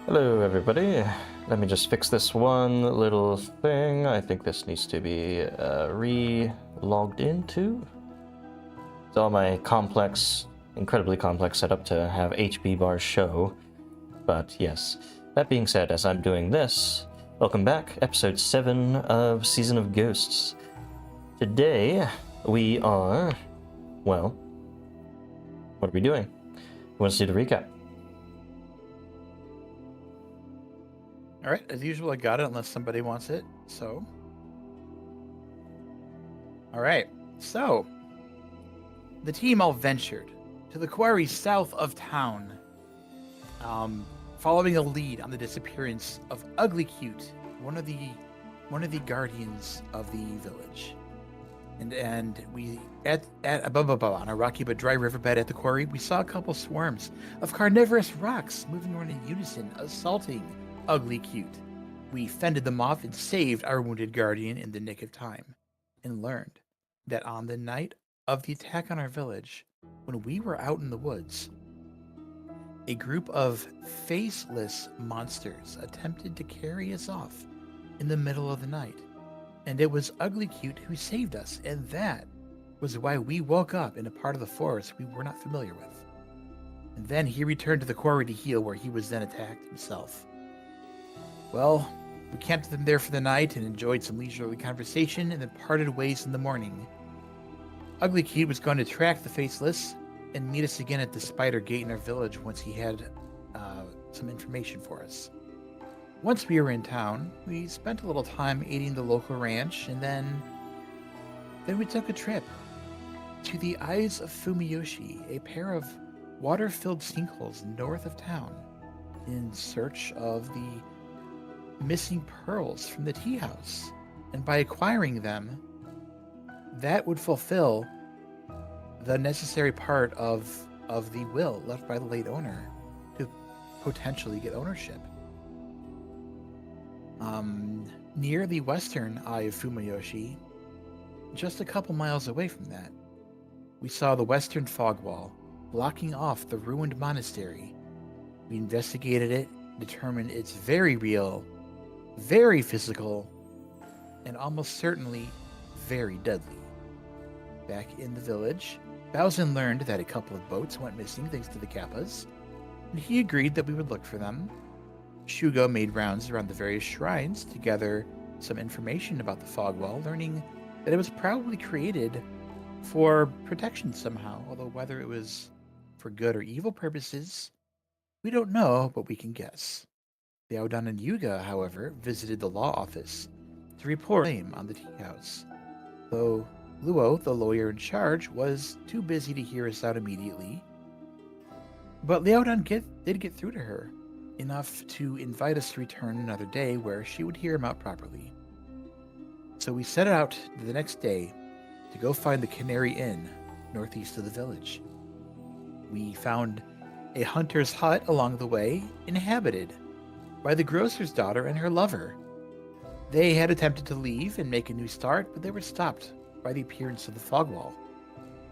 Hello everybody, let me just fix this one little thing. I think this needs to be re-logged into. It's all my incredibly complex setup to have HP bars show. But yes, that being said, as I'm doing this, welcome back, episode 7 of Season of Ghosts. Today, we are, well, what are we doing? Who wants to do the recap? All right, as usual, I got it unless somebody wants it. So, all right. So, the team all ventured to the quarry south of town, following a lead on the disappearance of Ugly Cute, one of the guardians of the village. And we on a rocky but dry riverbed at the quarry, we saw a couple swarms of carnivorous rocks moving around in unison, assaulting Ugly Cute. We fended them off and saved our wounded guardian in the nick of time, and learned that on the night of the attack on our village, when we were out in the woods, a group of faceless monsters attempted to carry us off in the middle of the night. And it was Ugly Cute who saved us, and that was why we woke up in a part of the forest we were not familiar with. And then he returned to the quarry to heal, where he was then attacked himself. Well, we camped them there for the night and enjoyed some leisurely conversation, and then parted ways in the morning. Ugly Cute was going to track the Faceless and meet us again at the spider gate in our village once he had some information for us. Once we were in town, we spent a little time aiding the local ranch, and then we took a trip to the Eyes of Fumiyoshi, a pair of water-filled sinkholes north of town, in search of the missing pearls from the tea house. And by acquiring them, that would fulfill the necessary part of the will left by the late owner to potentially get ownership. Near the western Eye of Fumiyoshi, just a couple miles away from that, we saw the western fog wall blocking off the ruined monastery. We investigated it, determined it's very real, very physical, and almost certainly very deadly. Back in the village, Bowsen learned that a couple of boats went missing thanks to the Kappas, and he agreed that we would look for them. Shugo made rounds around the various shrines to gather some information about the fog wall, learning that it was probably created for protection somehow, although whether it was for good or evil purposes, we don't know, but we can guess. Liaodan and Yuga, however, visited the law office to report a claim on the tea house, though Luo, the lawyer in charge, was too busy to hear us out immediately. But Liaodan did get through to her, enough to invite us to return another day where she would hear him out properly. So we set out the next day to go find the Canary Inn, northeast of the village. We found a hunter's hut along the way, inhabited by the grocer's daughter and her lover. They had attempted to leave and make a new start, but they were stopped by the appearance of the fog wall.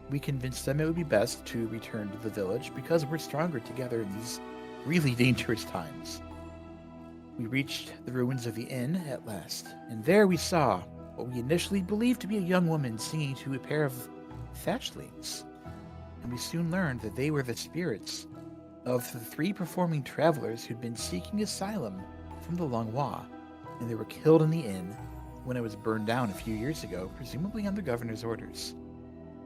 We convinced them it would be best to return to the village because we're stronger together in these really dangerous times. We reached the ruins of the inn at last, and there we saw what we initially believed to be a young woman singing to a pair of thatchlings. And we soon learned that they were the spirits of the 3 performing travelers who'd been seeking asylum from the Longhua, and they were killed in the inn when it was burned down a few years ago, presumably on the governor's orders.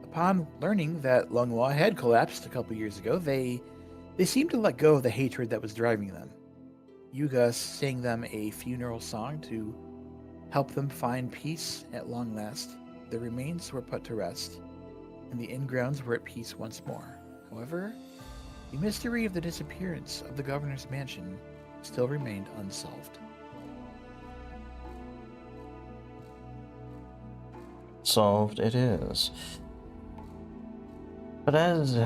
Upon learning that Longhua had collapsed a couple years ago, they seemed to let go of the hatred that was driving them. Yuga sang them a funeral song to help them find peace at long last. Their remains were put to rest, and the inn grounds were at peace once more. However, the mystery of the disappearance of the governor's mansion still remained unsolved. Solved it is. But as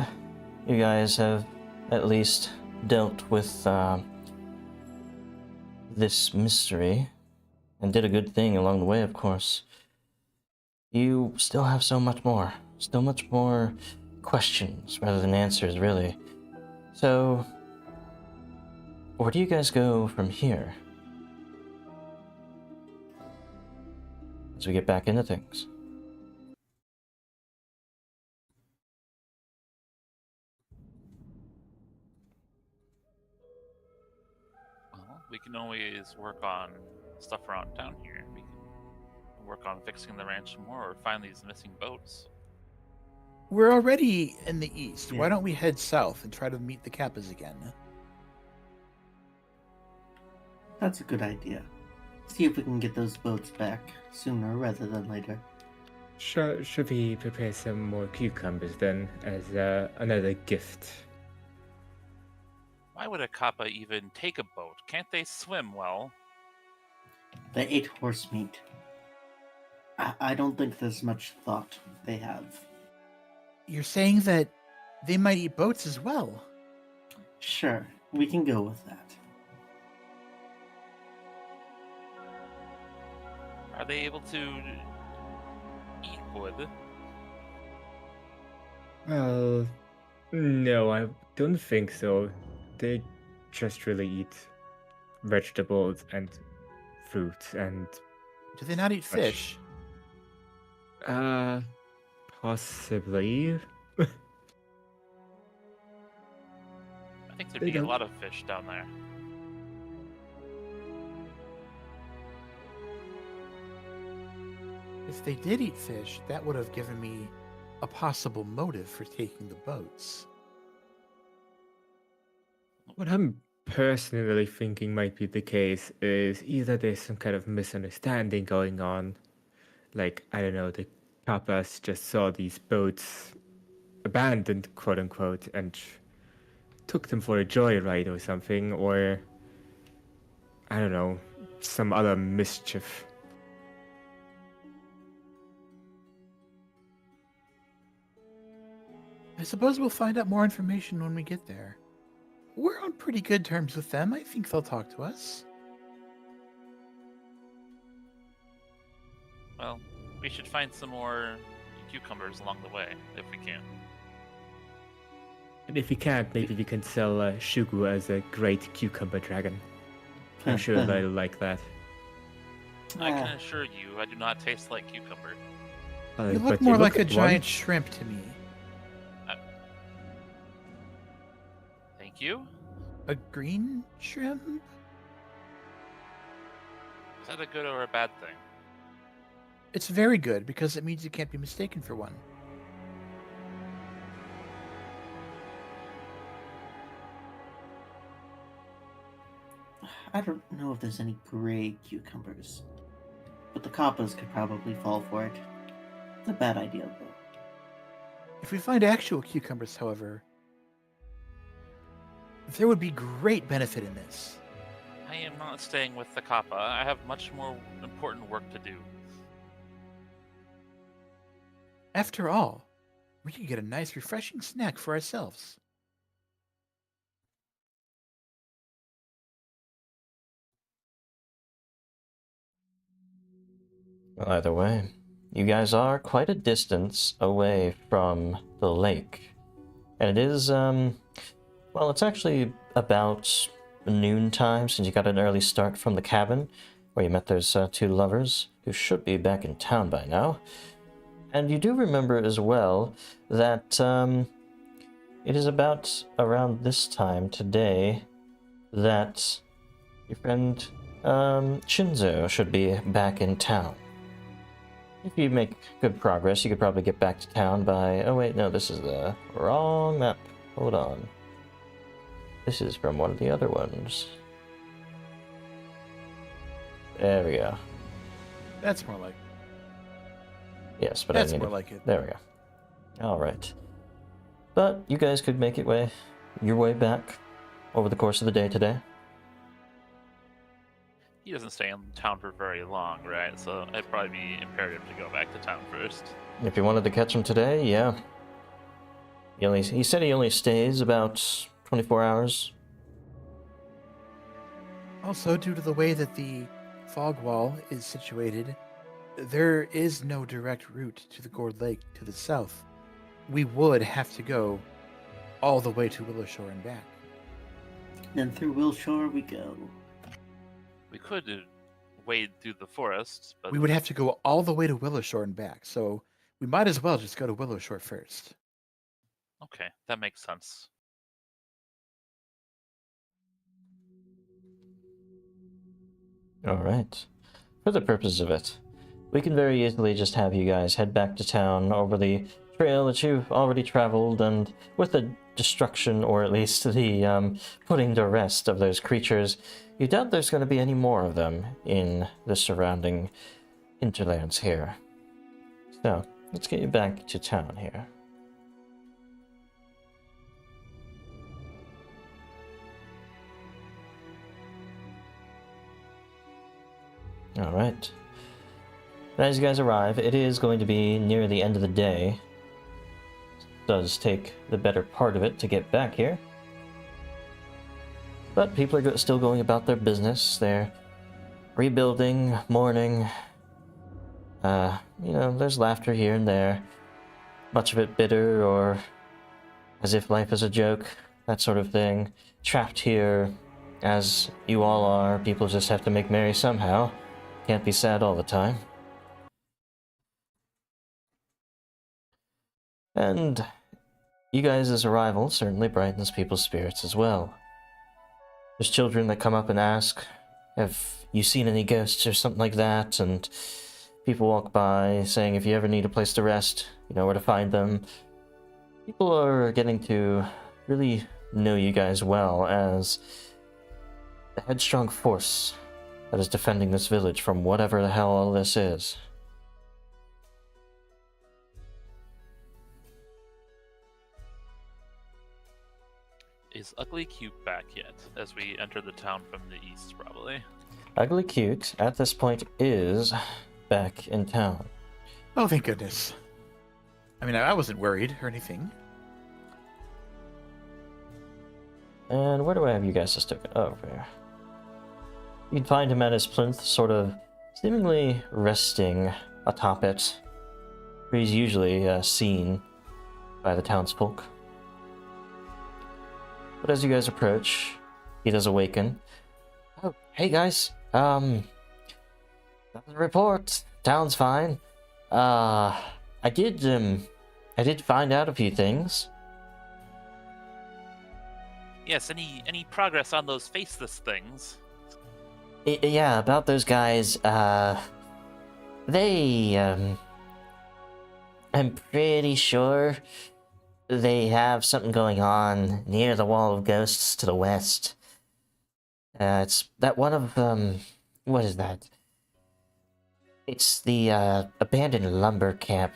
you guys have at least dealt with this mystery, and did a good thing along the way, of course, you still have so much more questions rather than answers, really. So Where do you guys go from here? As we get back into things. Well, we can always work on stuff around town here. We can work on fixing the ranch some more or find these missing boats. We're already in the east. Yeah. Why don't we head south and try to meet the Kappas again? That's a good idea. See if we can get those boats back sooner rather than later. Should we prepare some more cucumbers then, as another gift? Why would a kappa even take a boat? Can't they swim well? They ate horse meat. I don't think there's much thought they have. You're saying that they might eat boats as well. Sure, we can go with that. Are they able to eat wood? Well, no, I don't think so. They just really eat vegetables and fruit and Do they not eat Much. fish? possibly. I think there'd They be a don't. lot of fish down there. If they did eat fish, that would have given me a possible motive for taking the boats. What I'm personally thinking might be the case is either there's some kind of misunderstanding going on, like, I don't know, the Kappas just saw these boats abandoned, quote unquote, and took them for a joyride or something, or I don't know, some other mischief. I suppose we'll find out more information when we get there. We're on pretty good terms with them. I think they'll talk to us. Well, we should find some more cucumbers along the way, if we can. And if we can't, maybe we can sell Shugu as a great cucumber dragon. I'm sure they'll like that. I can assure you, I do not taste like cucumber. You look But more you like a at one. giant shrimp to me. Thank you? A green shrimp? Is that a good or a bad thing? It's very good because it means you can't be mistaken for one. I don't know if there's any gray cucumbers, but the Kappas could probably fall for it. It's a bad idea, though. If we find actual cucumbers, however, there would be great benefit in this. I am not staying with the kappa. I have much more important work to do. After all, we could get a nice, refreshing snack for ourselves. Well, either way, you guys are quite a distance away from the lake. And it is, well, it's actually about noon time since you got an early start from the cabin where you met those two lovers who should be back in town by now. And you do remember as well that it is about around this time today that your friend Shinzo should be back in town. If you make good progress, you could probably get back to town by... Oh wait, no, this is the wrong map. Hold on. This is from one of the other ones. There we go. That's more like Yes, but that's I need more to... like it. There we go. Alright. But you guys could make your way back over the course of the day today. He doesn't stay in town for very long, right? So it'd probably be imperative to go back to town first. If you wanted to catch him today, yeah. He said he only stays about 24 hours. Also, due to the way that the fog wall is situated, there is no direct route to the Gourd Lake to the south. We would have to go all the way to Willow Shore and back. Then through Wilshire we go. We could wade through the forest, but We would have to go all the way to Willowshore and back, so we might as well just go to Willowshore first. okay, that makes sense. Alright. For the purpose of it, we can very easily just have you guys head back to town over the trail that you've already traveled, and with the destruction, or at least the putting to rest of those creatures, you doubt there's going to be any more of them in the surrounding hinterlands here. So, let's get you back to town here. Alright. As you guys arrive, it is going to be near the end of the day. It does take the better part of it to get back here. But people are still going about their business. They're rebuilding, mourning. There's laughter here and there. Much of it bitter or as if life is a joke, that sort of thing. Trapped here, as you all are, people just have to make merry somehow. Can't be sad all the time. And you guys' arrival certainly brightens people's spirits as well. There's children that come up and ask, have you seen any ghosts or something like that? And people walk by saying if you ever need a place to rest, you know where to find them. People are getting to really know you guys well as the headstrong force that is defending this village from whatever the hell all this is. Is Ugly Cute back yet? As we enter the town from the east, probably. Ugly Cute, at this point, is back in town. Oh, thank goodness. I mean, I wasn't worried or anything. And where do I have you guys just took? Oh, over here. You can find him at his plinth, sort of seemingly resting atop it, where he's usually seen by the townsfolk. But as you guys approach, he does awaken. Oh, hey guys. Nothing to report. Town's fine. I did find out a few things. Yes, any progress on those faceless things? Yeah, about those guys, I'm pretty sure they have something going on near the Wall of Ghosts to the west. It's that one of, what is that? It's the, abandoned lumber camp.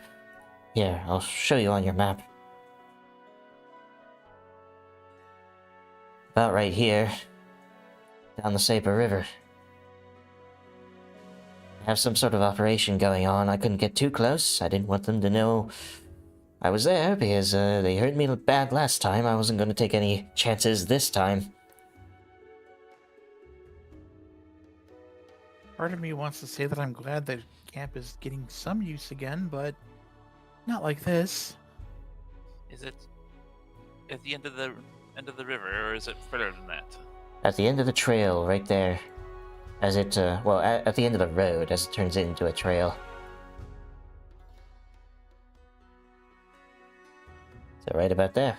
Here, I'll show you on your map. About right here, down the Saber River. Have some sort of operation going on. I couldn't get too close. I didn't want them to know I was there because they hurt me bad last time. I wasn't going to take any chances this time. Part of me wants to say that I'm glad that camp is getting some use again, but not like this. Is it at the end of the river, or is it further than that? At the end of the trail, right there. As it, at the end of the road, as it turns into a trail. So right about there.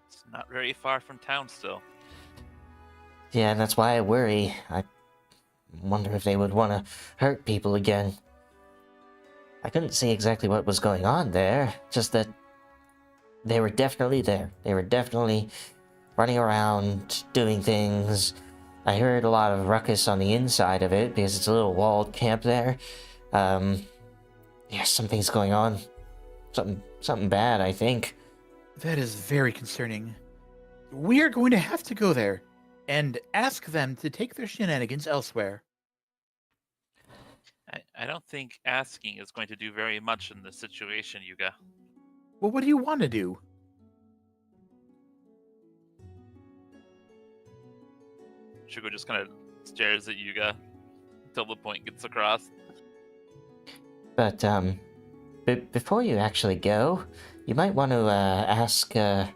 It's not very far from town still. Yeah, that's why I worry. I wonder if they would want to hurt people again. I couldn't see exactly what was going on there, just that they were definitely there. They were definitely running around, doing things. I heard a lot of ruckus on the inside of it, because it's a little walled camp there. Yeah, something's going on. Something bad, I think. That is very concerning. We are going to have to go there and ask them to take their shenanigans elsewhere. I don't think asking is going to do very much in this situation, Yuga. Well, what do you want to do? Shugo just kind of stares at Yuga until the point gets across. But, before you actually go, You might want to ask the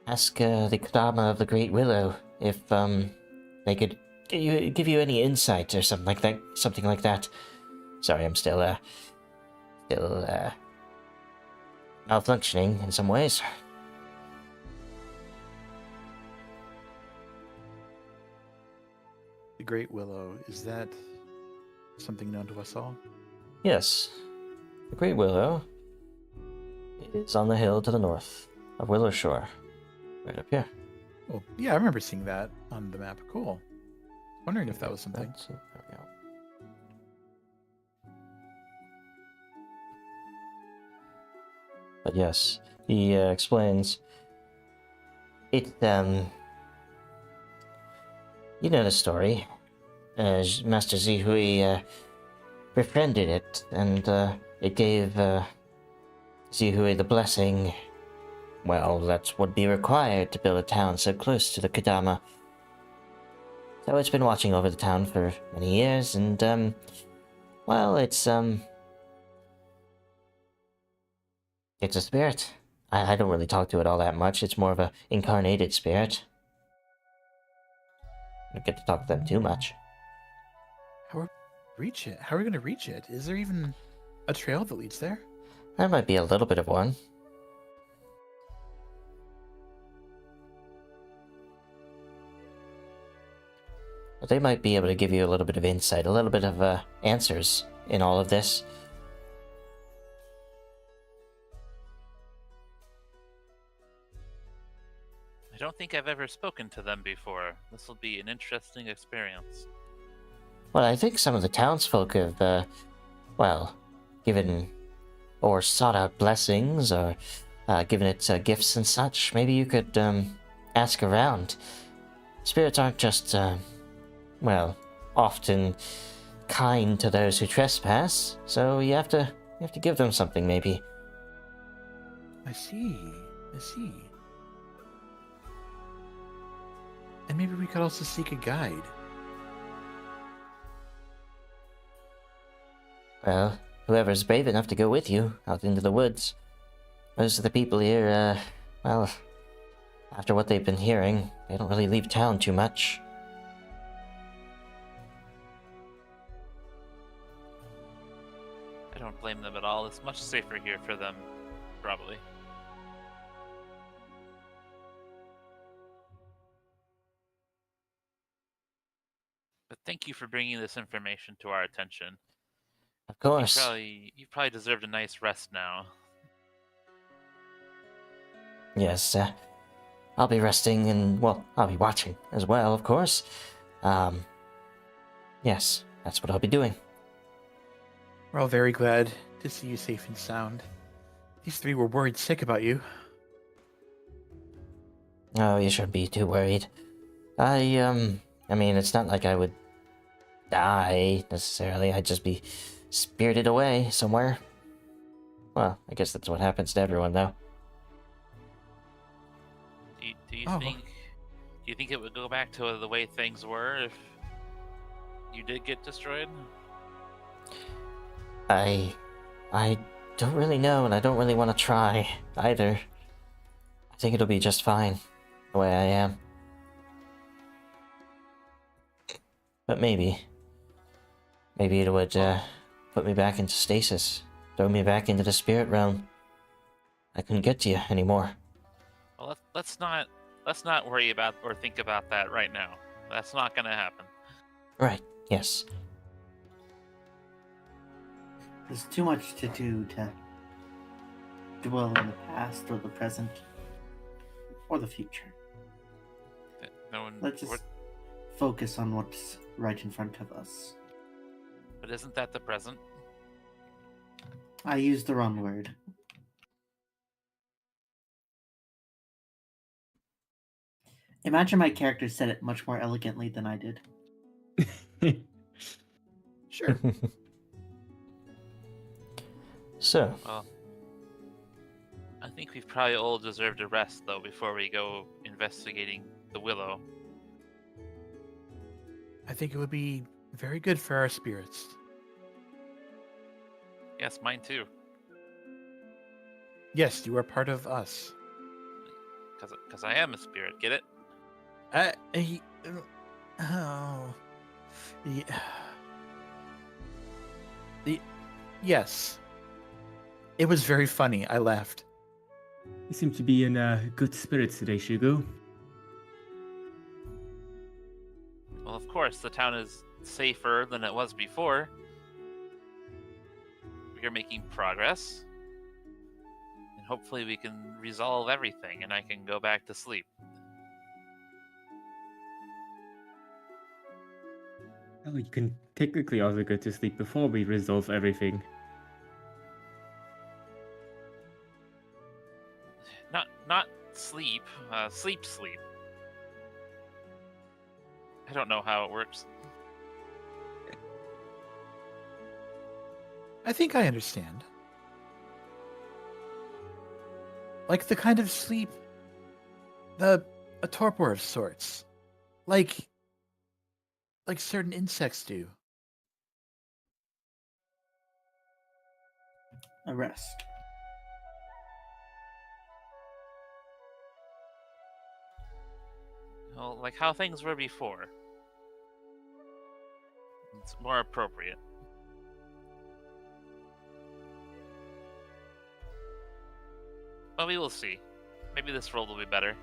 Kodama of the Great Willow if they could give you any insight or something like that. Something like that. Sorry, I'm still malfunctioning in some ways. The Great Willow, is that something known to us all? Yes, the Great Willow is on the hill to the north of Willow Shore, right up here. Oh, yeah, I remember seeing that on the map. Cool. Wondering if that was something. There we go. But yes, he explains. It, you know the story. Master Zihui befriended it, and it gave Zihui the blessing. Well, that's what would be required to build a town so close to the Kodama. So it's been watching over the town for many years, and well, it's a spirit. I don't really talk to it all that much. It's more of a incarnated spirit. I don't get to talk to them too much. How are reach it? How are we going to reach it? Is there even a trail that leads there? There might be a little bit of one. But they might be able to give you a little bit of insight, a little bit of answers in all of this. I don't think I've ever spoken to them before. This will be an interesting experience. Well, I think some of the townsfolk have, well, given or sought out blessings or given it gifts and such. Maybe you could ask around. Spirits aren't just, well, often kind to those who trespass, so you have to give them something, maybe. I see. And maybe we could also seek a guide. Well, whoever's brave enough to go with you out into the woods. Most of the people here, well, after what they've been hearing, they don't really leave town too much. I don't blame them at all. It's much safer here for them, probably. But thank you for bringing this information to our attention. Of course. You probably deserved a nice rest now. Yes, I'll be resting and, well, I'll be watching as well, of course. Yes, that's what I'll be doing. We're all very glad to see you safe and sound. These three were worried sick about you. Oh, you shouldn't be too worried. I mean, it's not like I would die, necessarily. I'd just be spirited away somewhere. Well, I guess that's what happens to everyone, though. Do you think it would go back to the way things were if you did get destroyed? I don't really know, and I don't really want to try, either. I think it'll be just fine, the way I am. But maybe it would put me back into stasis, throw me back into the spirit realm. I couldn't get to you anymore. Well, let's not worry about or think about that right now. That's not gonna happen. Right, yes. There's too much to do to dwell in the past or the present or the future. Let's just focus on what's right in front of us. But isn't that the present? I used the wrong word. Imagine my character said it much more elegantly than I did. Sure. So, Well, I think we've probably all deserved a rest, though, before we go investigating the Willow. I think it would be very good for our spirits. Yes, mine too. Yes, you are part of us. Because I am a spirit. Get it? Oh. Yeah. Yes. It was very funny. I laughed. You seem to be in good spirits today, Shugo. Well, of course, the town is safer than it was before. We are making progress. And hopefully we can resolve everything and I can go back to sleep. Oh, you can technically also go to sleep before we resolve everything. Not sleep. Sleep. I don't know how it works. I think I understand. Like the kind of sleep, a torpor of sorts, like certain insects do. A rest. Well, like how things were before. It's more appropriate. But we will see. Maybe this world will be better.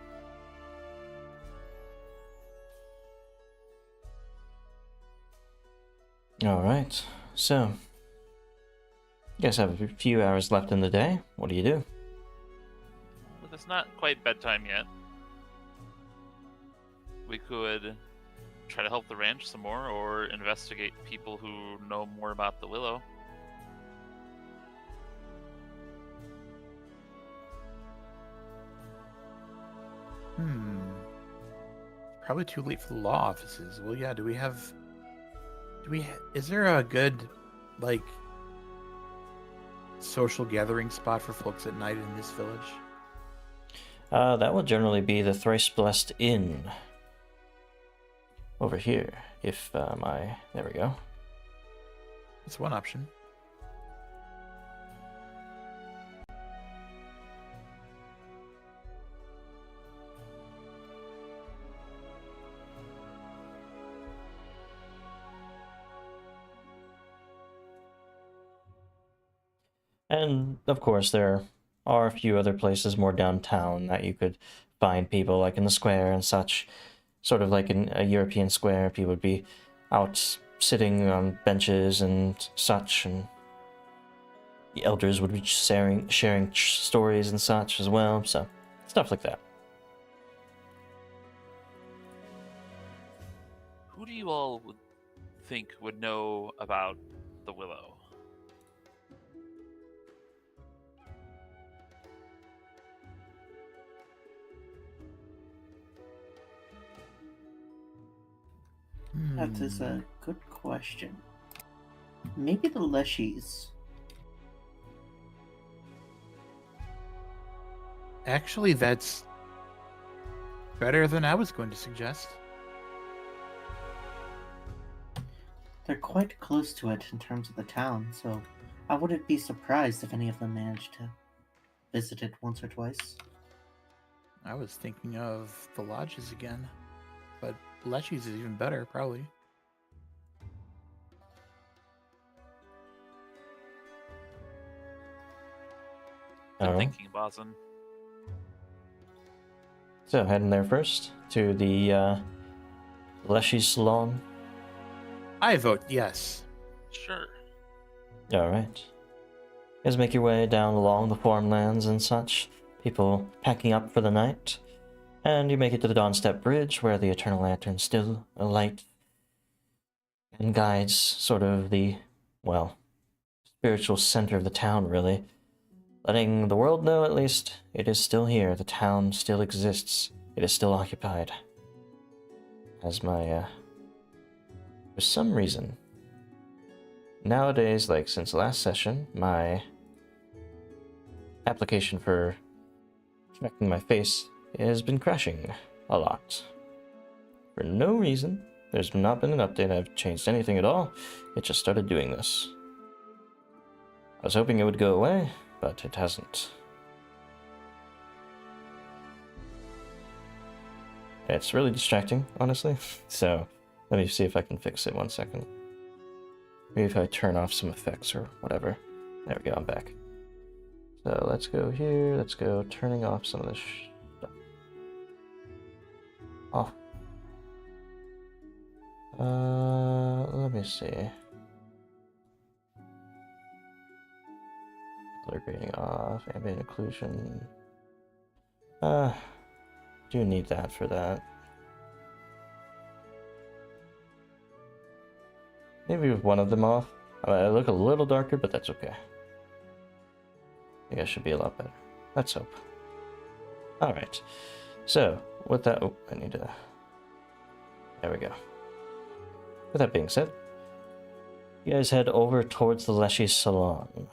Alright, so. You guys have a few hours left in the day. What do you do? But it's not quite bedtime yet. We could try to help the ranch some more or investigate people who know more about the Willow. Probably too late for the law offices. Well, yeah, is there a good, like, social gathering spot for folks at night in this village? That will generally be the Thrice Blessed Inn. Over here, if there we go. That's one option. And of course, there are a few other places more downtown that you could find people, like in the square and such. Sort of like in a European square, people would be out sitting on benches and such, and the elders would be sharing stories and such as well, so stuff like that. Who do you all think would know about the Willow? That is a good question. Maybe the Leshies. Actually, that's better than I was going to suggest. They're quite close to it in terms of the town, so I wouldn't be surprised if any of them managed to visit it once or twice. I was thinking of the lodges again, but Leshies is even better, probably. I'm Alright. thinking, Bosun. So heading there first to the Leshy Salon. I vote yes. Sure. Alright. You guys make your way down along the farmlands and such, people packing up for the night, and you make it to the Dawnstep Bridge, where the Eternal Lantern still alight and guides sort of the, well, spiritual center of the town, really. Letting the world know, at least, it is still here, the town still exists, it is still occupied. As my, for some reason, nowadays, like since last session, my application for checking my face has been crashing a lot. For no reason. There's not been an update, I've changed anything at all. It just started doing this. I was hoping it would go away, but it hasn't. It's really distracting, honestly. So, let me see if I can fix it 1 second. Maybe if I turn off some effects or whatever. There we go, I'm back. So let's go here, let's go turning off some of this stuff. Off. Let me see. Color grading off, ambient occlusion. Do need that for that. Maybe with one of them off. I look a little darker, but that's okay. I think I should be a lot better. Let's hope. Alright. So, with that... Oh, I need to... There we go. With that being said, you guys head over towards the Leshy's salon.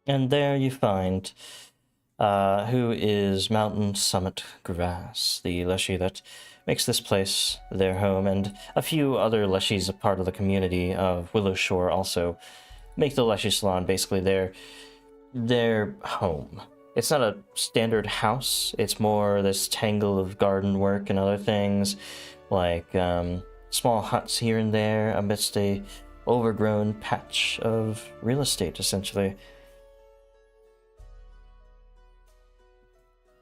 And there you find... who is Mountain Summit Grass, the Leshy that makes this place their home, and a few other Leshies, a part of the community of Willow Shore, also make the Leshy Salon basically their home. It's not a standard house, it's more this tangle of garden work and other things, like small huts here and there amidst a overgrown patch of real estate, essentially.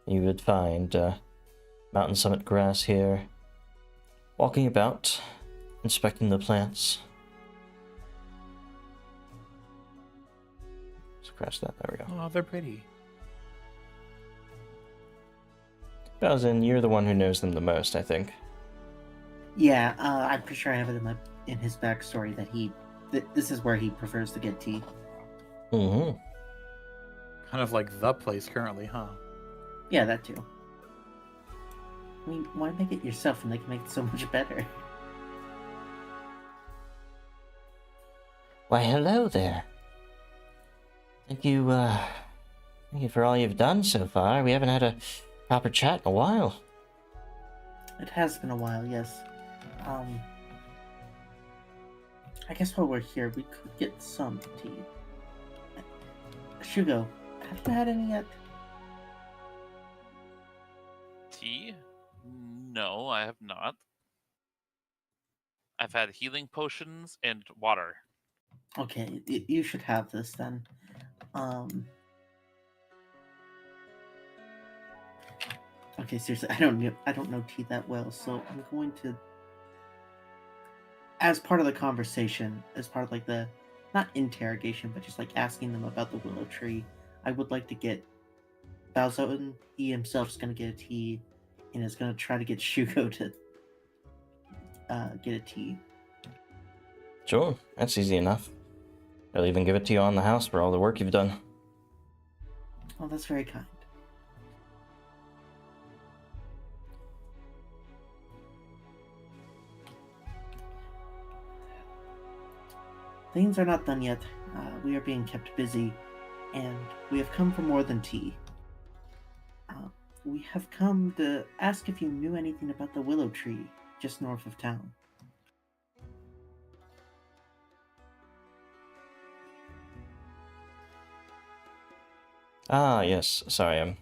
You would find Mountain Summit Grass here, walking about, inspecting the plants. Scratch that, there we go. Oh, they're pretty. Bowsin, you're the one who knows them the most, I think. Yeah, I'm pretty sure I have it in his backstory that this is where he prefers to get tea. Mm-hmm. Kind of like the place currently, huh? Yeah, that too. I mean, why make it yourself when they can make it so much better? Why, hello there. Thank you for all you've done so far. We haven't had a proper chat in a while. It has been a while, yes. I guess while we're here, we could get some tea. Shugo, have you had any yet? Tea? No, I have not. I've had healing potions and water. Okay, you should have this then. Okay, seriously, I don't know tea that well, so I'm going to, as part of the conversation, as part of like the, not interrogation, but just like asking them about the willow tree, I would like to get Baozun. He himself is going to get a tea, and is going to try to get Shugo to get a tea. Sure, that's easy enough. I'll even give it to you on the house for all the work you've done. Oh, that's very kind. Things are not done yet. We are being kept busy, and we have come for more than tea. We have come to ask if you knew anything about the willow tree just north of town. Ah, yes, sorry,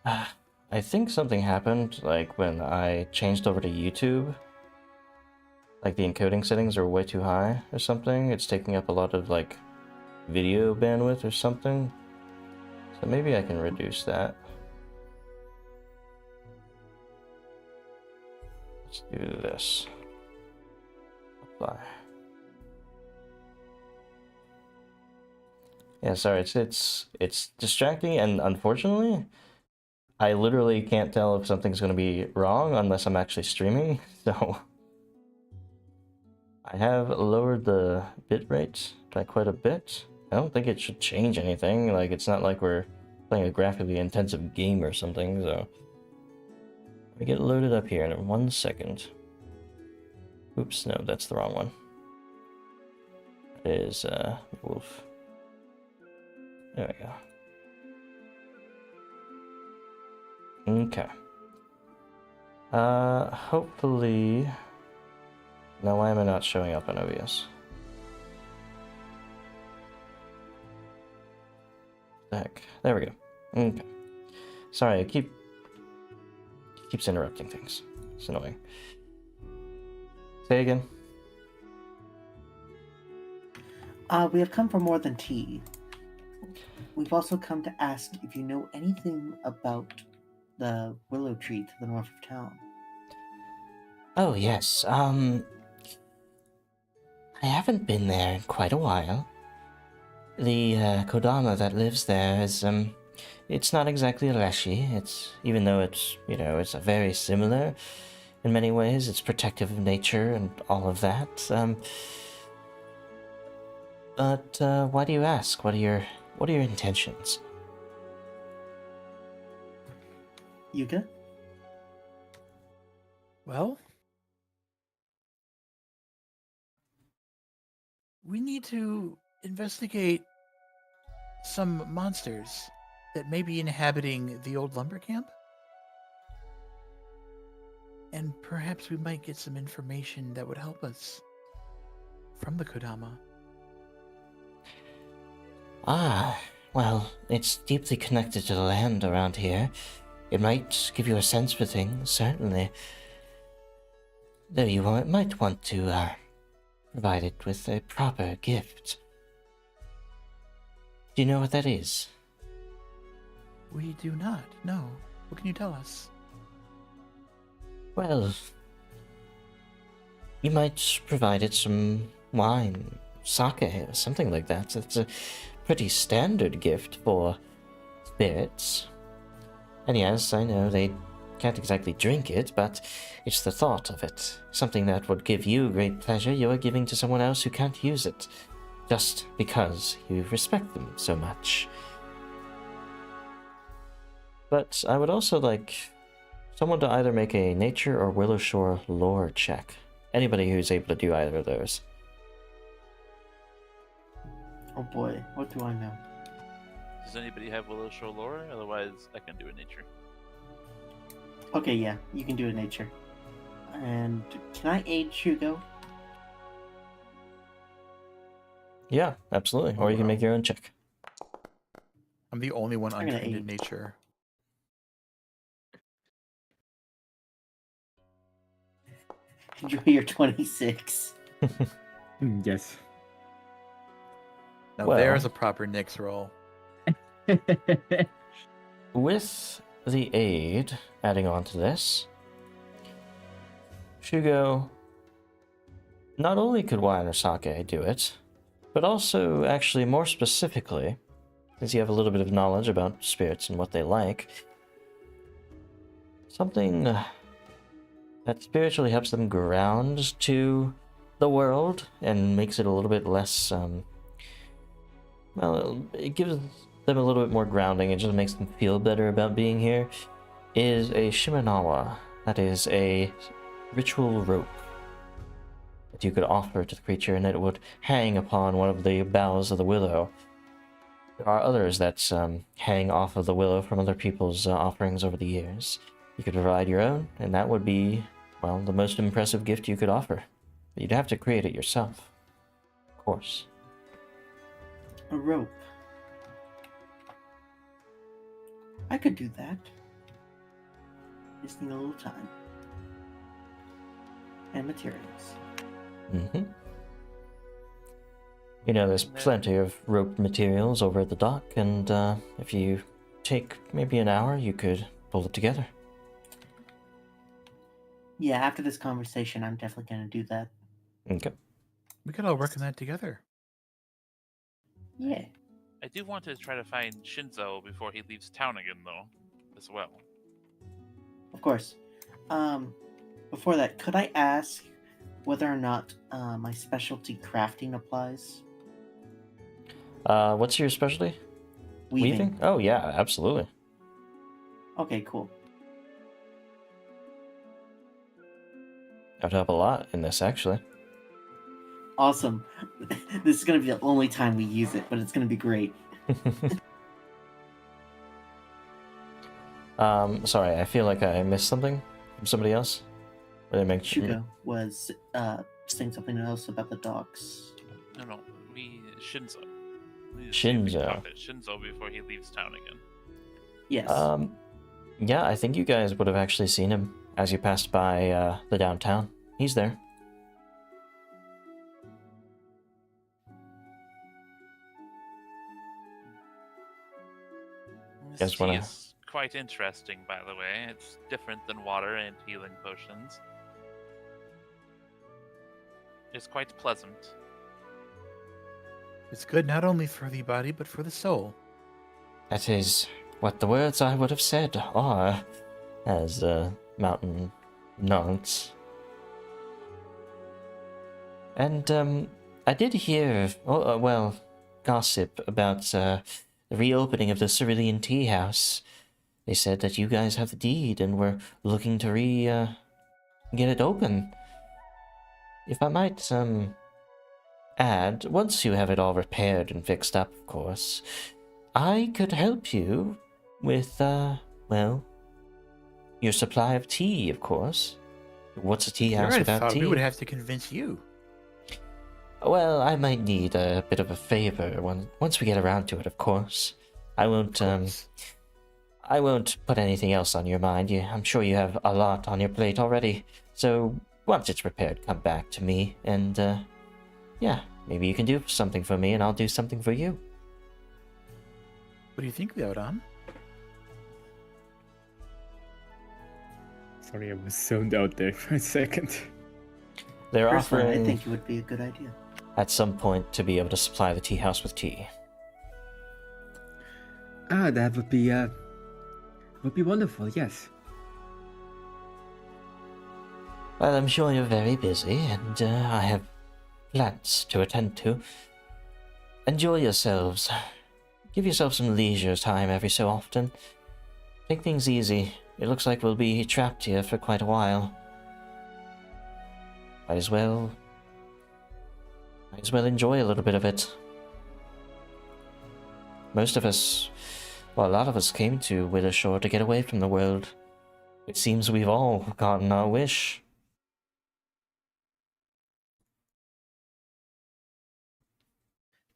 I think something happened, like, when I changed over to YouTube. Like, the encoding settings are way too high or something. It's taking up a lot of, like, video bandwidth or something. So maybe I can reduce that. Let's do this. Apply. Yeah, sorry, it's distracting, and unfortunately, I literally can't tell if something's going to be wrong unless I'm actually streaming, so I have lowered the bitrate by quite a bit. I don't think it should change anything, like, it's not like we're playing a graphically intensive game or something, so let me get loaded up here in 1 second. Oops, no, that's the wrong one. It is, wolf. There we go. Okay. Hopefully... Now, why am I not showing up on OBS? The heck? There we go. Okay. Sorry, I keep keeps interrupting things. It's annoying. Say again. We have come for more than tea. We've also come to ask if you know anything about the Willow tree to the north of town. Oh, yes. I haven't been there in quite a while. The Kodama that lives there is, it's not exactly a Leshy. Even though it's a very similar in many ways. It's protective of nature and all of that. But why do you ask? What are your intentions? Yuga? Well, we need to investigate some monsters that may be inhabiting the old lumber camp. And perhaps we might get some information that would help us from the Kodama. Ah, well, it's deeply connected to the land around here. It might give you a sense for things, certainly. Though you might want to provide it with a proper gift. Do you know what that is? We do not. No. What can you tell us? Well, you might provide it some wine, sake, or something like that. It's a pretty standard gift for spirits. And yes, I know they can't exactly drink it, but it's the thought of it. Something that would give you great pleasure you are giving to someone else who can't use it, just because you respect them so much. But I would also like someone to either make a nature or Willow Shore lore check. Anybody who's able to do either of those. Oh boy, what do I know? Does anybody have Willow Shore lore? Otherwise, I can do a nature. Okay, yeah, you can do a nature. And can I aid Shugo? Yeah, absolutely. Or you can make your own check. I'm the only one I'm gonna untrained in eat. nature. Enjoy your 26. Yes. Now Well- there's a proper Nyx roll. With the aid adding on to this, Shugo, not only could wine or sake do it, but also, actually more specifically, since you have a little bit of knowledge about spirits and what they like, something that spiritually helps them ground to the world and makes it a little bit less, well, it gives them a little bit more grounding. It just makes them feel better about being here, is a Shimenawa. That is a ritual rope that you could offer to the creature, and it would hang upon one of the boughs of the willow. There are others that hang off of the willow from other people's offerings over the years. You could provide your own, and that would be, well, the most impressive gift you could offer. But you'd have to create it yourself, of course. A rope. I could do that. Just need a little time. And materials. Mm-hmm. You know, there's plenty of rope materials over at the dock, and if you take maybe an hour, you could pull it together. Yeah, after this conversation, I'm definitely going to do that. Okay. We could all work on that together. Yeah. I do want to try to find Shinzo before he leaves town again, though, as well. Of course. Before that, could I ask whether or not my specialty crafting applies? What's your specialty? Weaving. Oh, yeah, absolutely. Okay, cool. That would help a lot in this, actually. Awesome. This is going to be the only time we use it, but it's going to be great. Sorry, I feel like I missed something from somebody else. Or did I make Shugo was saying something else about the dogs. No, Shinzo. We need to see if we can Shinzo. talk to Shinzo before he leaves town again. Yes. Yeah, I think you guys would have actually seen him as you passed by the downtown. He's there. This Guys tea wanna- is quite interesting, by the way. It's different than water and healing potions. It's quite pleasant. It's good not only for the body, but for the soul. That is what the words I would have said are, as Mountain nods. And I did hear, gossip about the reopening of the Cerulean Tea House. They said that you guys have the deed and were looking to get it open. If I might add, once you have it all repaired and fixed up, of course, I could help you with your supply of tea, of course. What's a tea house Sure, I without thought tea? we would have to convince you. Well, I might need a bit of a favor once we get around to it, of course. I won't put anything else on your mind. I'm sure you have a lot on your plate already. So once it's repaired, come back to me, and maybe you can do something for me, and I'll do something for you. What do you think, Leodon? Sorry, I was zoned out there for a second. They're Personally, I offering think it would be a good idea. at some point to be able to supply the tea house with tea. Ah, that would be wonderful, yes. Well, I'm sure you're very busy, and I have plans to attend to. Enjoy yourselves. Give yourself some leisure time every so often. Take things easy. It looks like we'll be trapped here for quite a while. Might as well enjoy a little bit of it. Most of us, well, a lot of us came to Willow Shore to get away from the world. It seems we've all gotten our wish.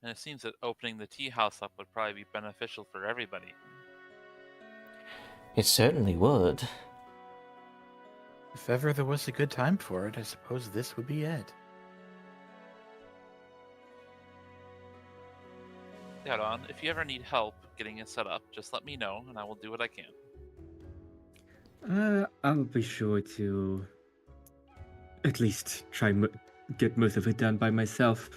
And it seems that opening the tea house up would probably be beneficial for everybody. It certainly would. If ever there was a good time for it, I suppose this would be it. Leodon, if you ever need help getting it set up, just let me know and I will do what I can. I'll be sure to at least try get most of it done by myself.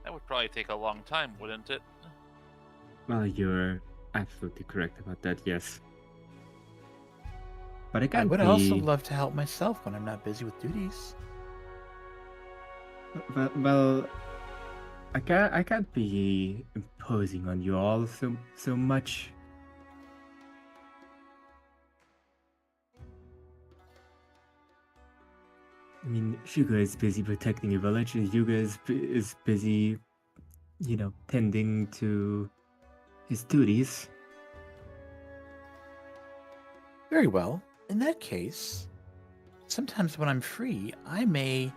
That would probably take a long time, wouldn't it? Well, you're absolutely correct about that, yes. But I I can't would be... also love to help myself when I'm not busy with duties. Well, I can't be imposing on you all so much. I mean, Sugar is busy protecting your village, and Yuga is busy, tending to his duties. Very well. In that case, sometimes when I'm free, I may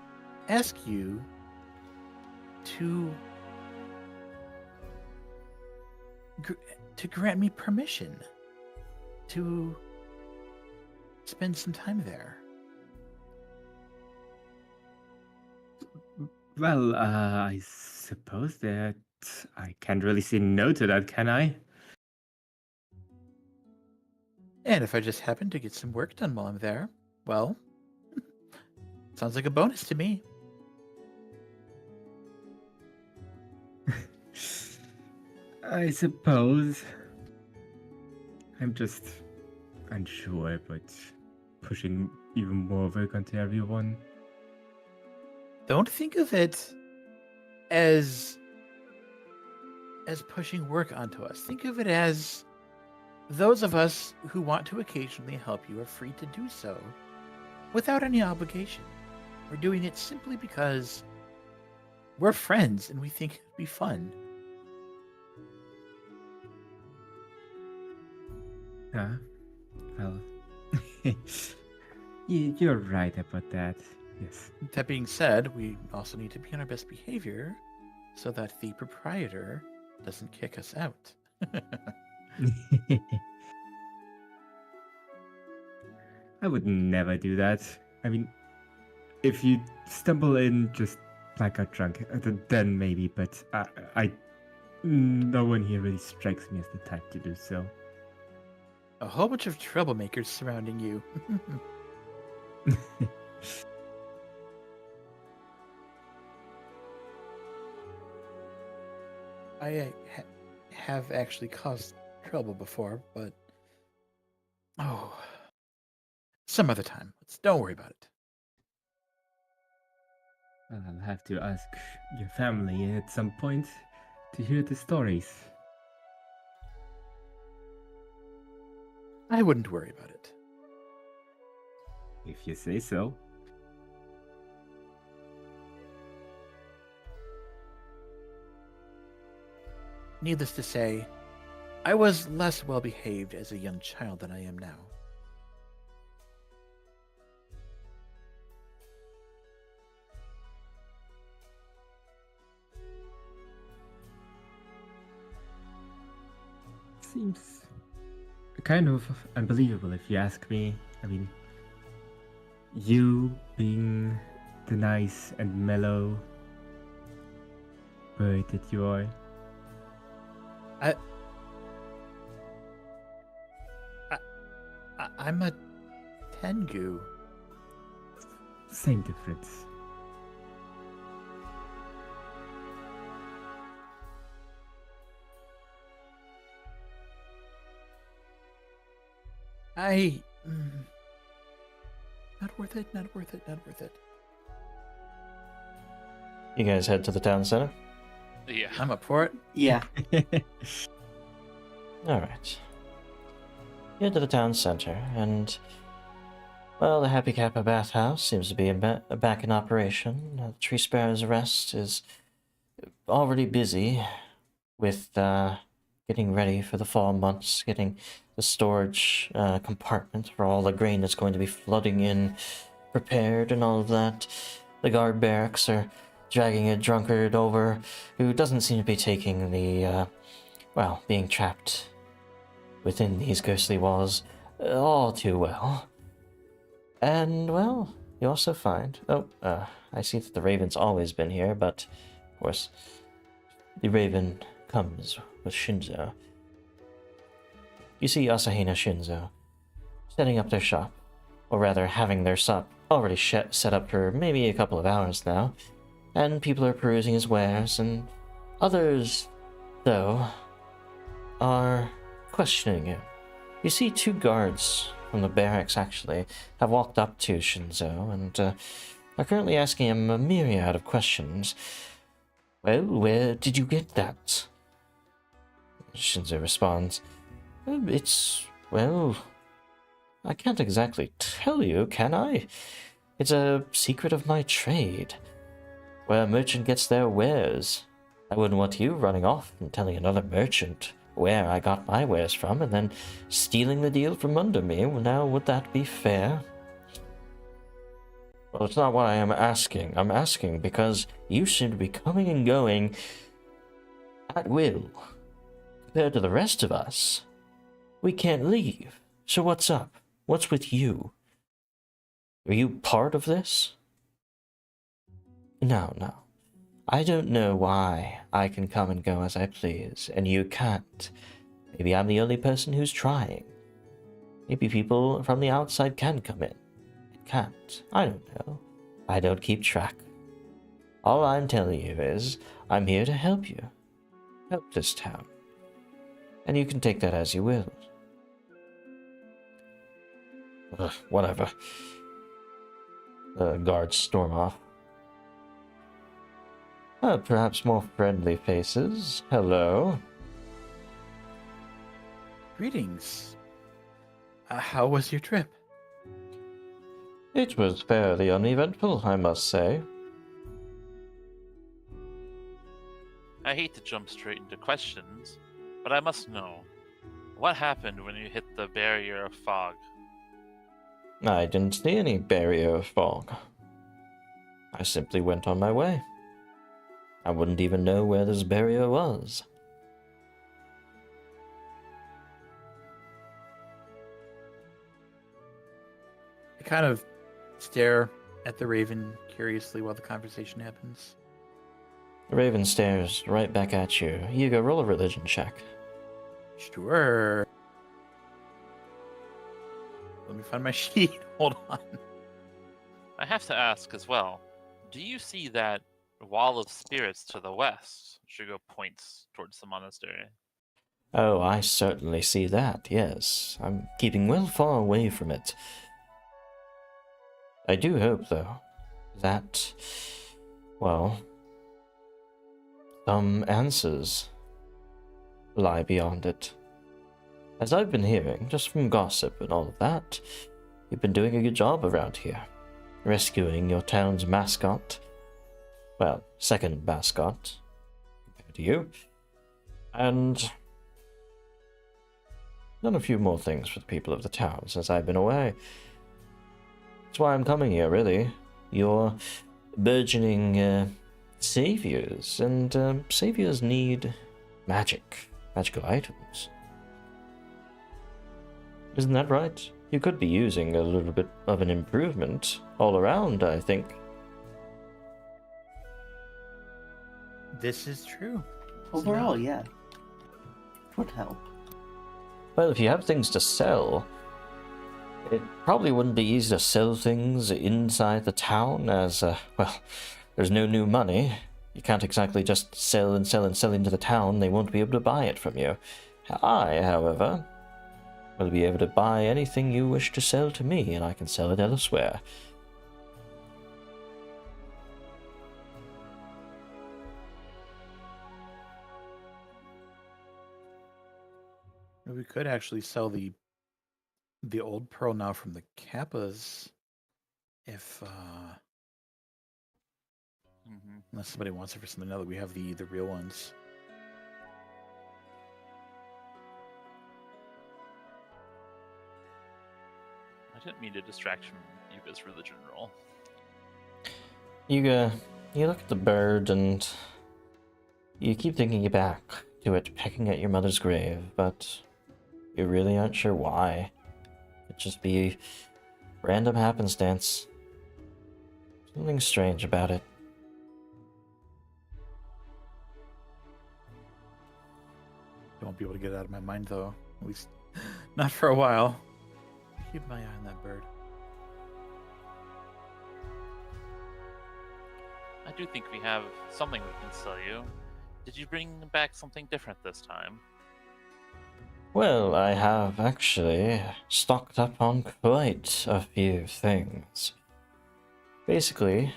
ask you to grant me permission to spend some time there. Well, I suppose that I can't really say no to that, can I? And if I just happen to get some work done while I'm there, well, sounds like a bonus to me. I suppose. I'm just unsure, but pushing even more work onto everyone. Don't think of it as pushing work onto us. Think of it as those of us who want to occasionally help you are free to do so without any obligation. We're doing it simply because we're friends and we think it'd be fun. Well, you're right about that. Yes. That being said, we also need to be on our best behavior so that the proprietor doesn't kick us out. I would never do that. I mean, if you stumble in just blackout drunk, then maybe, but no one here really strikes me as the type to do so. A whole bunch of troublemakers surrounding you. I have actually caused trouble before, but some other time. Don't worry about it. I'll have to ask your family at some point to hear the stories. I wouldn't worry about it. If you say so. Needless to say, I was less well behaved as a young child than I am now. Seems kind of unbelievable if you ask me. I mean, you being the nice and mellow bird that you are. I'm a Tengu. Same difference. Not worth it, not worth it, not worth it. You guys head to the town center? Yeah. I'm up for it. Yeah. Alright. You head to the town center, and, well, the Happy Kappa bathhouse seems to be back in operation. Tree Sparrow's Rest is already busy with getting ready for the fall months, getting the storage compartment for all the grain that's going to be flooding in prepared and all of that. The guard barracks are dragging a drunkard over who doesn't seem to be taking the, being trapped within these ghostly walls all too well. And, well, you also find... I see that the Raven's always been here, but, of course, the Raven comes with Shinzo. You see Asahina Shinzo setting up their shop, or rather having their shop already set up for maybe a couple of hours now, and people are perusing his wares, and others, though, are questioning him. You see two guards from the barracks, actually, have walked up to Shinzo, and are currently asking him a myriad of questions. Well, where did you get that? Shinzo responds, I can't exactly tell you, can I? It's a secret of my trade. Where a merchant gets their wares. I wouldn't want you running off and telling another merchant where I got my wares from and then stealing the deal from under me. Now, would that be fair? Well, it's not what I am asking. I'm asking because you seem to be coming and going at will. Compared to the rest of us, we can't leave. So what's up? What's with you? Are you part of this? No. I don't know why I can come and go as I please, and you can't. Maybe I'm the only person who's trying. Maybe people from the outside can come in. And can't. I don't know. I don't keep track. All I'm telling you is, I'm here to help you. Help this town. And you can take that as you will. Whatever. The guards storm off. Perhaps more friendly faces. Hello. Greetings. How was your trip? It was fairly uneventful, I must say. I hate to jump straight into questions, but I must know. What happened when you hit the barrier of fog? I didn't see any barrier of fog. I simply went on my way. I wouldn't even know where this barrier was. I kind of stare at the raven curiously while the conversation happens. The raven stares right back at you. Hugo, roll a religion check. Sure. Let me find my sheet. Hold on. I have to ask as well. Do you see that wall of spirits to the west? Shugo points towards the monastery. Oh, I certainly see that, yes. I'm keeping well far away from it. I do hope, though, that, well, some answers lie beyond it. As I've been hearing, just from gossip and all of that, you've been doing a good job around here. Rescuing your town's mascot. Well, second mascot, compared to you. And done a few more things for the people of the town since I've been away. That's why I'm coming here, really. You're burgeoning saviors, and saviors need magical items. Isn't that right? You could be using a little bit of an improvement all around, I think. This is true. Overall, yeah. Would help. Well, if you have things to sell, it probably wouldn't be easy to sell things inside the town as, well, there's no new money. You can't exactly just sell and sell and sell into the town. They won't be able to buy it from you. I, however, will be able to buy anything you wish to sell to me, and I can sell it elsewhere. We could actually sell the old pearl now from the Kappas if unless somebody wants it for something. Now that we have the real ones. I didn't mean to distract from Yuga's religion roll. You look at the bird and you keep thinking back to it pecking at your mother's grave, but you really aren't sure why. It'd just be random happenstance. Something strange about it. I won't be able to get it out of my mind though. At least not for a while. Keep my eye on that bird. I do think we have something we can sell you. Did you bring back something different this time? Well, I have actually stocked up on quite a few things. Basically,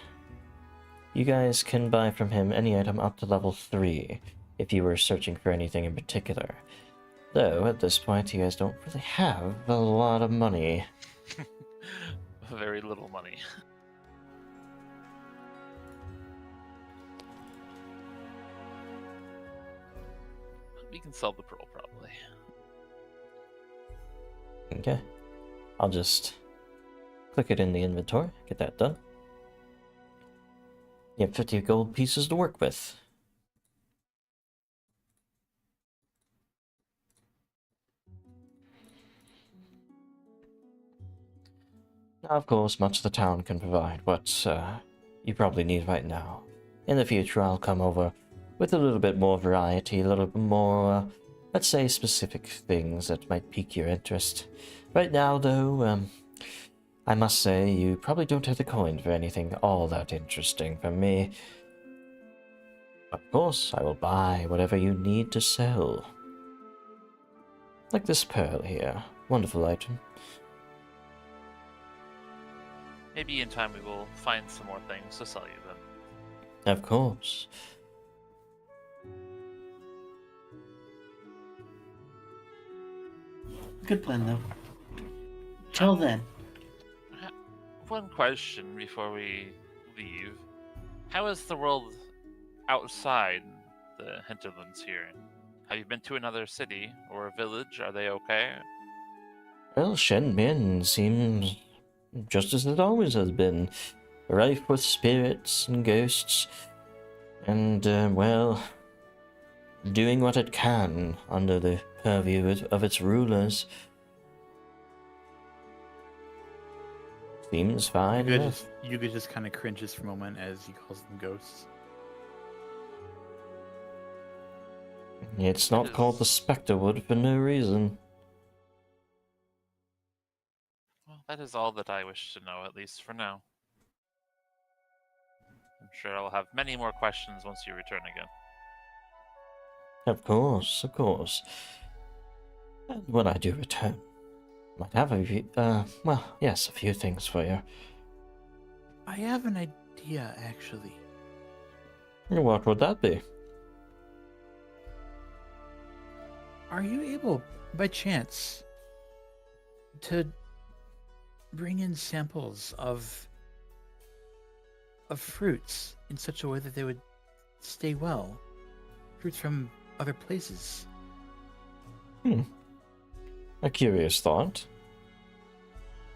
you guys can buy from him any item up to level 3 if you were searching for anything in particular. Though, at this point, you guys don't really have a lot of money. Very little money. We can sell the pearl, probably. Okay. I'll just click it in the inventory, get that done. You have 50 gold pieces to work with. Now, of course, much the town can provide what you probably need right now. In the future, I'll come over with a little bit more variety, a little bit more, let's say, specific things that might pique your interest. Right now, though, I must say, you probably don't have the coin for anything all that interesting from me. Of course, I will buy whatever you need to sell. Like this pearl here. Wonderful item. Maybe in time we will find some more things to sell you then. Of course. Good plan, though. Till then. One question before we leave. How is the world outside the hinterlands here? Have you been to another city or a village? Are they okay? Well, Shenmin seems just as it always has been. Rife with spirits and ghosts. And, well, doing what it can under the purview of its rulers. Seems fine enough. Yuga just kind of cringes for a moment as he calls them ghosts. It's not called the Specterwood for no reason. Well, that is all that I wish to know, at least for now. I'm sure I'll have many more questions once you return again. Of course, of course. And when I do return, might have a few, well, yes, a few things for you. I have an idea, actually. What would that be? Are you able, by chance, to bring in samples of fruits in such a way that they would stay well? Fruits from other places. A curious thought.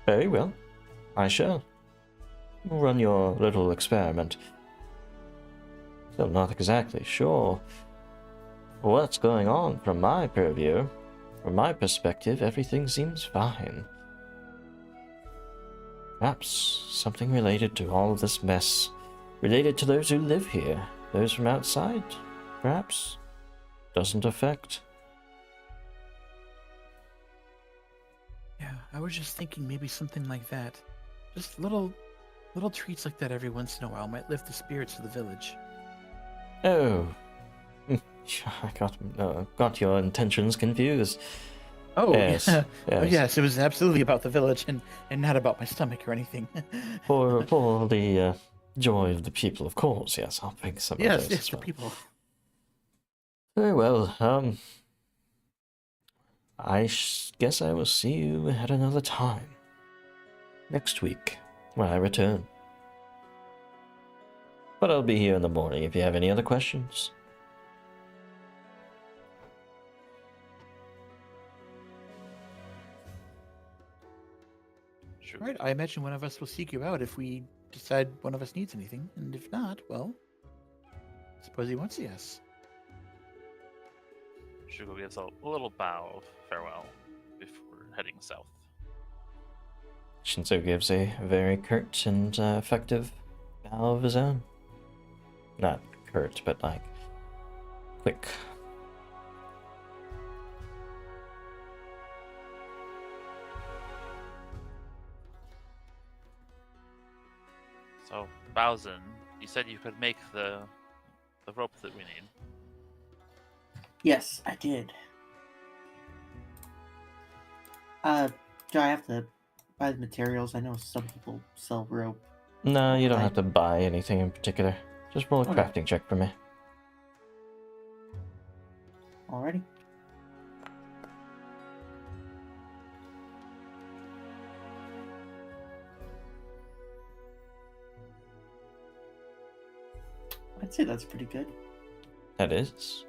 Very well. I shall. Run your little experiment. Still not exactly sure what's going on from my purview. From my perspective, everything seems fine. Perhaps something related to all of this mess. Related to those who live here. Those from outside, perhaps. Doesn't affect. Yeah, I was just thinking maybe something like that. Just little treats like that every once in a while might lift the spirits of the village. Oh. I got your intentions confused. Oh, Yes, yeah. Oh, yes. yes, it was absolutely about the village and not about my stomach or anything. For the joy of the people, of course. Yes, I'll bring some of yes, those yes, as the well. people. Very well. I guess I will see you at another time. Next week, when I return. But I'll be here in the morning if you have any other questions. Sure. Right, I imagine one of us will seek you out if we decide one of us needs anything. And if not, well, suppose he won't see us. Shugo gives a little bow of farewell before heading south. Shinzo gives a very curt and effective bow of his own. Not curt, but like quick. So, Bowsen, you said you could make the rope that we need. Yes, I did. Do I have to buy the materials? I know some people sell rope. No, you don't Okay. have to buy anything in particular. Just roll a Okay. crafting check for me. Alrighty. I'd say that's pretty good. That is.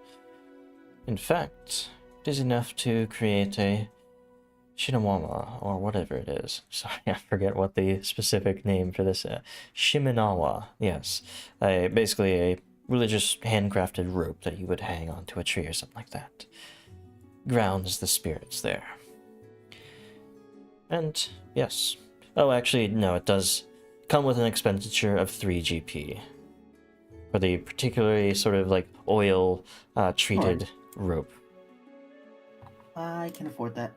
In fact, it is enough to create a Shinawama, or whatever it is. Sorry, I forget what the specific name for this Shiminawa, yes. Basically a religious handcrafted rope that you would hang onto a tree or something like that. Grounds the spirits there. And, yes. Oh, actually, no, it does come with an expenditure of 3 GP. For the particularly sort of like oil treated rope. I can afford that.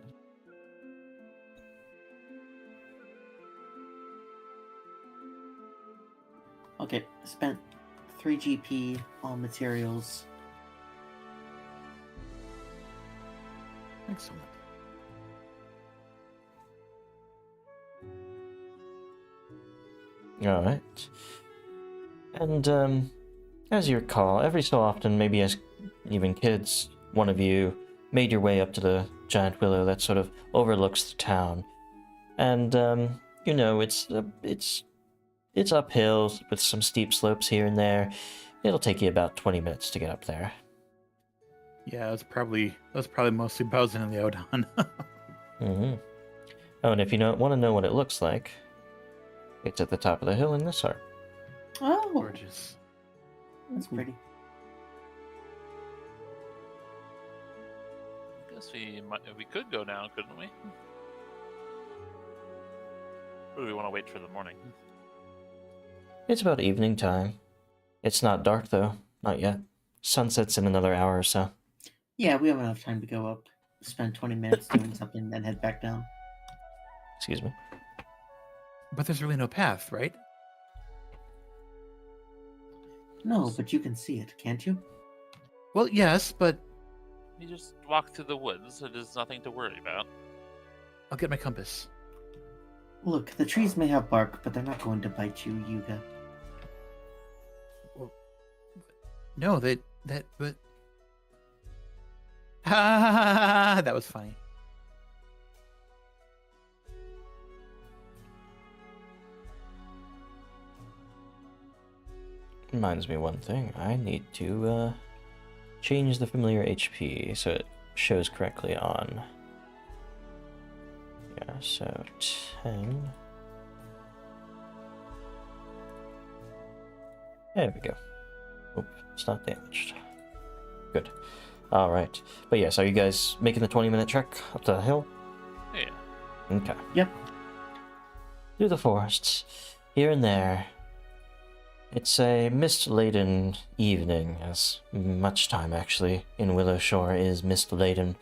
Okay, spent 3 GP on materials. Excellent. Alright. And, as you recall, every so often, maybe as even kids, one of you made your way up to the giant willow that sort of overlooks the town. And, you know, it's uphill with some steep slopes here and there. It'll take you about 20 minutes to get up there. Yeah, it was probably mostly Bowsen and the Odon. Mm-hmm. Oh, and if you want to know what it looks like, it's at the top of the hill in this art. Oh, Gorgeous. that's pretty. I guess we could go now, couldn't we? Or do we want to wait for the morning? It's about evening time. It's not dark though, not yet. Sunset's in another hour or so. Yeah, we have enough time to go up, spend 20 minutes doing something, then head back down. Excuse me. But there's really no path, right? No, but you can see it, can't you? Well, yes, but You just walk through the woods. So there's nothing to worry about. I'll get my compass. Look, the trees may have bark, but they're not going to bite you, Yuga. No, but ha, that was funny. Reminds me of one thing. I need to change the familiar HP so it shows correctly on. Yeah, so 10. There we go. Oop, it's not damaged. Good. Alright. But yes, are you guys making the 20-minute trek up the hill? Yeah. Okay. Yep. Through the forests, here and there. It's a mist-laden evening, as much time actually in Willow Shore is mist-laden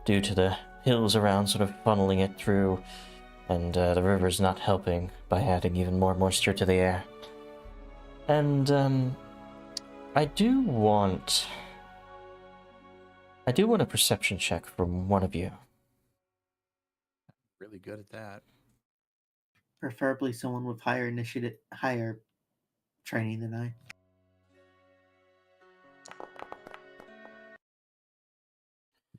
due to the hills around sort of funneling it through, and the river's not helping by adding even more moisture to the air. And I do want a perception check from one of you. Really good at that. Preferably someone with higher initiative, higher training than I.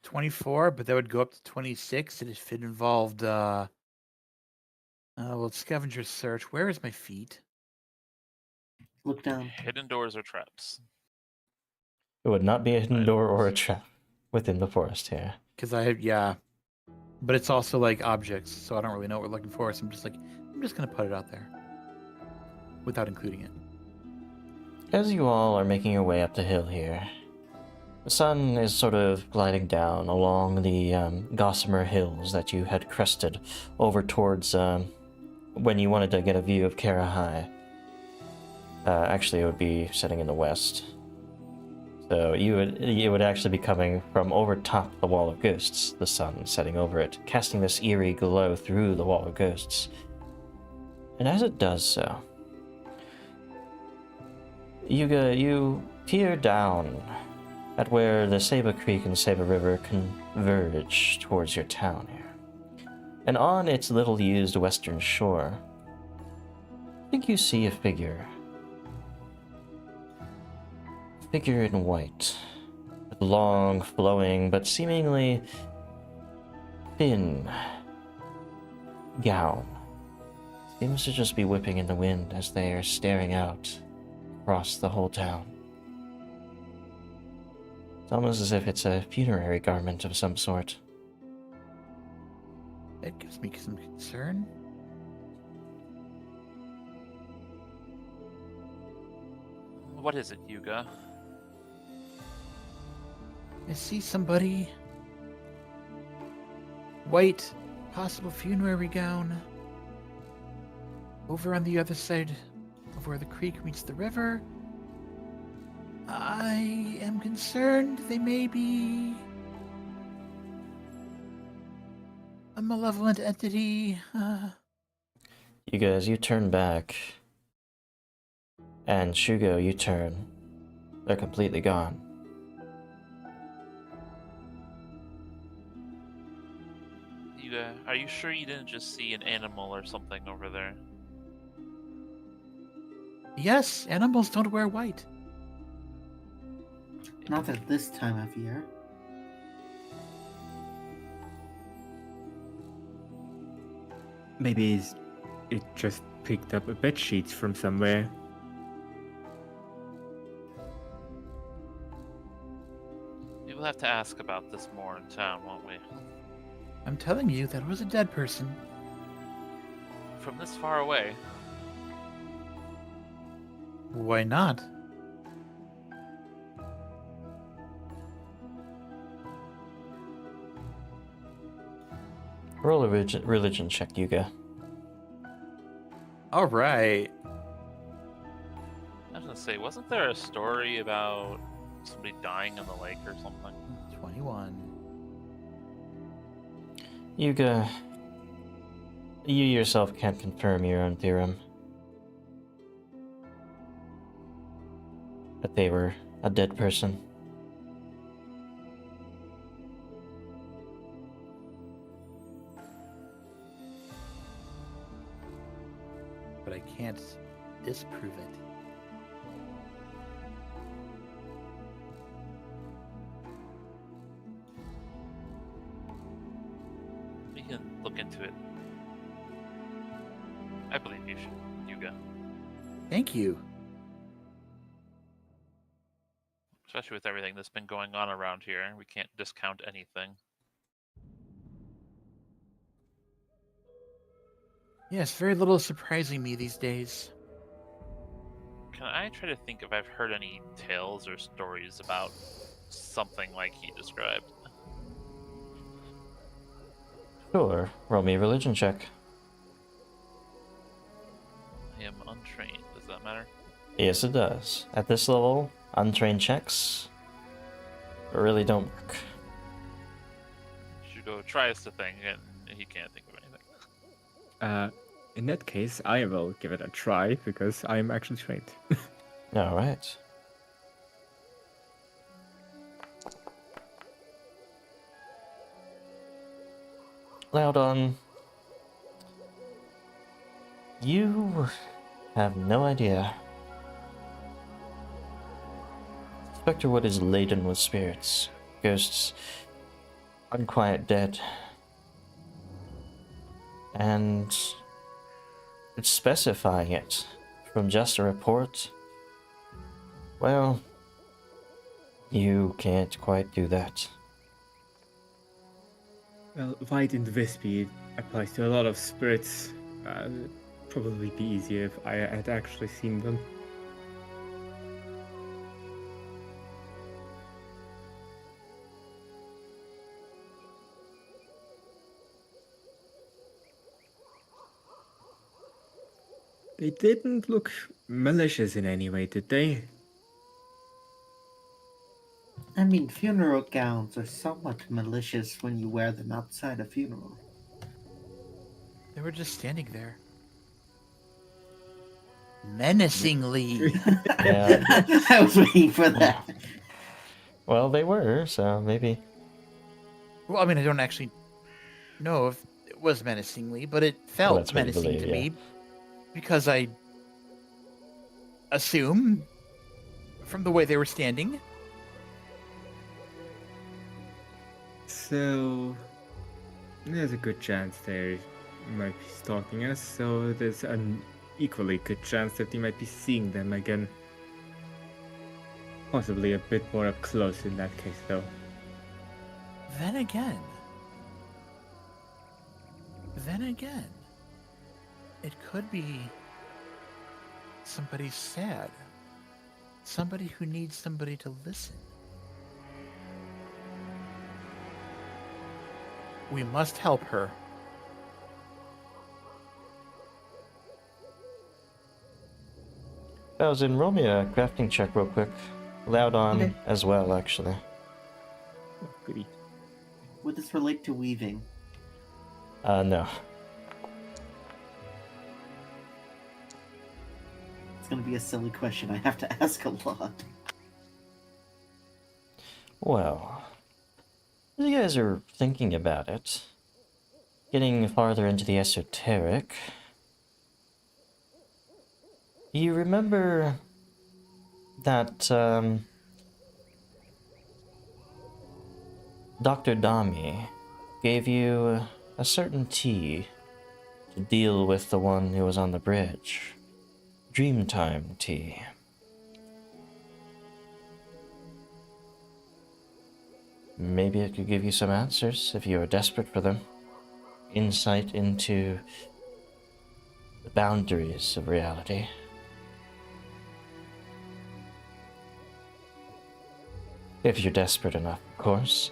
$24, but that would go up to 26 and if it involved well, scavenger search. Where is my feet? Look down. Hidden doors or traps. It would not be a hidden door or a trap within the forest here. Because I have, yeah. But it's also like objects, so I don't really know what we're looking for. So I'm just gonna put it out there without including it. As you all are making your way up the hill here, the sun is sort of gliding down along the Gossamer Hills that you had crested over towards when you wanted to get a view of Kara High. Actually, it would be setting in the west. So it would actually be coming from over top the Wall of Ghosts, the sun setting over it, casting this eerie glow through the Wall of Ghosts. And as it does so, Yuga, you peer down at where the Saba Creek and Saba River converge towards your town here. And on its little used western shore, I think you see a figure. A figure in white, with long, flowing, but seemingly thin gown. Seems to just be whipping in the wind as they are staring out across the whole town. It's almost as if it's a funerary garment of some sort. That gives me some concern. What is it, Yuga? I see somebody. White, possible funerary gown. Over on the other side of where the creek meets the river. I am concerned they may be a malevolent entity. You guys, you turn back. And Shugo, you turn. They're completely gone. Yuga, are you sure you didn't just see an animal or something over there? Yes, animals don't wear white. Not at this time of year. Maybe it just picked up a bed sheet from somewhere. We will have to ask about this more in town, won't we? I'm telling you, that was a dead person. From this far away, Why not? Roll a religion check, Yuga. All right. I was gonna say, wasn't there a story about somebody dying in the lake or something? 21. Yuga, you yourself can't confirm your own theorem. That they were a dead person. But I can't disprove it. We can look into it. I believe you should, Yuga. Thank you. Especially with everything that's been going on around here, we can't discount anything. Yes, very little surprising me these days. Can I try to think if I've heard any tales or stories about something like he described? Sure, roll me a religion check. I am untrained. Does that matter? Yes, it does. At this level, untrained checks really don't work. You should go try us the thing, and he can't think of anything. In that case, I will give it a try because I am actually trained. Alright. Loudon, you have no idea. Spectrewood is laden with spirits, ghosts, unquiet dead. And it's specifying it from just a report. Well, you can't quite do that. Well, White and Wispy applies to a lot of spirits. It'd probably be easier if I had actually seen them. They didn't look malicious in any way, did they? I mean, funeral gowns are somewhat malicious when you wear them outside a funeral. They were just standing there. Menacingly. Yeah. I was waiting for that. Well, they were, so maybe. Well, I mean, I don't actually know if it was menacingly, but it felt that's what you menacing believe, to yeah. me because I assume from the way they were standing. So, there's a good chance they might be stalking us, so there's an equally good chance that they might be seeing them again. Possibly a bit more up close in that case, though. Then again, it could be somebody sad. Somebody who needs somebody to listen. We must help her. Bowsin, roll me a crafting check real quick. Loudon Okay. as well, actually. Oh, goody. Would this relate to weaving? No. It's gonna be a silly question. I have to ask a lot. Well, as you guys are thinking about it, getting farther into the esoteric, you remember that Dr. Dami gave you a certain tea to deal with the one who was on the bridge. Dreamtime tea. Maybe it could give you some answers if you are desperate for them. Insight into the boundaries of reality. If you're desperate enough, of course.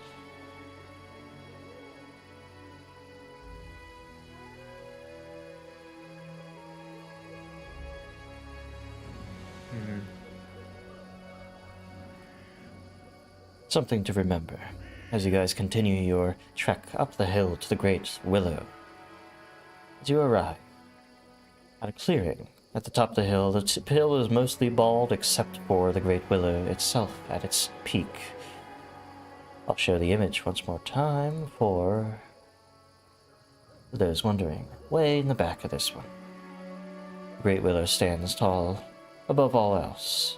something to remember as you guys continue your trek up the hill to the Great Willow. As you arrive at a clearing at the top of the hill, the hill is mostly bald except for the Great Willow itself at its peak. I'll show the image once more time for those wondering. Way in the back of this one, the Great Willow stands tall above all else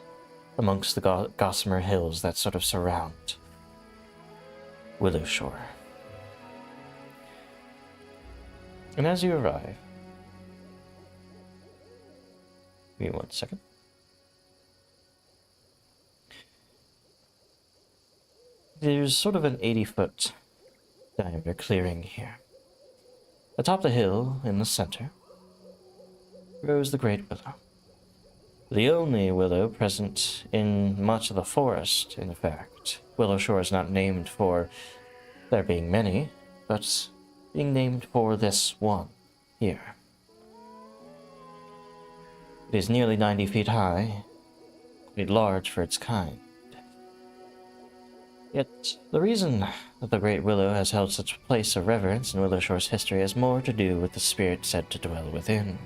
amongst the gossamer hills that sort of surround Willow Shore. And as you arrive, give me 1 second. There's sort of an 80-foot diameter clearing here. Atop the hill, in the center, grows the Great Willow. The only willow present in much of the forest, in fact. Willow Shore is not named for there being many, but being named for this one here. It is nearly 90 feet high, quite large for its kind. Yet, the reason that the Great Willow has held such a place of reverence in Willow Shore's history has more to do with the spirit said to dwell within.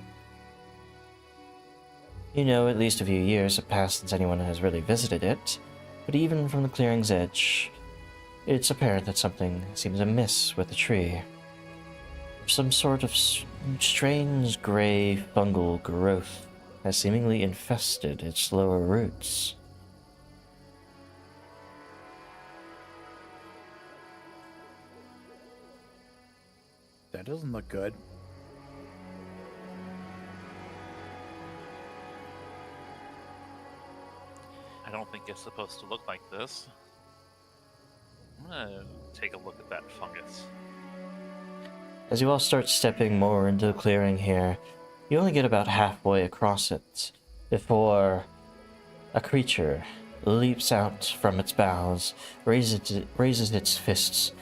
You know, at least a few years have passed since anyone has really visited it, but even from the clearing's edge, it's apparent that something seems amiss with the tree. Some sort of strange gray fungal growth has seemingly infested its lower roots. That doesn't look good. I don't think it's supposed to look like this. I'm gonna take a look at that fungus. As you all start stepping more into the clearing here, you only get about halfway across it before a creature leaps out from its boughs, raises its fists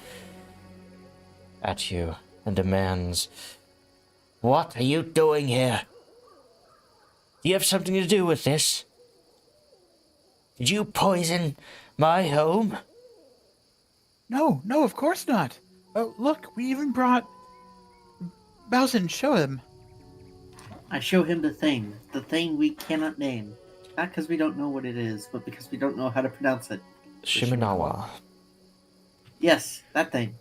at you, and demands, "What are you doing here? Do you have something to do with this? Did you poison my home?" No, of course not. Oh, look, we even brought Bowsen. Show him. I show him the thing we cannot name. Not because we don't know what it is, but because we don't know how to pronounce it. Shimenawa. Yes, that thing.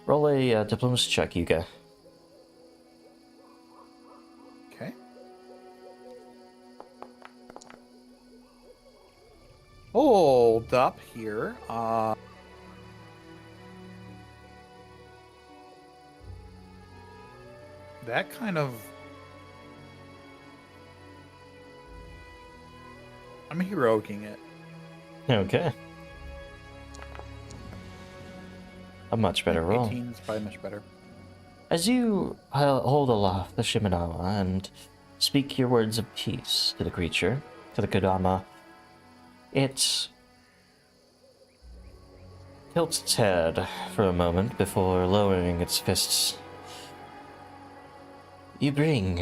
Roll a diplomacy check, Yuga. Okay. Hold up here. That kind of... I'm heroicing it. Okay. A much better roll. 18 is probably much better. As you hold aloft the Shimenawa and speak your words of peace to the creature, to the Kodama, it tilts its head for a moment before lowering its fists. You bring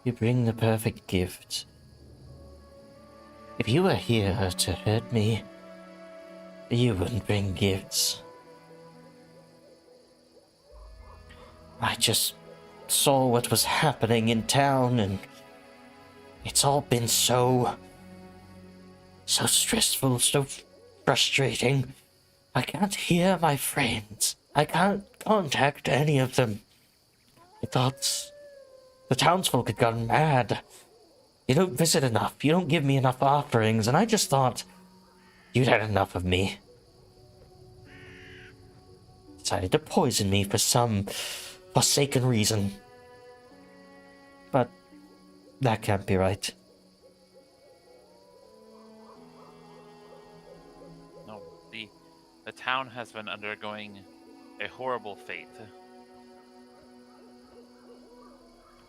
the perfect gift. If you were here to hurt me, you wouldn't bring gifts. I just saw what was happening in town, and it's all been so stressful, so frustrating. I can't hear my friends. I can't contact any of them. I thought the townsfolk had gone mad. You don't visit enough. You don't give me enough offerings, and I just thought you'd had enough of me. Decided to poison me for some forsaken reason. But that can't be right. No, the town has been undergoing a horrible fate.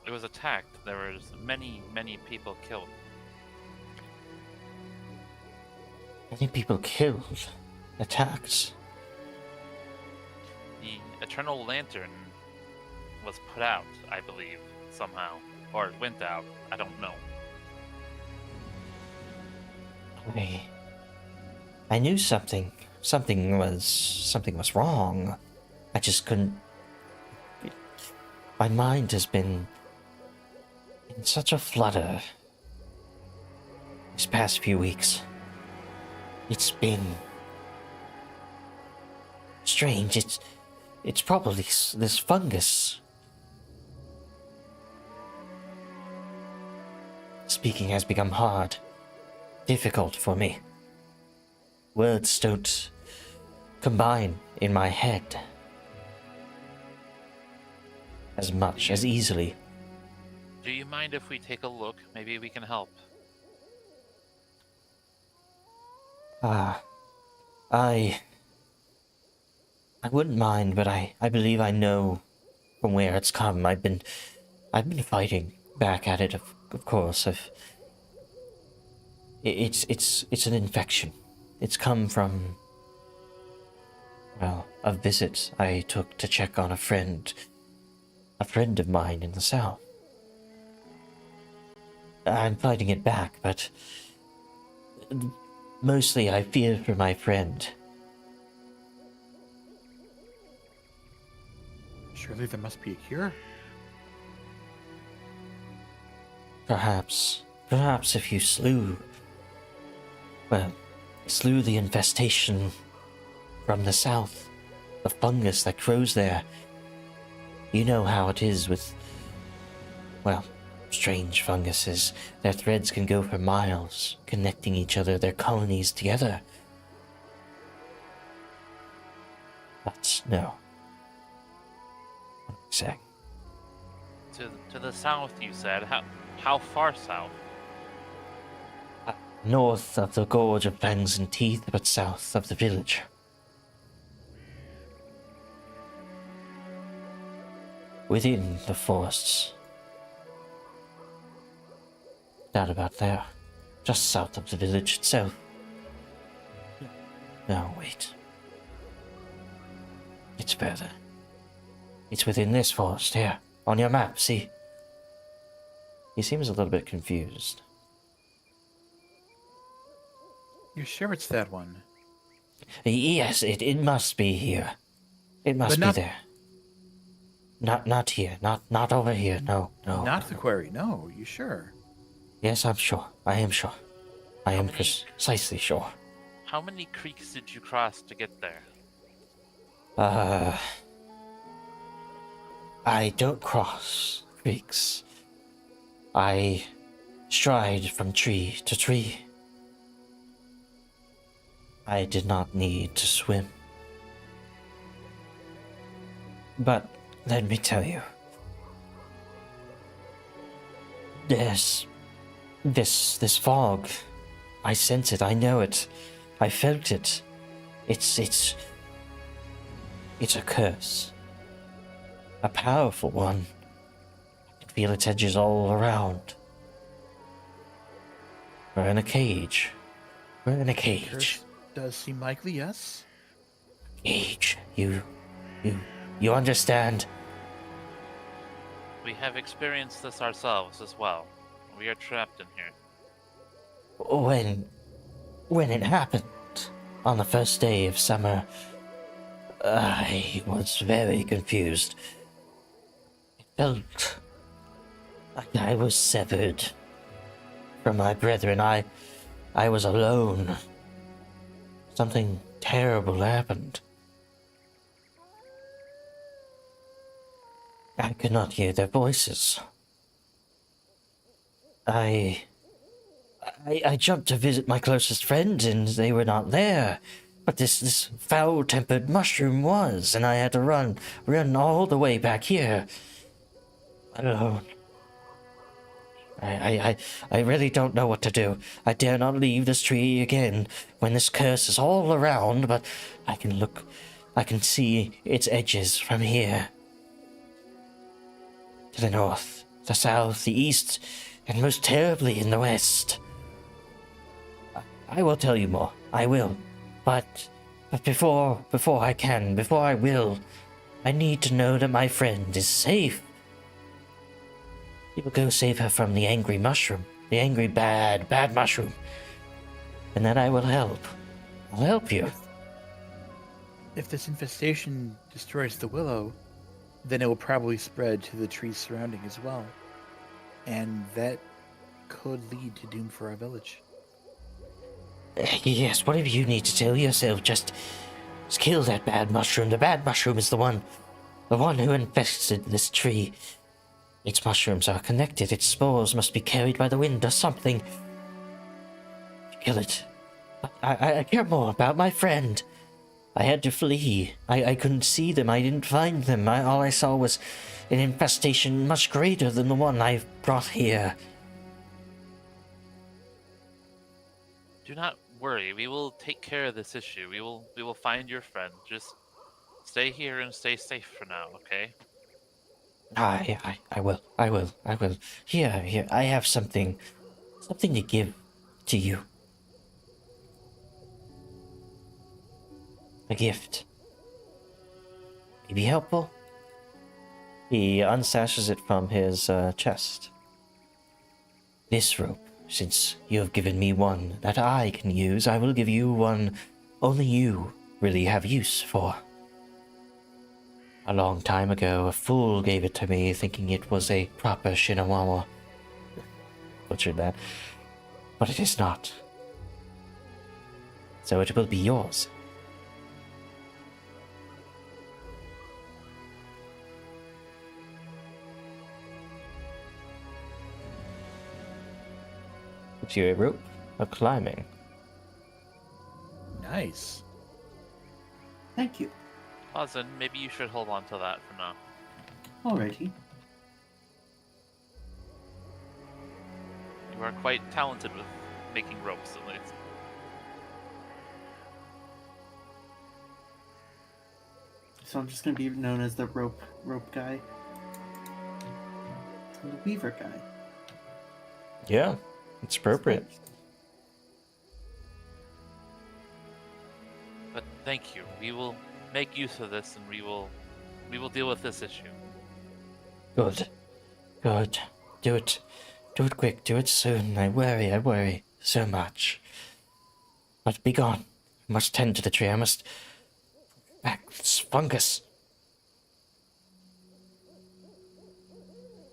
It was attacked. There was many people killed. Many people killed, attacked. The Eternal Lantern was put out, I believe, somehow. Or it went out. I don't know. I knew something was wrong. I just couldn't. My mind has been in such a flutter these past few weeks. It's been strange. It's probably this fungus. Speaking has become hard, difficult for me. Words don't combine in my head as much, as easily. Do you mind if we take a look? Maybe we can help. I wouldn't mind, but I believe I know from where it's come. I've been fighting back at it, of course. It's an infection. It's come from, well, a visit I took to check on a friend of mine in the south. I'm fighting it back, but mostly I fear for my friend. Surely there must be a cure. Perhaps if you slew the infestation from the south, the fungus that grows there. You know how it is with, well, strange funguses. Their threads can go for miles, connecting each other, their colonies together. But no. What am I saying? To the south, you said. How far south? North of the Gorge of Fangs and Teeth, but south of the village. Within the forests. Down about there. Just south of the village itself. No, wait. It's further. It's within this forest here. On your map, see? He seems a little bit confused. You're sure it's that one? Yes, it must be here. It must be there. Not here. Not over here. No. Not the quarry. No, you sure? Yes, I'm sure. I am sure. I am precisely sure. How many creeks did you cross to get there? I don't cross creeks. I stride from tree to tree. I did not need to swim. But let me tell you, there's this fog. I sense it, I know it, I felt it. It's a curse. A powerful one. I can feel its edges all around. We're in a cage. Curse does seem likely, yes. Cage. You understand? We have experienced this ourselves as well. We are trapped in here. When it happened, on the first day of summer, I was very confused. It felt like I was severed from my brethren. I was alone. Something terrible happened. I could not hear their voices. I jumped to visit my closest friends, and they were not there. But this foul-tempered mushroom was, and I had to run all the way back here. Alone. I really don't know what to do. I dare not leave this tree again when this curse is all around, but I can see its edges from here. To the north, the south, the east, and most terribly in the west. I will tell you more. I will. But before I will, I need to know that my friend is safe. You will go save her from the angry mushroom, the angry bad mushroom. And then I will help. I'll help you. If this infestation destroys the willow, then it will probably spread to the trees surrounding as well. And that could lead to doom for our village. Yes, whatever you need to tell yourself, just kill that bad mushroom. The bad mushroom is the one who infested this tree. Its mushrooms are connected. Its spores must be carried by the wind or something. Kill it. I care more about my friend. I had to flee. I couldn't see them. I didn't find them. All I saw was an infestation much greater than the one I've brought here. Do not worry. We will take care of this issue. We will find your friend. Just stay here and stay safe for now, okay? I will. Here, I have something to give to you. A gift. May be helpful. He unsashes it from his chest. This rope, since you have given me one that I can use, I will give you one only you really have use for. A long time ago, a fool gave it to me, thinking it was a proper Shinawawa. Butchered that. But it is not. So it will be yours. Gives you a rope of climbing. Nice. Thank you. Ozen, maybe you should hold on to that for now. Alrighty. You are quite talented with making ropes, at least. So I'm just gonna be known as the rope guy. The weaver guy. Yeah, it's appropriate. But thank you. We will make use of this, and we will deal with this issue. Good. Do it quick, do it soon. I worry so much. But be gone. I must tend to the tree, I must back this fungus.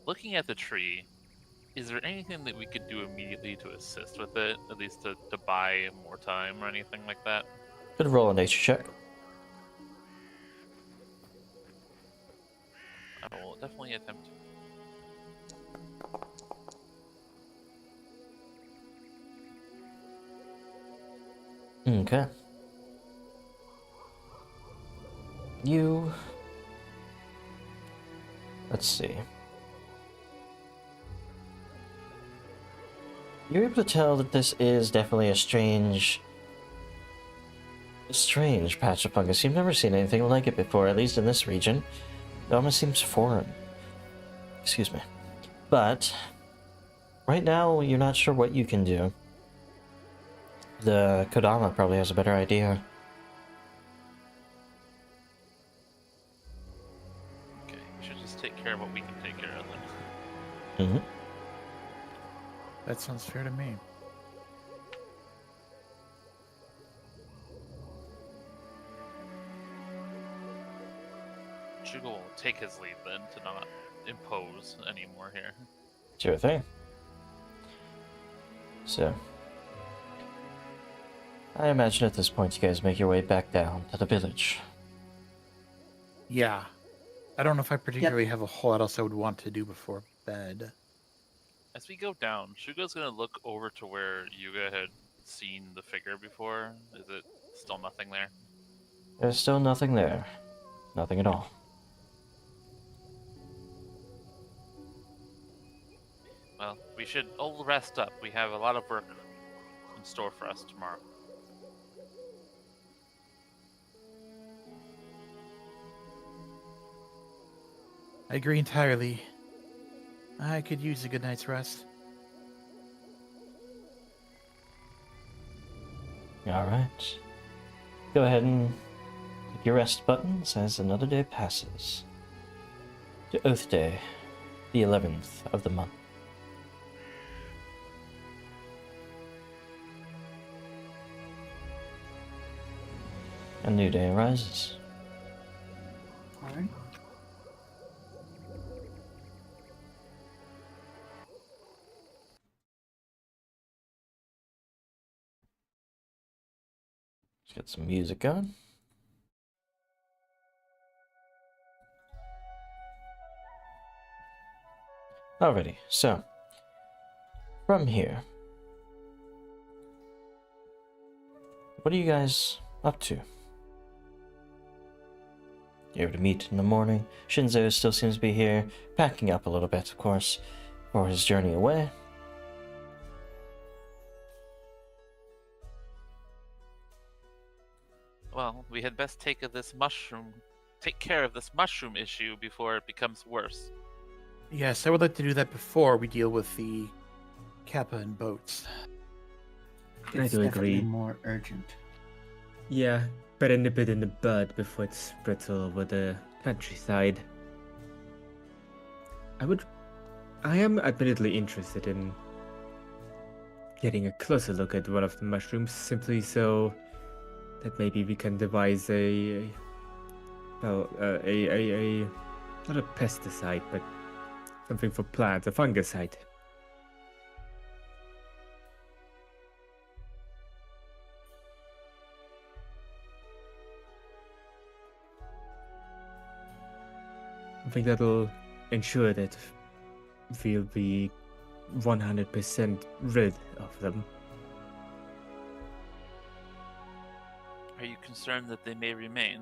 Looking at the tree, is there anything that we could do immediately to assist with it? At least to buy more time or anything like that? Could roll a nature check. I will definitely attempt. Okay. Let's see. You're able to tell that this is definitely a strange patch of fungus. You've never seen anything like it before, at least in this region. It almost seems foreign. Excuse me. But right now, you're not sure what you can do. The Kodama probably has a better idea. Okay, we should just take care of what we can take care of then. Mm-hmm. That sounds fair to me. Shugo will take his lead then to not impose anymore here. Sure thing. So, I imagine at this point you guys make your way back down to the village. Yeah. I don't know if I particularly have a whole lot else I would want to do before bed. As we go down, Shugo's gonna look over to where Yuga had seen the figure before. Is it still nothing there? There's still nothing there. Nothing at all. Well, we should all rest up. We have a lot of work in store for us tomorrow. I agree entirely. I could use a good night's rest. Alright. Go ahead and click your rest buttons as another day passes. To Oath Day, the 11th of the month. A new day arises. Alright. Let's get some music going. Alrighty, so from here, what are you guys up to? You're able to meet in the morning. Shinzo still seems to be here, packing up a little bit, of course, for his journey away. Well, we had best take care of this mushroom issue before it becomes worse. Yes, I would like to do that before we deal with the Kappa and boats. I It's do definitely agree. more urgent. Yeah, better nip it in the bud before it spreads all over the countryside. I am admittedly interested in getting a closer look at one of the mushrooms, simply so that maybe we can devise not a pesticide, but something for plants, a fungicide. I think that'll ensure that we'll be 100% rid of them. Are you concerned that they may remain?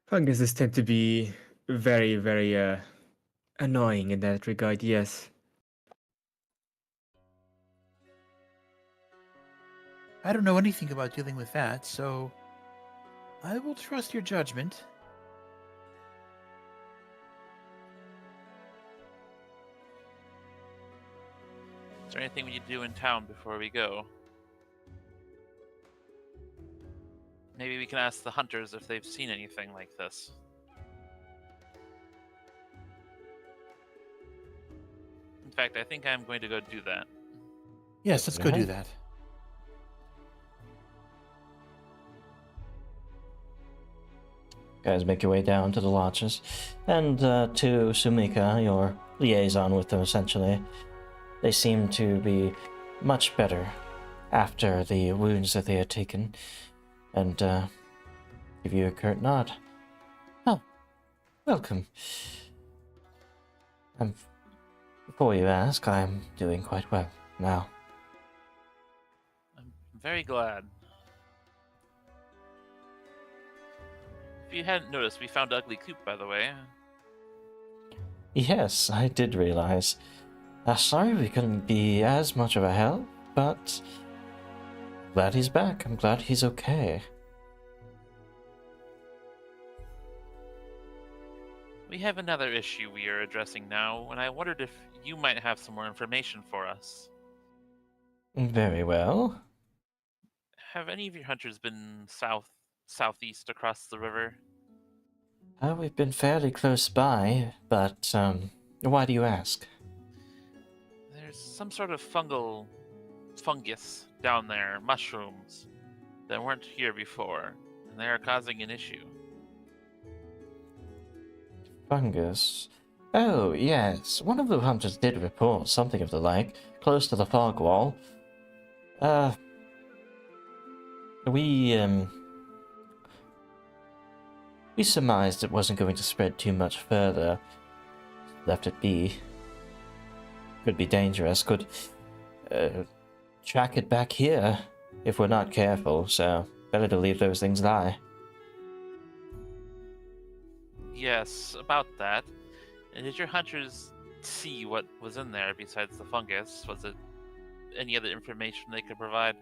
Funguses tend to be very, very annoying in that regard, yes. I don't know anything about dealing with that, so I will trust your judgment. Is there anything we need to do in town before we go? Maybe we can ask the hunters if they've seen anything like this. In fact, I think I'm going to go do that. Yes, let's go do ahead. that. Guys, make your way down to the lodges, and to Sumika, your liaison with them, essentially. They seem to be much better after the wounds that they had taken, and give you a curt nod. Oh, welcome. Before you ask, I'm doing quite well now. I'm very glad. If you hadn't noticed, we found Ugly Coop, by the way. Yes, I did realize. Sorry we couldn't be as much of a help, but glad he's back. I'm glad he's okay. We have another issue we are addressing now, and I wondered if you might have some more information for us. Very well. Have any of your hunters been southeast across the river? We've been fairly close by, but why do you ask? There's some sort of fungus down there, mushrooms, that weren't here before, and they are causing an issue. Fungus. Oh, yes. One of the hunters did report something of the like, close to the fog wall. We surmised it wasn't going to spread too much further. Left it be. Could be dangerous. Could track it back here if we're not careful, so better to leave those things lie. Yes, about that. And did your hunters see what was in there besides the fungus? Was it any other information they could provide?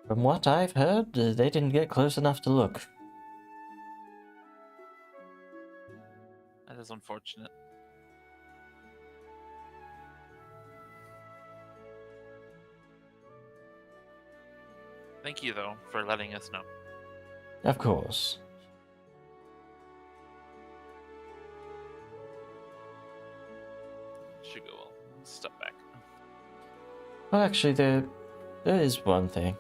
From what I've heard, they didn't get close enough to look. That is unfortunate. Thank you, though, for letting us know. Of course. Should go. I'll step back. Well, actually, there is one thing.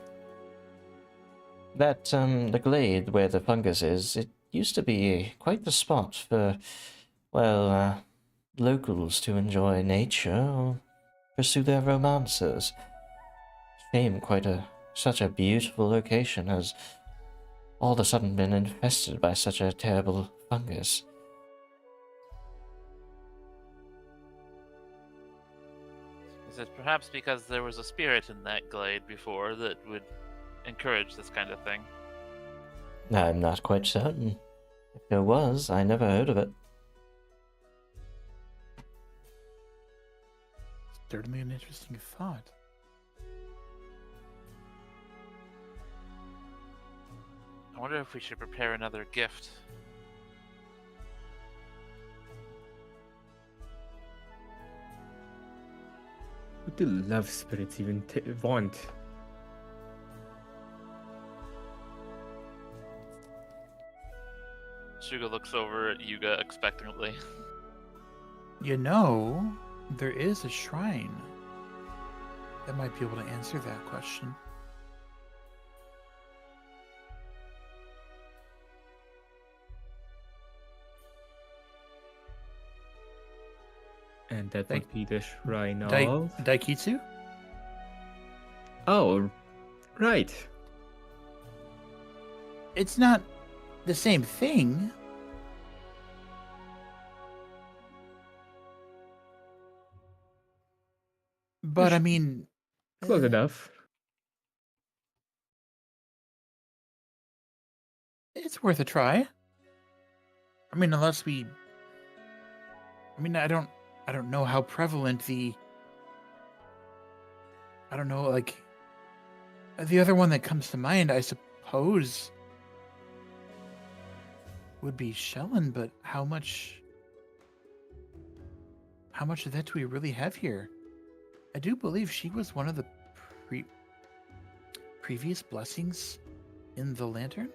the glade where the fungus is, it used to be quite the spot for, well, locals to enjoy nature or pursue their romances. Shame such a beautiful location has all of a sudden been infested by such a terrible fungus. Is it perhaps because there was a spirit in that glade before that would encourage this kind of thing? I'm not quite certain. If there was, I never heard of it. Certainly an interesting thought. I wonder if we should prepare another gift. What do love spirits even want? Shuga looks over at Yuga expectantly. You know, there is a shrine that might be able to answer that question. And that Thank- would be the shrine of... Daikitsu? Oh, right. It's not the same thing. But I mean, Close enough. it's worth a try. I mean, unless we... I mean, I don't know how prevalent the... I don't know, like... The other one that comes to mind, I suppose, would be Shellen, but how much of that do we really have here? I do believe she was one of the previous blessings in the lantern.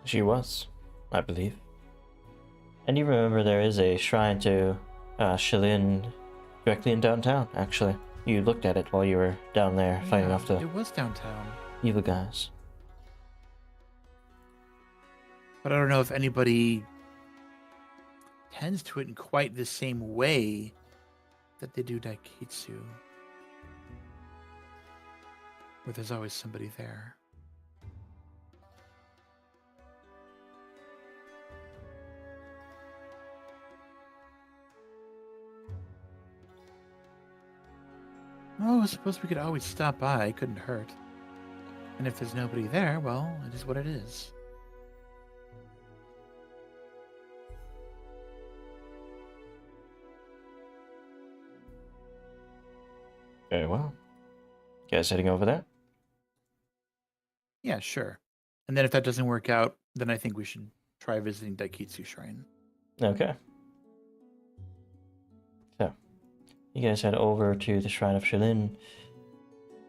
She was, I believe. And you remember there is a shrine to Shilin directly in downtown, actually. You looked at it while you were down there fighting Yeah, off the It was downtown. evil guys. But I don't know if anybody tends to it in quite the same way that they do Daikitsu. Where there's always somebody there. Oh, I suppose we could always stop by. It couldn't hurt. And if there's nobody there, well, it is what it is. Very well. You guys heading over there? Yeah, sure. And then if that doesn't work out, then I think we should try visiting Daikitsu Shrine. Okay. So, you guys head over to the Shrine of Shilin.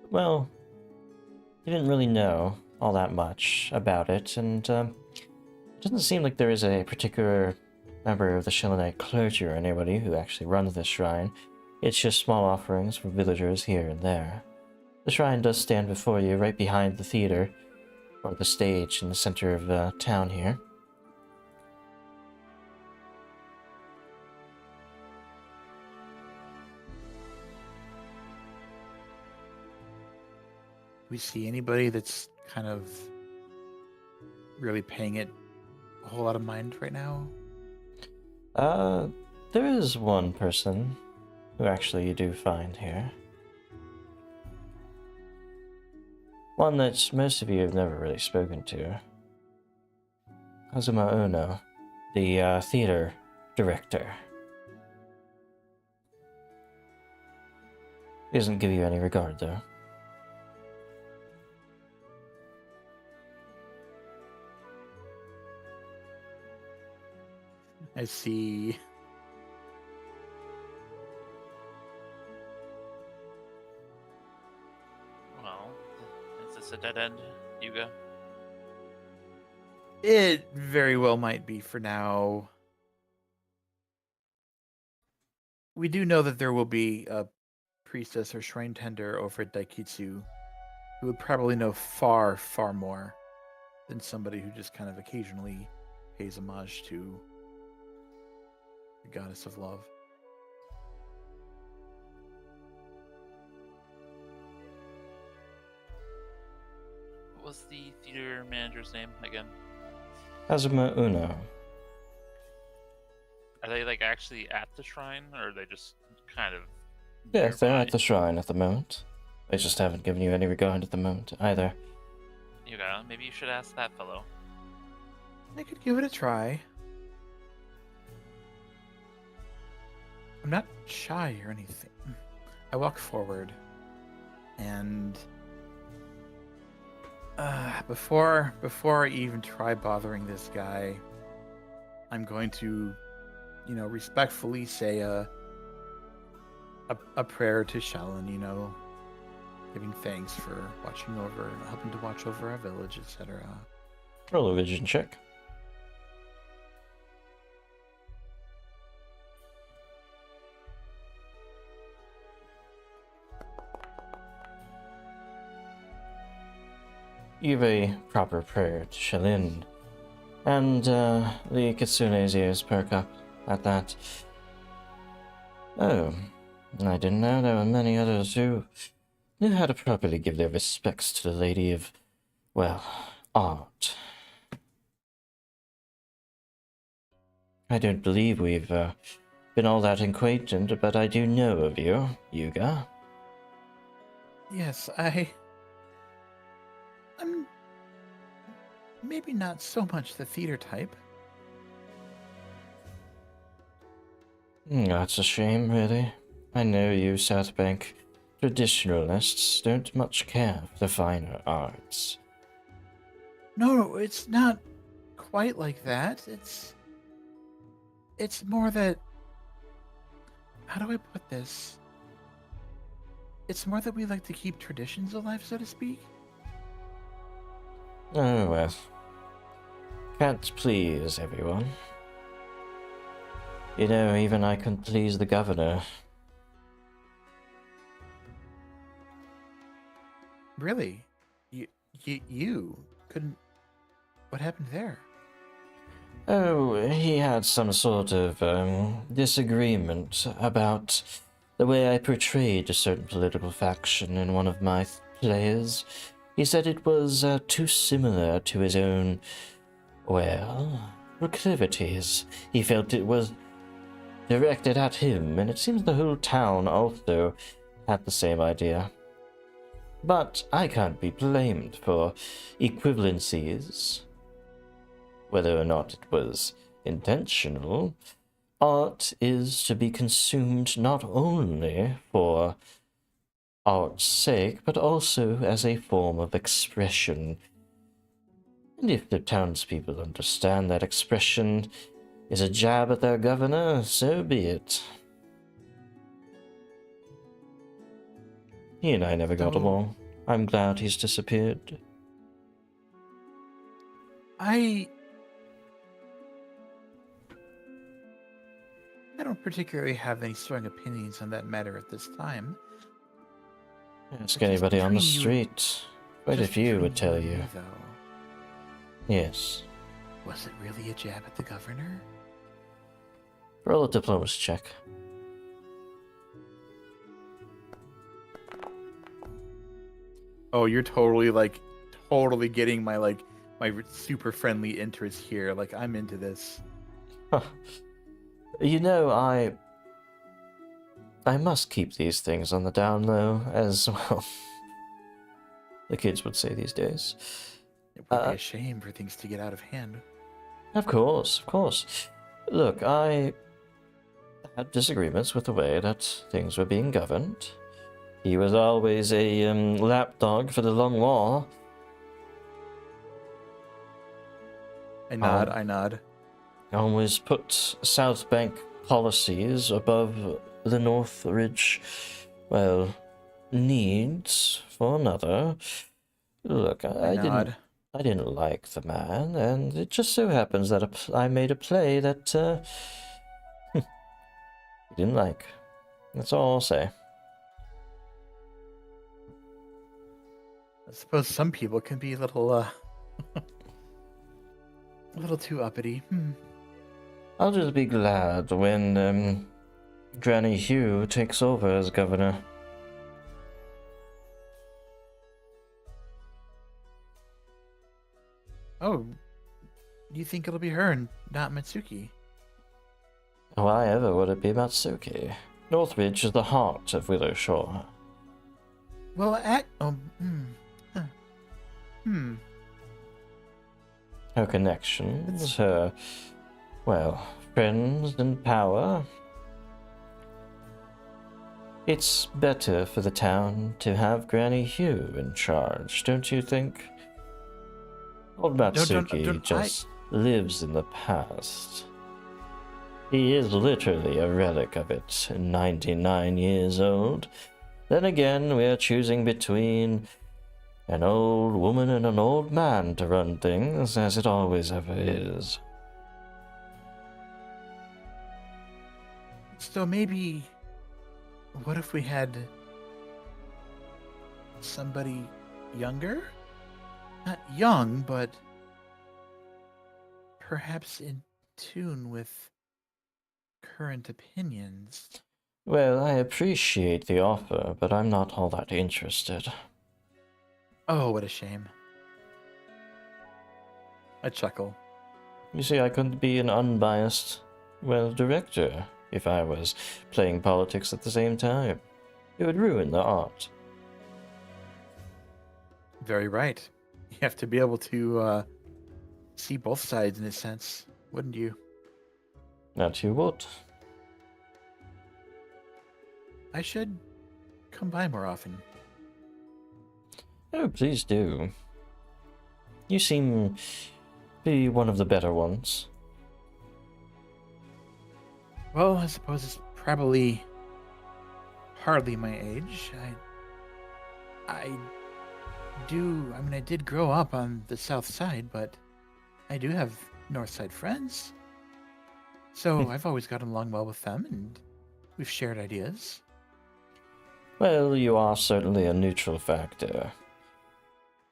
Well, you didn't really know all that much about it, and it doesn't seem like there is a particular member of the Shilinite clergy or anybody who actually runs this shrine. It's just small offerings from villagers here and there. The shrine does stand before you, right behind the theater, or the stage in the center of town here. We see anybody that's kind of really paying it a whole lot of mind right now? There is one person who actually you do find here. One that most of you have never really spoken to. Kazuma Ono, the theater director. He doesn't give you any regard, though. I see. Well, is this a dead end, Yuga? It very well might be for now. We do know that there will be a priestess or shrine tender over at Daikitsu who would probably know far, far more than somebody who just kind of occasionally pays homage to the goddess of love. What was the theater manager's name again? Kazuma Uno. Are they like actually at the shrine, or are they just kind of? Yes, they're nearby? at the shrine at the moment. They just haven't given you any regard at the moment either. Yuga, maybe you should ask that fellow. I could give it a try. I'm not shy or anything. I walk forward, and before I even try bothering this guy, I'm going to, respectfully say a prayer to Shalin, giving thanks for helping to watch over our village, etc. Roll a vision check. Give a proper prayer to Shalin, and the Kitsune's ears perk up at that. Oh, I didn't know there were many others who knew how to properly give their respects to the lady of, well, art. I don't believe we've been all that acquainted, but I do know of you, Yuga. Yes, I'm maybe not so much the theater type. That's a shame, really. I know you South Bank traditionalists don't much care for the finer arts. No, it's not quite like that. It's more that, how do I put this? It's more that we like to keep traditions alive, so to speak. Oh, well. Can't please everyone. Even I couldn't please the governor. Really? You couldn't... What happened there? Oh, he had some sort of, disagreement about the way I portrayed a certain political faction in one of my plays. He said it was too similar to his own, well, proclivities. He felt it was directed at him, and it seems the whole town also had the same idea. But I can't be blamed for equivalencies. Whether or not it was intentional, art is to be consumed not only for art's sake, but also as a form of expression. And if the townspeople understand that expression is a jab at their governor, so be it. He and I never got along. I'm glad he's disappeared. I don't particularly have any strong opinions on that matter at this time. Ask But just anybody on the between you- street. Quite a Just few between would tell and you. me, though, Yes. was it really a jab at the governor? Roll a diplomacy check. Oh, you're totally getting my super friendly interest here. Like, I'm into this. Huh. I must keep these things on the down low, as well. The kids would say these days. It would be a shame for things to get out of hand. Of course, of course. Look, I had disagreements with the way that things were being governed. He was always a lapdog for the long law. I nod. Always put South Bank policies above the North Ridge, well, needs for another. Look, I nod. didn't like the man, and it just so happens that I made a play that he didn't like. That's all I'll say. I suppose some people can be a little, a little too uppity. I'll just be glad when Granny Hugh takes over as governor. Oh, you think it'll be her and not Mitsuki? Why ever would it be Matsuki? Northridge is the heart of Willow Shore. Well, Her connections, her, well, friends and power. It's better for the town to have Granny Hugh in charge, don't you think? Old Matsuki just lives in the past. He is literally a relic of it, 99 years old. Then again, we are choosing between an old woman and an old man to run things, as it always ever is. So maybe, what if we had somebody younger? Not young, but perhaps in tune with current opinions. Well, I appreciate the offer, but I'm not all that interested. Oh, what a shame. I chuckle. You see, I couldn't be an unbiased, well, director if I was playing politics at the same time. It would ruin the art. Very right. You have to be able to see both sides in a sense, wouldn't you? That you would. I should come by more often. Oh, please do. You seem to be one of the better ones. Well, I suppose it's probably hardly my age. I did grow up on the south side, but I do have north side friends. So I've always gotten along well with them, and we've shared ideas. Well, you are certainly a neutral factor.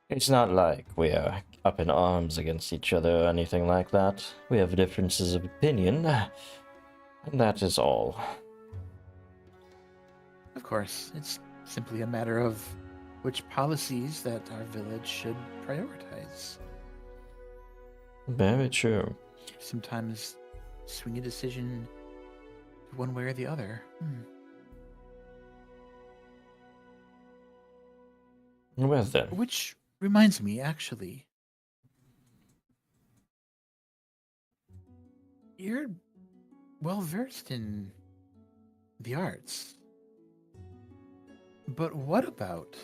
It's not like we are up in arms against each other or anything like that. We have differences of opinion, and that is all. Of course, it's simply a matter of which policies that our village should prioritize. Very true. Sometimes swing a decision one way or the other. Well then. Which reminds me, actually. You're well versed in the arts. But what about...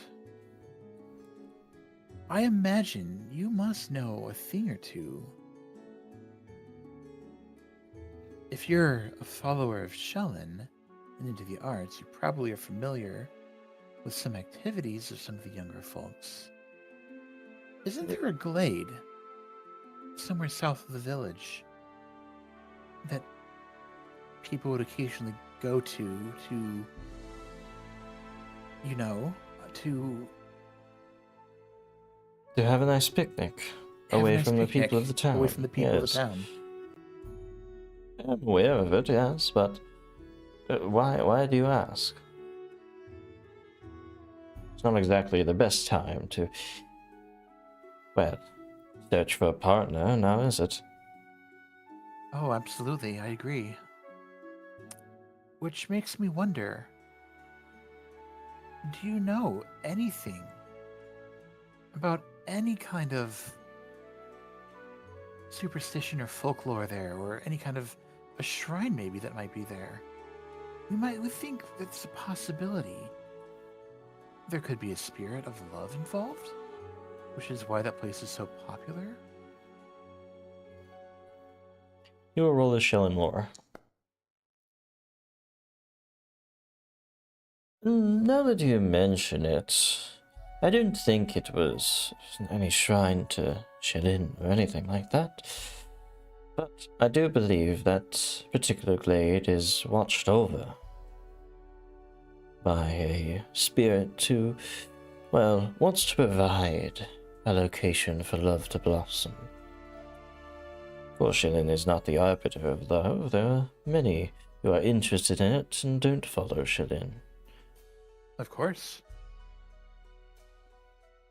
I imagine you must know a thing or two. If you're a follower of Shellen and into the arts, you probably are familiar with some activities of some of the younger folks. Isn't there a glade somewhere south of the village that people would occasionally go to, you know, to have a nice picnic away from the people of the town. Away from the people of the town. I'm aware of it, yes, but why do you ask? It's not exactly the best time to, well, search for a partner, now is it? Oh, absolutely, I agree. Which makes me wonder, do you know anything about any kind of superstition or folklore there, or any kind of a shrine maybe that might be there? We think that's a possibility. There could be a spirit of love involved, which is why that place is so popular. You will roll a Shellen lore. Now that you mention it, I don't think it was any shrine to Shellen or anything like that. But I do believe that particular glade is watched over by a spirit to well, wants to provide a location for love to blossom. Of course, Shilin is not the arbiter of love. There are many who are interested in it and don't follow Shilin. Of course.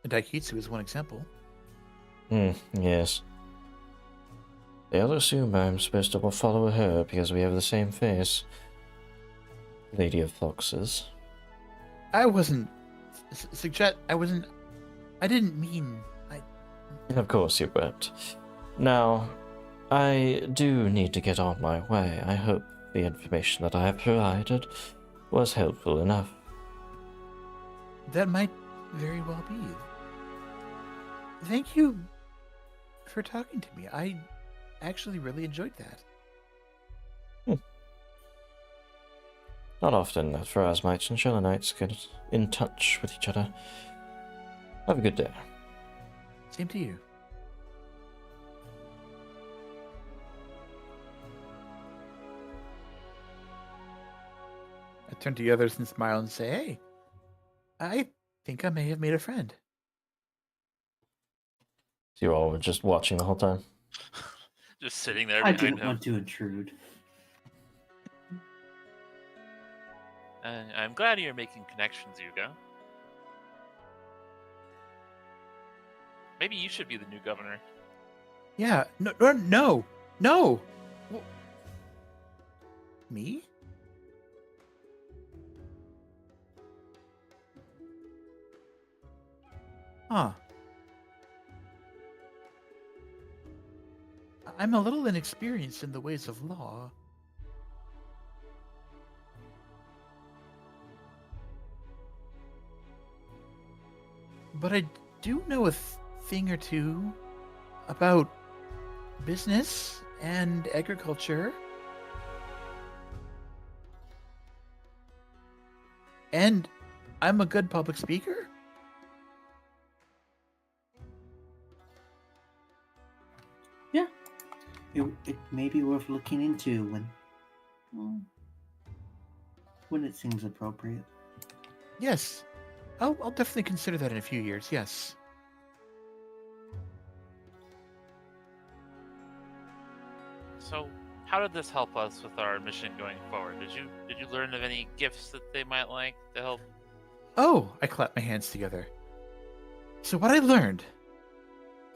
Daikitsu is one example. Yes. They'll assume I'm supposed to follow her because we have the same face. Lady of Foxes. I wasn't... I didn't mean... Of course you weren't. Now, I do need to get on my way. I hope the information that I have provided was helpful enough. That might very well be. Thank you for talking to me. I actually really enjoyed that. Not often that Pharasmites and Shellenites get in touch with each other. Have a good day. Same to you. I turn to the others and smile and say, hey, I think I may have made a friend. So you're all just watching the whole time? Just sitting there I behind didn't him. want to intrude. I'm glad you're making connections, Yuga. Maybe you should be the new governor. Yeah, no. Well, me? Huh. I'm a little inexperienced in the ways of law. But I do know a thing or two about business and agriculture. And I'm a good public speaker. It may be worth looking into when it seems appropriate. Yes. I'll definitely consider that in a few years, yes. So, how did this help us with our mission going forward? Did you learn of any gifts that they might like to help? Oh, I clap my hands together. So what I learned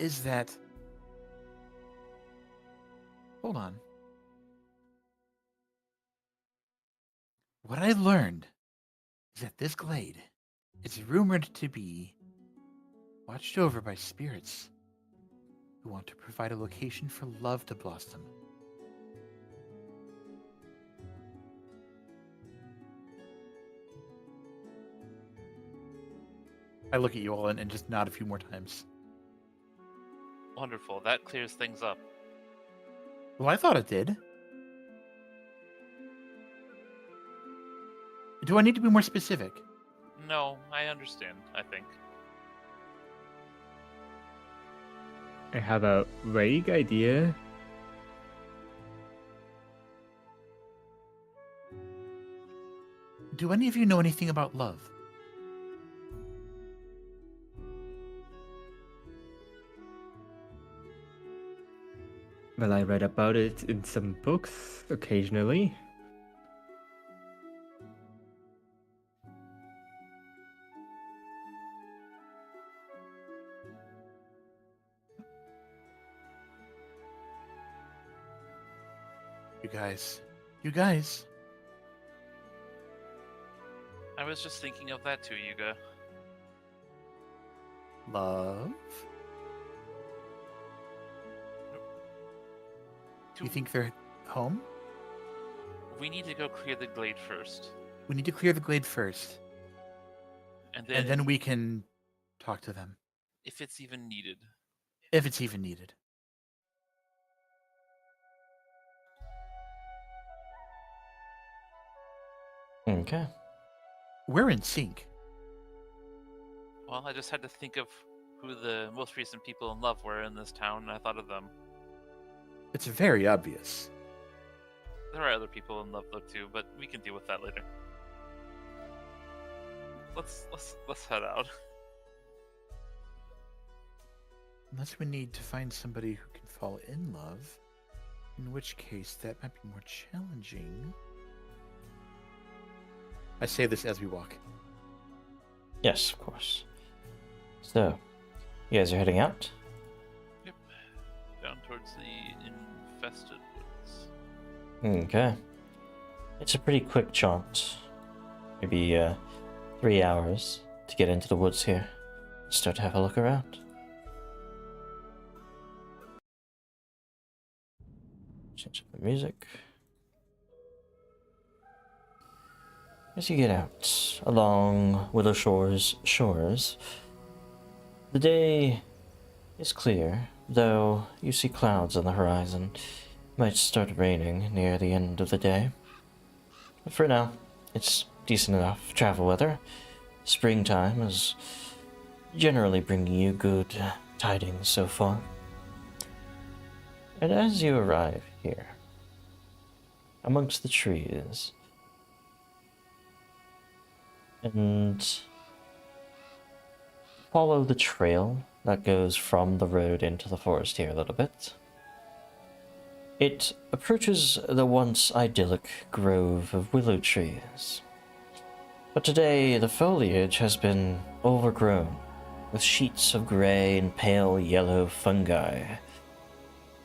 is that... Hold on. What I learned is that this glade is rumored to be watched over by spirits who want to provide a location for love to blossom. I look at you all and just nod a few more times. Wonderful. That clears things up. Well, I thought it did. Do I need to be more specific? No, I understand, I think. I have a vague idea. Do any of you know anything about love? Well, I read about it in some books occasionally. You guys. I was just thinking of that too, Yuga. Love? You think they're home? We need to go clear the glade first. We need to clear the glade first. And And then we can talk to them. if it's even needed. If it's even needed. Okay. We're in sync. Well, I just had to think of who the most recent people in love were in this town, and I thought of them. It's very obvious. There are other people in love though too, but we can deal with that later. Let's head out. Unless we need to find somebody who can fall in love, in which case that might be more challenging. I say this as we walk. Yes, of course. So, you guys are heading out? Yep. Down towards the infested woods. Okay. It's a pretty quick jaunt. Maybe 3 hours to get into the woods here. Start to have a look around. Change up the music. As you get out along Willow shores, the day is clear, though you see clouds on the horizon. Might start raining near the end of the day. But for now, it's decent enough travel weather. Springtime is generally bringing you good tidings so far. And as you arrive here, amongst the trees, and follow the trail that goes from the road into the forest here a little bit, it approaches the once idyllic grove of willow trees. But today the foliage has been overgrown with sheets of gray and pale yellow fungi.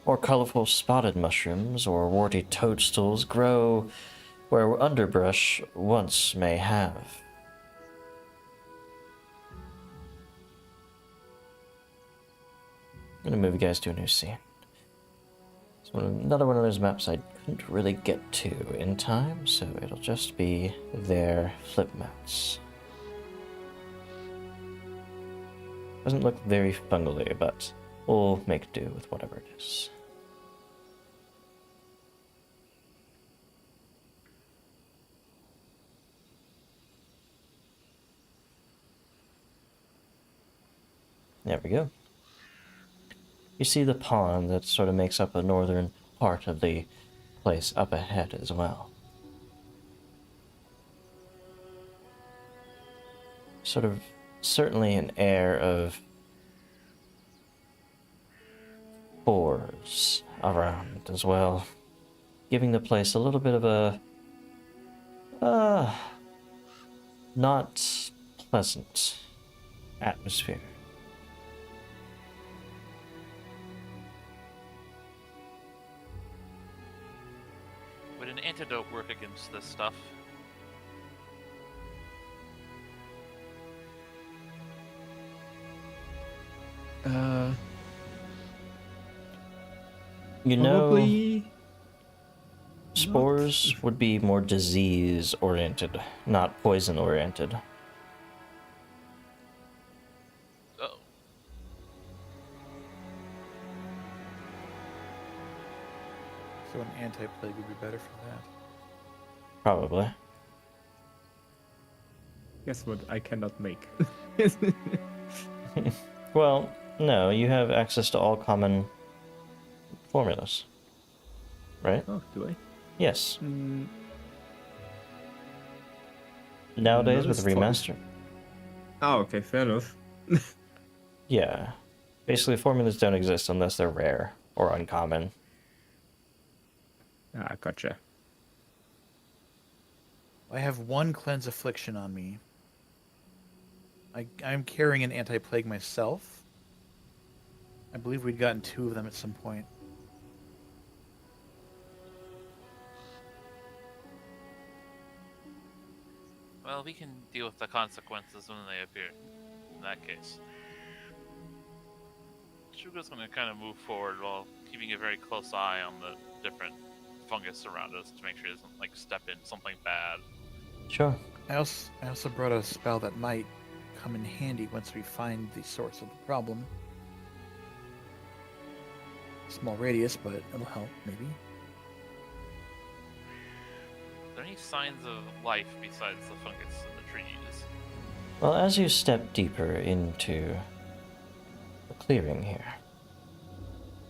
Or colorful spotted mushrooms or warty toadstools grow where underbrush once may have. I'm gonna move you guys to a new scene. So another one of those maps I couldn't really get to in time, so it'll just be their flip maps. Doesn't look very fungally, but we'll make do with whatever it is. There we go. You see the pond that sort of makes up a northern part of the place up ahead as well. Sort of, certainly an air of boars around as well, giving the place a little bit of a not pleasant atmosphere. Would an antidote work against this stuff? You know, Probably spores would be more disease oriented, not poison oriented. Oh. So an anti-plague would be better for that. Probably. Guess what? I cannot make. Well, no, you have access to all common formulas. Right? Oh, do I? Yes. Mm, Nowadays Not with as the far- remaster. oh, okay, fair enough. Yeah. Basically, formulas don't exist unless they're rare or uncommon. Ah, gotcha. I have one cleanse affliction on me. I'm carrying an anti-plague myself. I believe we'd gotten 2 of them at some point. Well, we can deal with the consequences when they appear. In that case. Shugo's gonna kind of move forward while keeping a very close eye on the different fungus around us to make sure he doesn't like step in something bad. Sure. I also brought a spell that might come in handy once we find the source of the problem. Small radius, but it'll help, maybe. Are there any signs of life besides the fungus in the trees? Well, as you step deeper into the clearing here,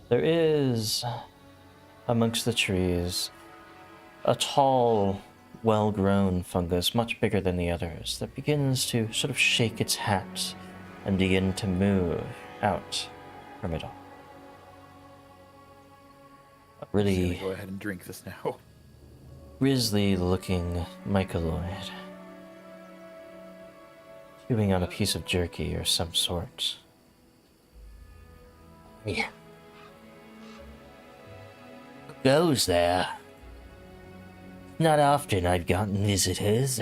there is, amongst the trees, a tall, well-grown fungus, much bigger than the others, that begins to sort of shake its hat and begin to move out from it all. A I'm just really gonna go ahead and drink this now. grisly-looking mycoloid. Chewing on a piece of jerky or some sort. Yeah. Who goes there? Not often I've gotten visitors.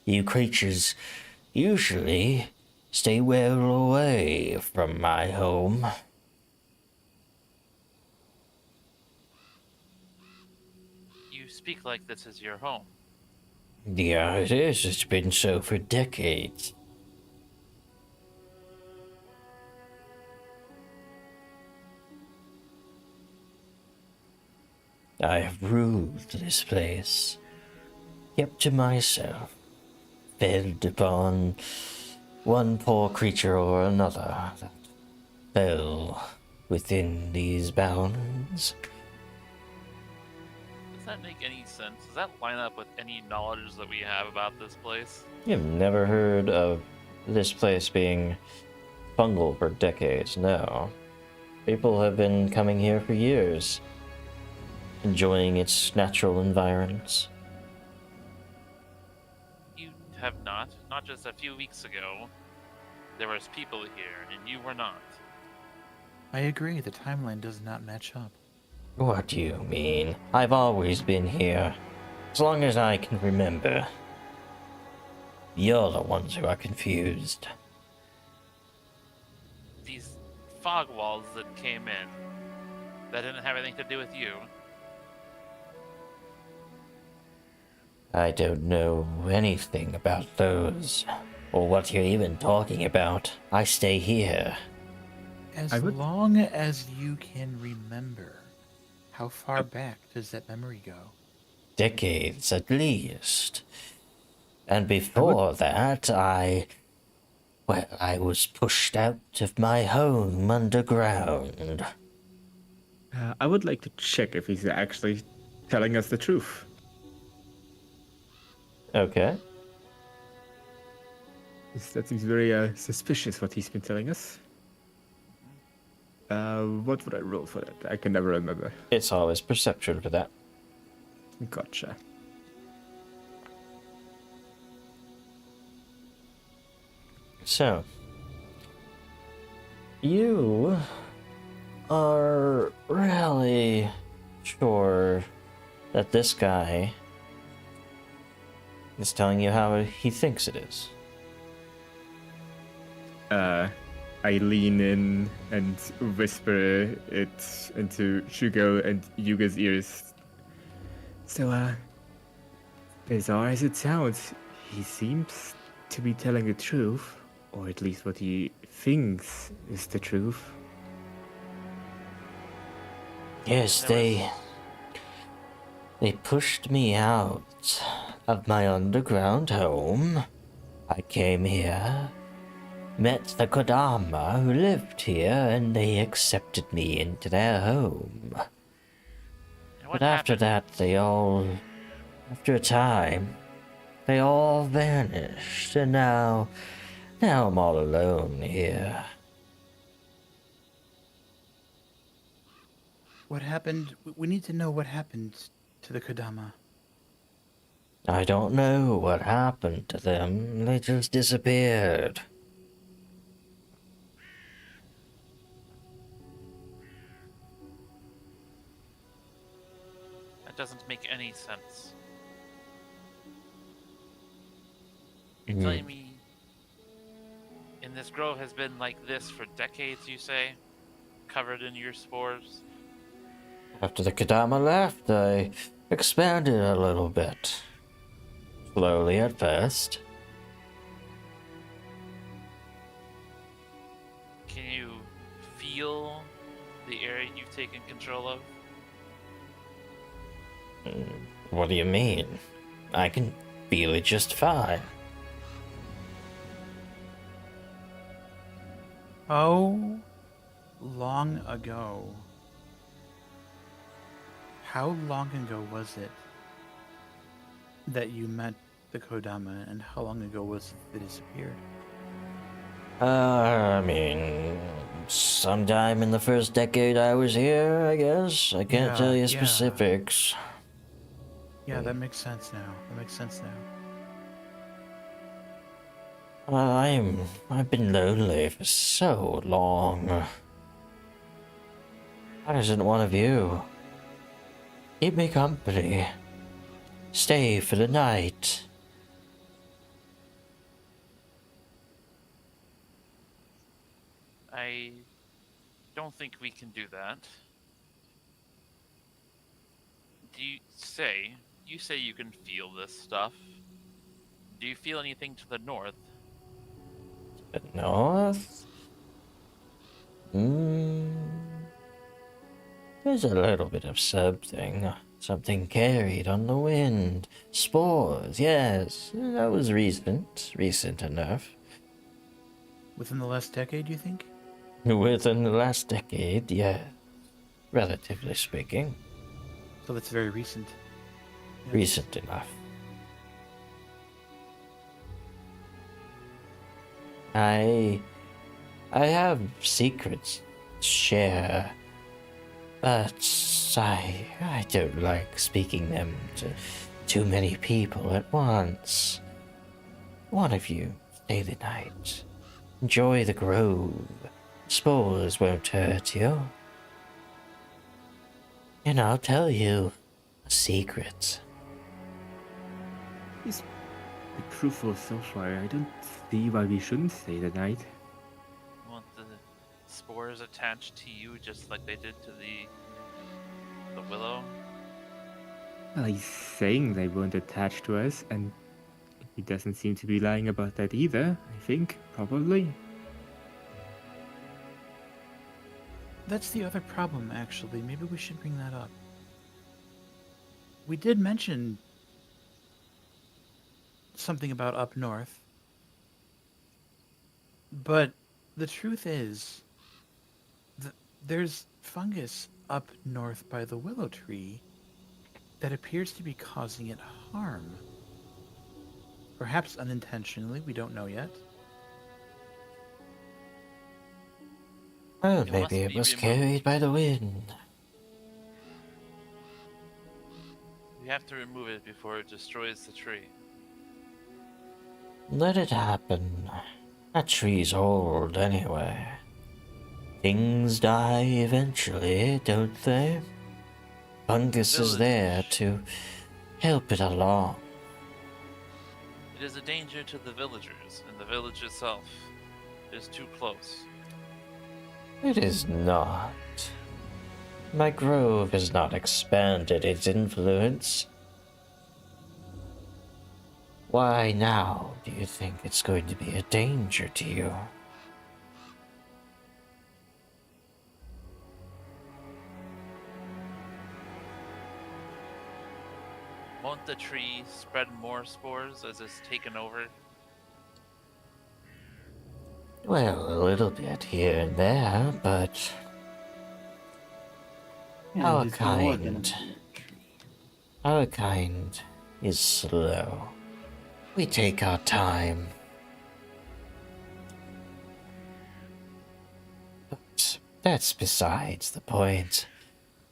You creatures usually stay well away from my home. You speak like this is your home. Yeah, it is. It's been so for decades. I have ruled this place, kept to myself, fed upon one poor creature or another that fell within these bounds. Does that make any sense? Does that line up with any knowledge that we have about this place? You've never heard of this place being fungal for decades, no. People have been coming here for years, enjoying its natural environs. You have not. Not just a few weeks ago. There was people here, and you were not. I agree, the timeline does not match up. What do you mean? I've always been here, as long as I can remember. You're the ones who are confused. These fog walls that came in, that didn't have anything to do with you. I don't know anything about those, or what you're even talking about. I stay here. As I would- long as you can remember, how far back does that memory go? Decades at least. And before that, I was pushed out of my home underground. I would like to check if he's actually telling us the truth. Okay. That seems very suspicious what he's been telling us. What would I roll for that? I can never remember. It's always perception for that. Gotcha. So, you are really sure that this guy is telling you how he thinks it is. I lean in and whisper it into Shugo and Yuga's ears. So, bizarre as it sounds, he seems to be telling the truth, or at least what he thinks is the truth. Yes, they pushed me out of my underground home. I came here, met the Kodama who lived here, and they accepted me into their home. And what But after happened? that, after a time, they all vanished, and now I'm all alone here. What happened? We need to know what happened to the Kodama. I don't know what happened to them. They just disappeared. That doesn't make any sense. Hmm. You're telling me and this grove has been like this for decades, you say? Covered in your spores? After the Kodama left, I expanded a little bit. Slowly at first. Can you feel the area you've taken control of? What do you mean? I can feel it just fine. How long ago? How long ago was it that you met the Kodama, and how long ago was it they disappeared? I mean, sometime in the first decade I was here, I guess. I can't tell you Yeah. specifics. Yeah, that makes sense now. Well, I've been lonely for so long. Why doesn't one of you keep me company? Stay for the night. I don't think we can do that. You say you can feel this stuff? Do you feel anything to the north? The north? There's a little bit of something. Something carried on the wind. Spores, yes. That was recent. Recent enough. Within the last decade, you think? Within the last decade, yeah. Relatively speaking. So that's very recent. Yes. Recent enough. I have secrets to share, but I don't like speaking them to too many people at once. One of you stay the night. Enjoy the grove. Spores won't hurt you. And I'll tell you a secret. He's been truthful so far. I don't see why we shouldn't stay the night. Want the spores attached to you just like they did to the Willow? Well, he's saying they weren't attached to us, and he doesn't seem to be lying about that either, I think, probably. That's the other problem, actually. Maybe we should bring that up. We did mention something about up north. But the truth is, there's fungus up north by the willow tree that appears to be causing it harm. Perhaps unintentionally, we don't know yet. Well, It maybe must it be was removed. carried by the wind. We have to remove it before it destroys the tree. Let it happen. That tree's old anyway. Things die eventually, don't they? Fungus is there to help it along. It is a danger to the villagers, and the village itself is too close. It is not. My grove has not expanded its influence. Why now do you think it's going to be a danger to you? Won't the tree spread more spores as it's taken over? Well, a little bit here and there, but And our it's more than a kind, tree. our kind is slow. We take our time. But that's besides the point.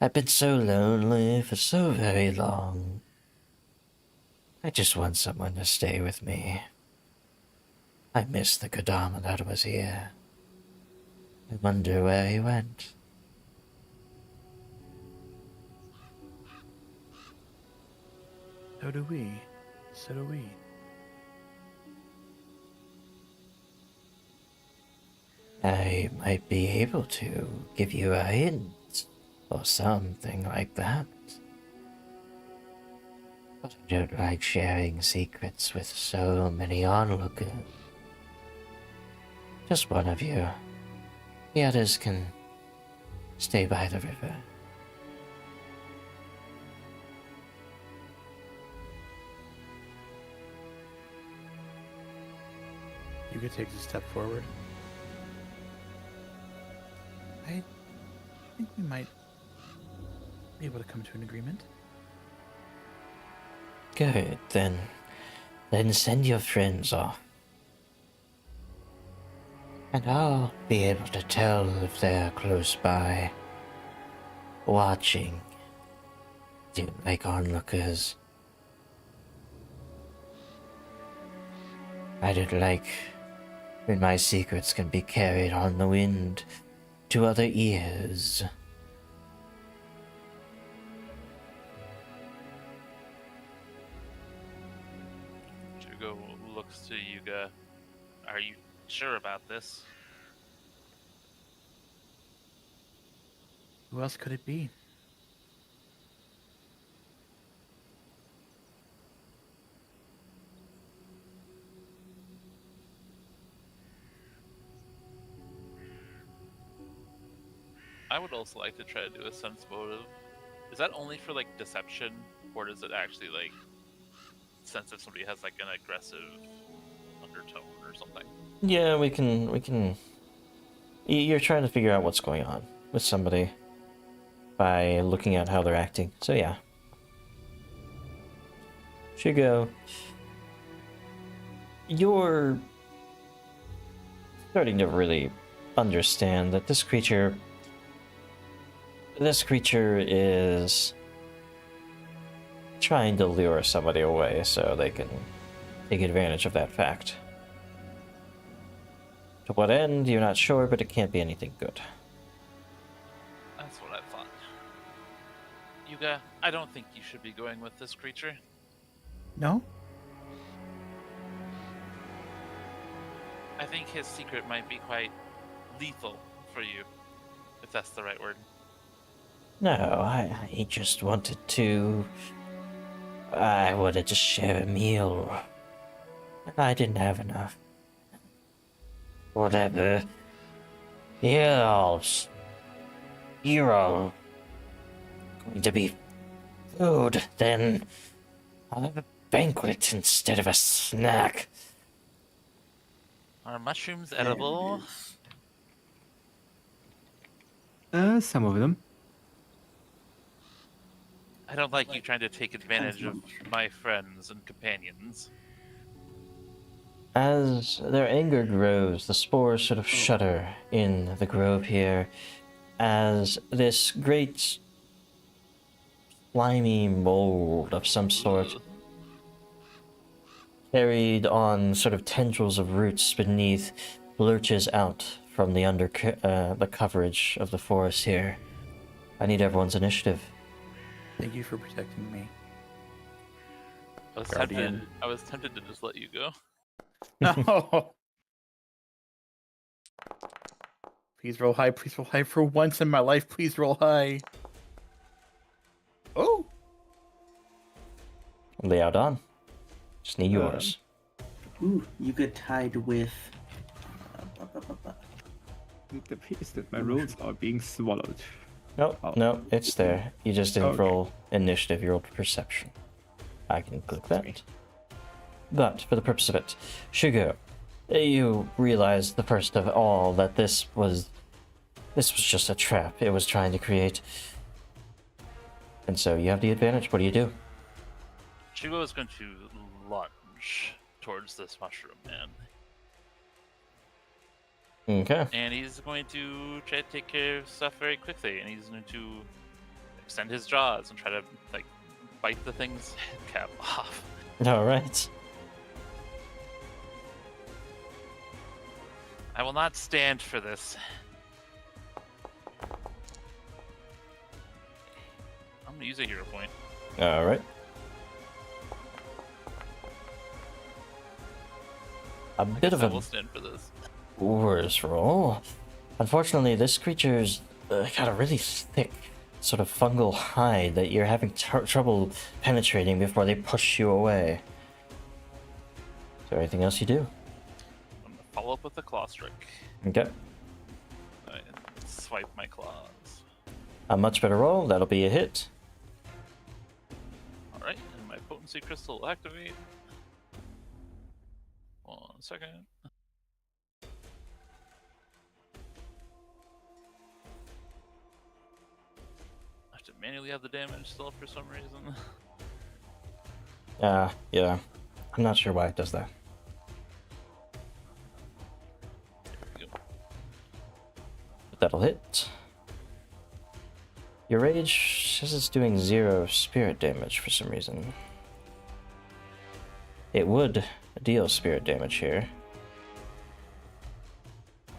I've been so lonely for so very long. I just want someone to stay with me. I miss the Kodama that was here. I wonder where he went. So do we. So do we. I might be able to give you a hint or something like that. But I don't like sharing secrets with so many onlookers. Just one of you. The others can stay by the river. You could take a step forward. I think we might be able to come to an agreement. Good, then. Then send your friends off. And I'll be able to tell if they're close by, watching, like onlookers. I don't like when my secrets can be carried on the wind to other ears. Jugo looks to Yuga. Are you sure about this? Who else could it be? I would also like to try to do a sense motive. Is that only for like deception, or does it actually like sense if somebody has like an aggressive undertone or something? Yeah, we can. You're trying to figure out what's going on with somebody by looking at how they're acting. So yeah. Shigo, you're starting to really understand that this creature is trying to lure somebody away so they can take advantage of that fact. To what end, you're not sure, but it can't be anything good. That's what I thought. Yuga, I don't think you should be going with this creature. No? I think his secret might be quite lethal for you, if that's the right word. No, I just wanted to... I wanted to share a meal. I didn't have enough. Whatever. You're all going to be food, then I'll have a banquet instead of a snack. Are mushrooms edible? Some of them. I don't like you trying to take advantage of my friends and companions. As their anger grows, the spores sort of shudder in the grove here as this great slimy mold of some sort, carried on sort of tendrils of roots beneath, lurches out from the the coverage of the forest here. I need everyone's initiative. Thank you for protecting me. I was tempted to just let you go. No. Please roll high. Please roll high. For once in my life, please roll high. Oh. Lay out on. Just need yours. Ooh, you get tied with. It appears that my rolls are being swallowed. Nope, Oh. no, it's there. You just didn't Okay. roll initiative, you rolled perception. I can click that. But for the purpose of it, Shugo, you realized the first of all that this was just a trap it was trying to create. And so you have the advantage. What do you do? Shugo is going to lunge towards this mushroom man. Okay. And he's going to try to take care of stuff very quickly. And he's going to extend his jaws and try to, like, bite the thing's head cap off. Alright. I will not stand for this. I'm going to use a hero point. Alright. A bit of I a will stand for this. worse roll. Unfortunately, this creature's got a really thick sort of fungal hide that you're having trouble penetrating before they push you away. Is there anything else you do? I'm going to follow up with the claw strike. Okay. I swipe my claws. A much better roll. That'll be a hit. Alright, and my potency crystal will activate. 1 second. I have to manually have the damage still for some reason. Yeah. I'm not sure why it does that. There we go. That'll hit. Your rage says it's doing 0 spirit damage for some reason. It would deal spirit damage here.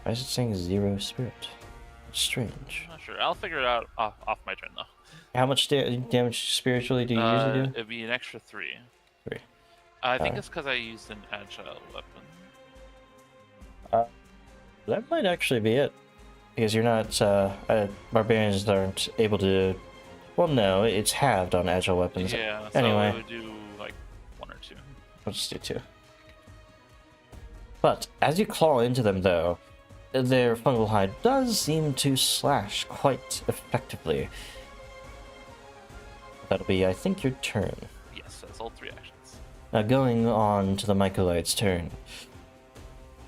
Why is it saying 0 spirit? Strange. I'm not sure. I'll figure it out off my turn though. How much damage spiritually do you usually do? It'd be an extra 3. 3. I think it's because I used an agile weapon. That might actually be it. Because you're not, barbarians aren't able to, well no, it's halved on agile weapons. Yeah, so anyway. it would do like 1 or 2. We'll just do 2. But, as you claw into them though, their fungal hide does seem to slash quite effectively. That'll be, I think, your turn. Yes, that's all 3 actions. Now going on to the Mycolite's turn.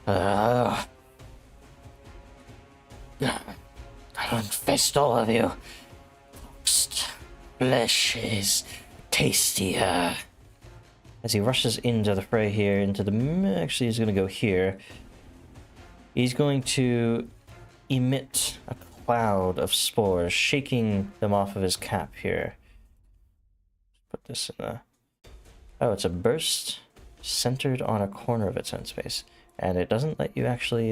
I'll infest all of you. Flesh is tastier. As he rushes into the fray here, actually he's going to go here. He's going to emit a cloud of spores, shaking them off of his cap here. Put this in a... Oh, it's a burst centered on a corner of its own space. And it doesn't let you actually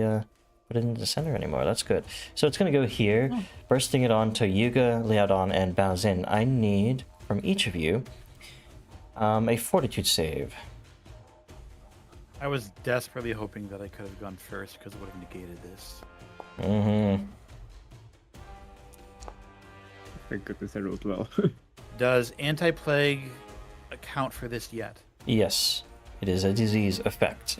put it into the center anymore. That's good. So it's going to go here, bursting it onto Yuga, Liaodon, and Baozin. I need, from each of you, a fortitude save. I was desperately hoping that I could have gone first because it would have negated this. Mm-hmm. Thank goodness I rolled well. Does anti-plague account for this yet? Yes, it is a disease effect.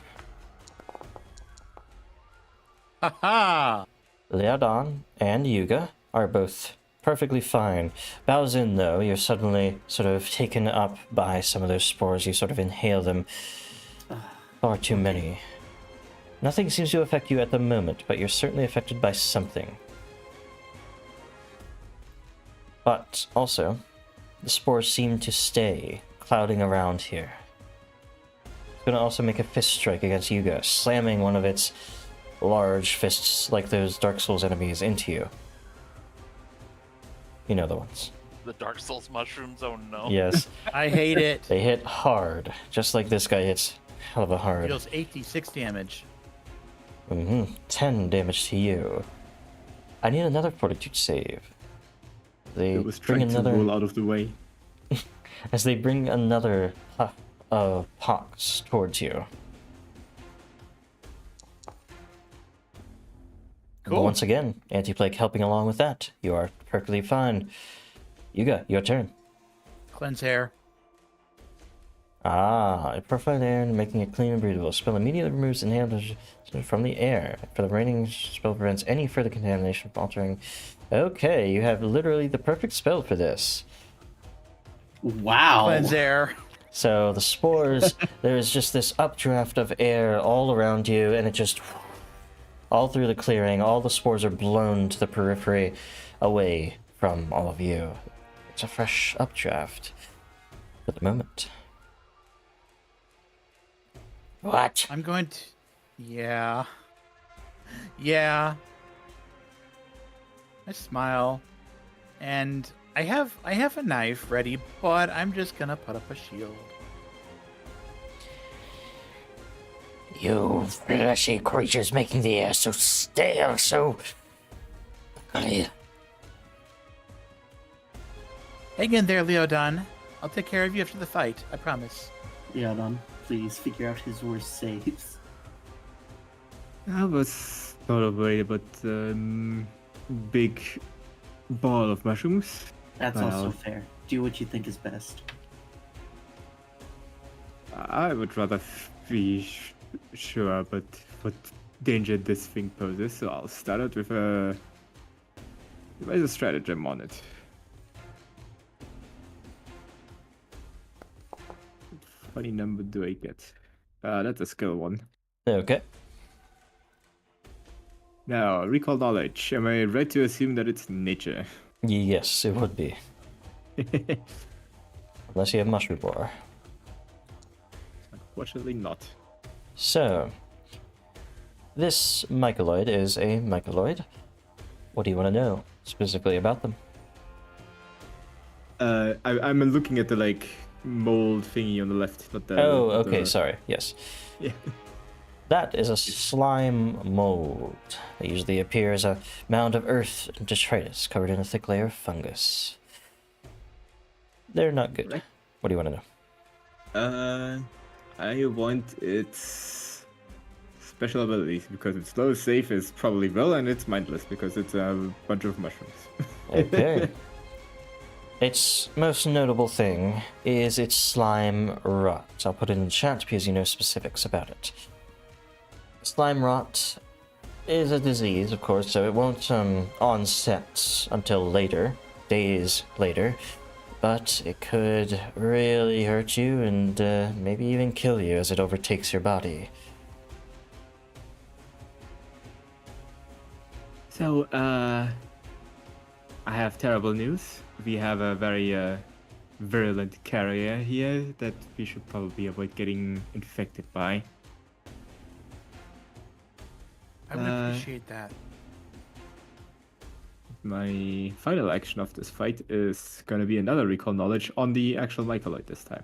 Haha! Liaodon and Yuga are both perfectly fine. Baozin, though, you're suddenly sort of taken up by some of those spores. You sort of inhale them. Far too many. Nothing seems to affect you at the moment, but you're certainly affected by something. But also, the spores seem to stay clouding around here. It's going to also make a fist strike against Yuga, slamming one of its large fists like those Dark Souls enemies into you. You know the ones. The Dark Souls mushrooms, oh no. Yes. I hate it. They hit hard, just like this guy hits hell of a hard. Deals 86 damage. 10 damage to you. I need another fortitude save. They It was bring trying another... to roll out of the way. As they bring another puff of pox towards you. But Cool. once again, anti-plague helping along with that. You are perfectly fine. Yuga, your turn. Cleanse hair. It purifies air and making it clean and breathable. Spell immediately removes inhaled from the air. For the remaining spell prevents any further contamination from altering. Okay, you have literally the perfect spell for this. Wow. Cleanse air. So the spores, there's just this updraft of air all around you, and it just... all through the clearing, all the spores are blown to the periphery, away from all of you. It's a fresh updraft for the moment. What? I'm going to... Yeah. Yeah. I smile. And I have a knife ready, but I'm just gonna put up a shield. You fleshy creatures making the air so stale, so... Hang in there, Leodon. I'll take care of you after the fight, I promise. Leodon, please figure out his worst saves. I was not worried about big ball of mushrooms. That's Well, also fair. Do what you think is best. I would rather be sure, but what danger this thing poses, so I'll start out with a stratagem on it. What funny number do I get? That's a skill one. Okay. Now, recall knowledge. Am I right to assume that it's nature? Yes, it would be. Unless you have mushroom bar. Unfortunately not. So, this Mycoloid is a Mycoloid. What do you want to know specifically about them? I'm looking at the like mold thingy on the left, not the. Oh, not okay, the- sorry. Yes. Yeah. That is a slime mold. It usually appears a mound of earth and detritus covered in a thick layer of fungus. They're not good. Right. What do you want to know? I want its special abilities because its low safe is probably well, and it's mindless because it's a bunch of mushrooms. Okay. Its most notable thing is its slime rot. I'll put it in chat because you know specifics about it. Slime rot is a disease, of course, so it won't onset until later, days later, but it could really hurt you and maybe even kill you as it overtakes your body. So, I have terrible news. We have a very virulent carrier here that we should probably avoid getting infected by. I would appreciate that. My final action of this fight is gonna be another recall knowledge on the actual Mycoloid this time.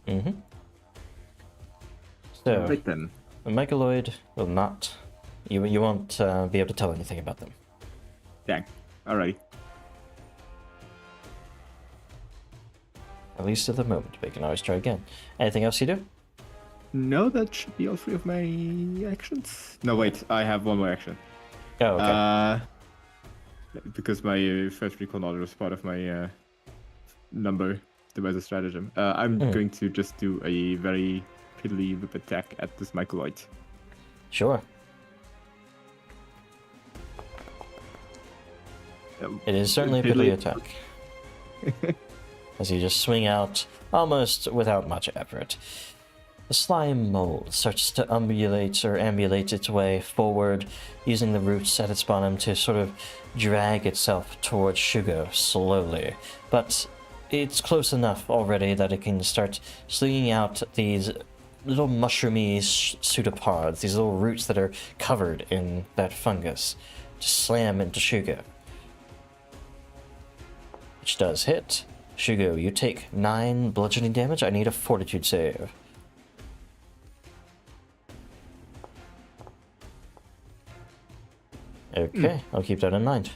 Mm-hmm. So, Right then. the Mycoloid will not... You won't be able to tell anything about them. Dang. Alrighty. At least at the moment. We can always try again. Anything else you do? No, that should be all three of my actions. No, wait, I have one more action. Oh, okay. Because my first recall knowledge was part of my number device stratagem. I'm going to just do a very piddly whip attack at this Mycoloid. Sure. It is certainly a piddly attack. As you just swing out, almost without much effort. The slime mold starts to ambulate its way forward, using the roots at its bottom to sort of drag itself towards Shugo slowly. But it's close enough already that it can start slinging out these little mushroomy pseudopods, these little roots that are covered in that fungus, to slam into Shugo. Which does hit. Shugo, you take 9 bludgeoning damage. I need a fortitude save. Okay, I'll keep that in mind.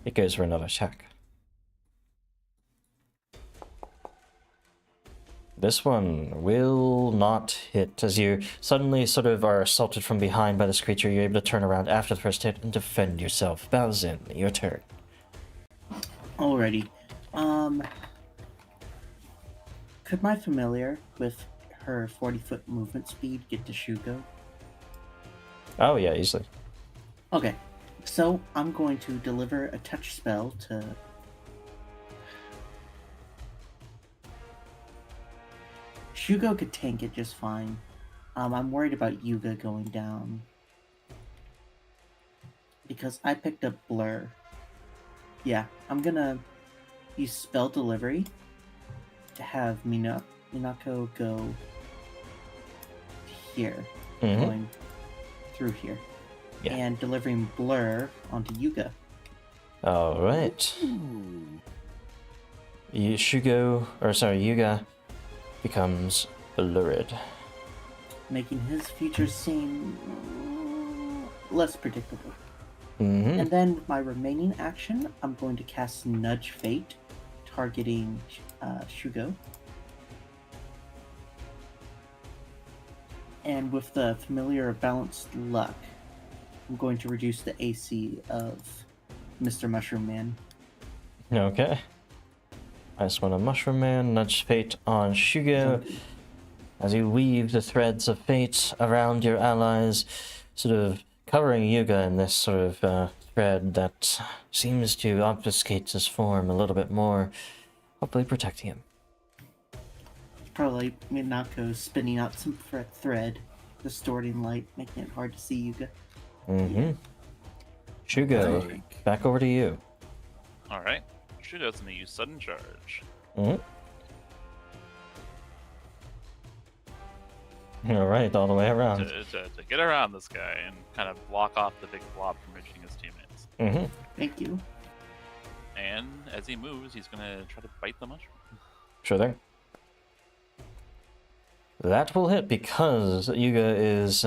It goes for another attack. This one will not hit. As you suddenly sort of are assaulted from behind by this creature, you're able to turn around after the first hit and defend yourself. Bowsin, your turn. Alrighty. Could my familiar with her 40-foot movement speed get to Shugo? Oh yeah, easily. Okay, so I'm going to deliver a touch spell to... Shugo could tank it just fine. I'm worried about Yuga going down. Because I picked up Blur. Yeah, I'm gonna use spell delivery to have Minako go here, going through here, and delivering Blur onto Yuga. All right. Yuga becomes lurid, making his future seem less predictable. And then with my remaining action, I'm going to cast Nudge Fate, targeting Shugo. And with the familiar Balanced Luck, I'm going to reduce the AC of Mr. Mushroom Man. Okay. I just want a Mushroom Man, Nudge Fate on Shugo. As you weave the threads of fate around your allies, sort of covering Yuga in this sort of thread that seems to obfuscate his form a little bit more, hopefully protecting him. Probably Minako spinning out some thread, distorting light, making it hard to see Yuga. Shugo, back over to you. Alright. Shugo's gonna use sudden charge. Mm-hmm. All right, all the way around. To get around this guy and kind of block off the big blob from reaching his teammates. Mm-hmm. Thank you. And as he moves, he's gonna try to bite the mushroom. Sure thing. That will hit because Yuga is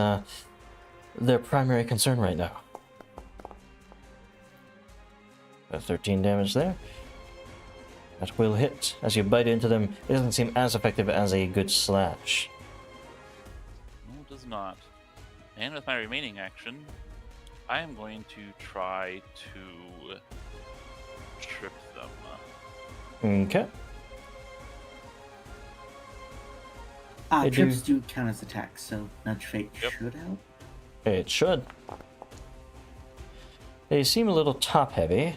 their primary concern right now. 13 damage there. That will hit. As you bite into them, it doesn't seem as effective as a good slash. No, it does not. And with my remaining action, I am going to try to trip them. Okay. They Trips do count as attacks, so Nudge Fate Yep. should help. It should. They seem a little top heavy,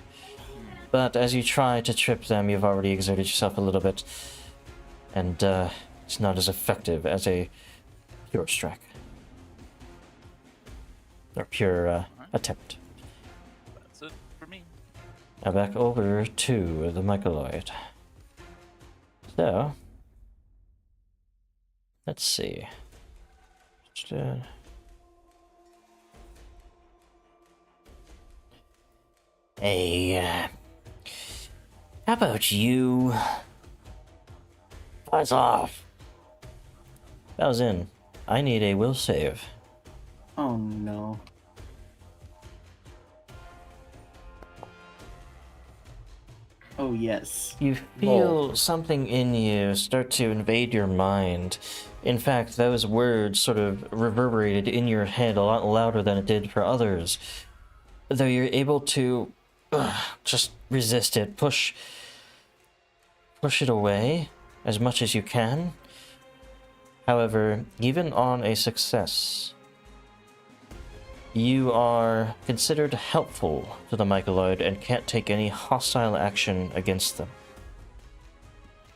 but as you try to trip them, you've already exerted yourself a little bit, and it's not as effective as a pure strike. Or pure attempt. That's it for me. Now back over to the Mycoloid. So, let's see. Hey, how about you? Fuzz off. That was in. I need a will save. Oh no. Oh yes. You feel something in you start to invade your mind. In fact, those words sort of reverberated in your head a lot louder than it did for others. Though you're able to just resist it, push it away as much as you can. However, even on a success, you are considered helpful to the Mycoloid and can't take any hostile action against them.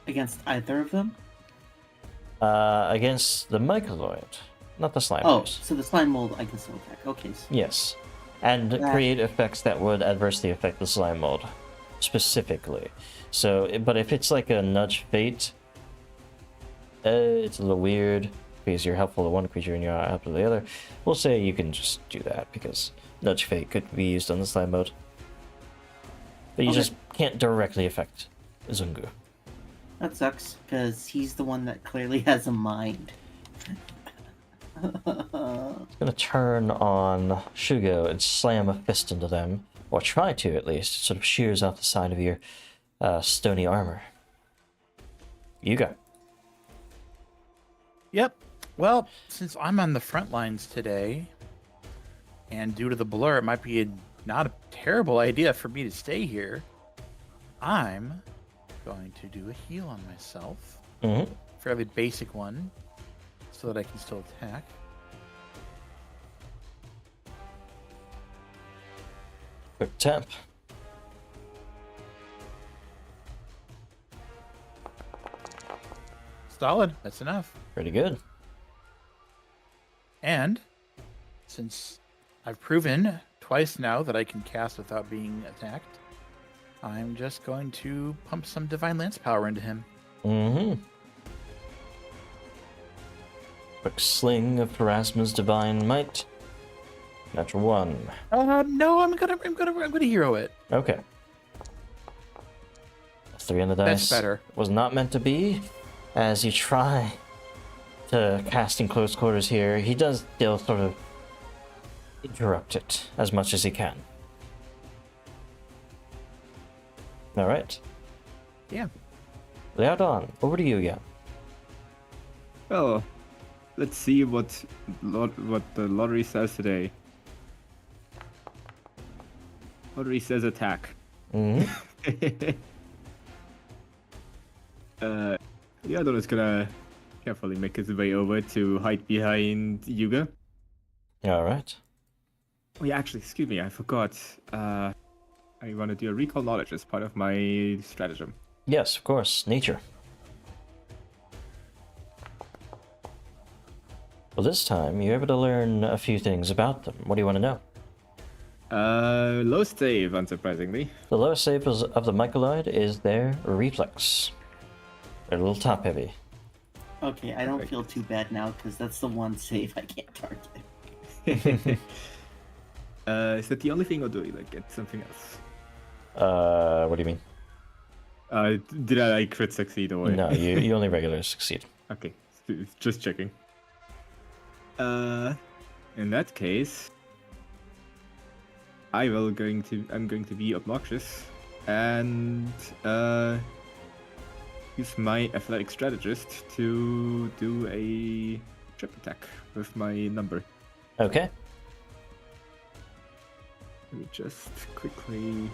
Against either of them? Against the Mycoloid, not the slime. Oh, so the slime mold I can still attack. Okay. So Yes. And create effects that would adversely affect the slime mold, specifically. So, but if it's like a Nudge Fate, it's a little weird, because you're helpful to one creature and you're not helpful to the other. We'll say you can just do that, because Nudge Fate could be used on the slime mode. But you just can't directly affect Zungu. that sucks, because he's the one that clearly has a mind. It's gonna turn on Shugo and slam a fist into them, or try to at least. It sort of shears out the side of your stony armor. You go. Yep. Well, since I'm on the front lines today, and due to the blur, it might be not a terrible idea for me to stay here. I'm going to do a heal on myself. Mm-hmm. Fairly basic one, so that I can still attack. Quick tap. Solid. That's enough. Pretty good. And since I've proven twice now that I can cast without being attacked, I'm just going to pump some Divine Lance power into him. Mm-hmm. Quick sling of Pharasma's Divine Might. Natural 1. No, I'm gonna hero it. Okay. 3 on the dice. That's better. Was not meant to be. As you try to cast in close quarters here, he does still sort of interrupt it as much as he can. Alright. Yeah. Leodon, over to you again. Well, let's see what the lottery says today. Lottery says attack. Mm-hmm. Leodon is gonna carefully make his way over to hide behind Yuga. Alright. Oh yeah, actually, excuse me, I forgot. I want to do a recall knowledge as part of my stratagem. Yes, of course. Nature. Well, this time you're able to learn a few things about them. What do you want to know? Low save, unsurprisingly. The lowest save of the Mycoloid is their reflex. They're a little top heavy. Okay, I don't Perfect. feel too bad now because that's the one save I can't target. Is that the only thing, or do you like get something else? What do you mean? Did I like crit succeed or? No, you only regularly succeed. Okay, just checking. In that case, I'm going to be obnoxious and use my athletic strategist to do a trip attack with my number. Okay. Let me just quickly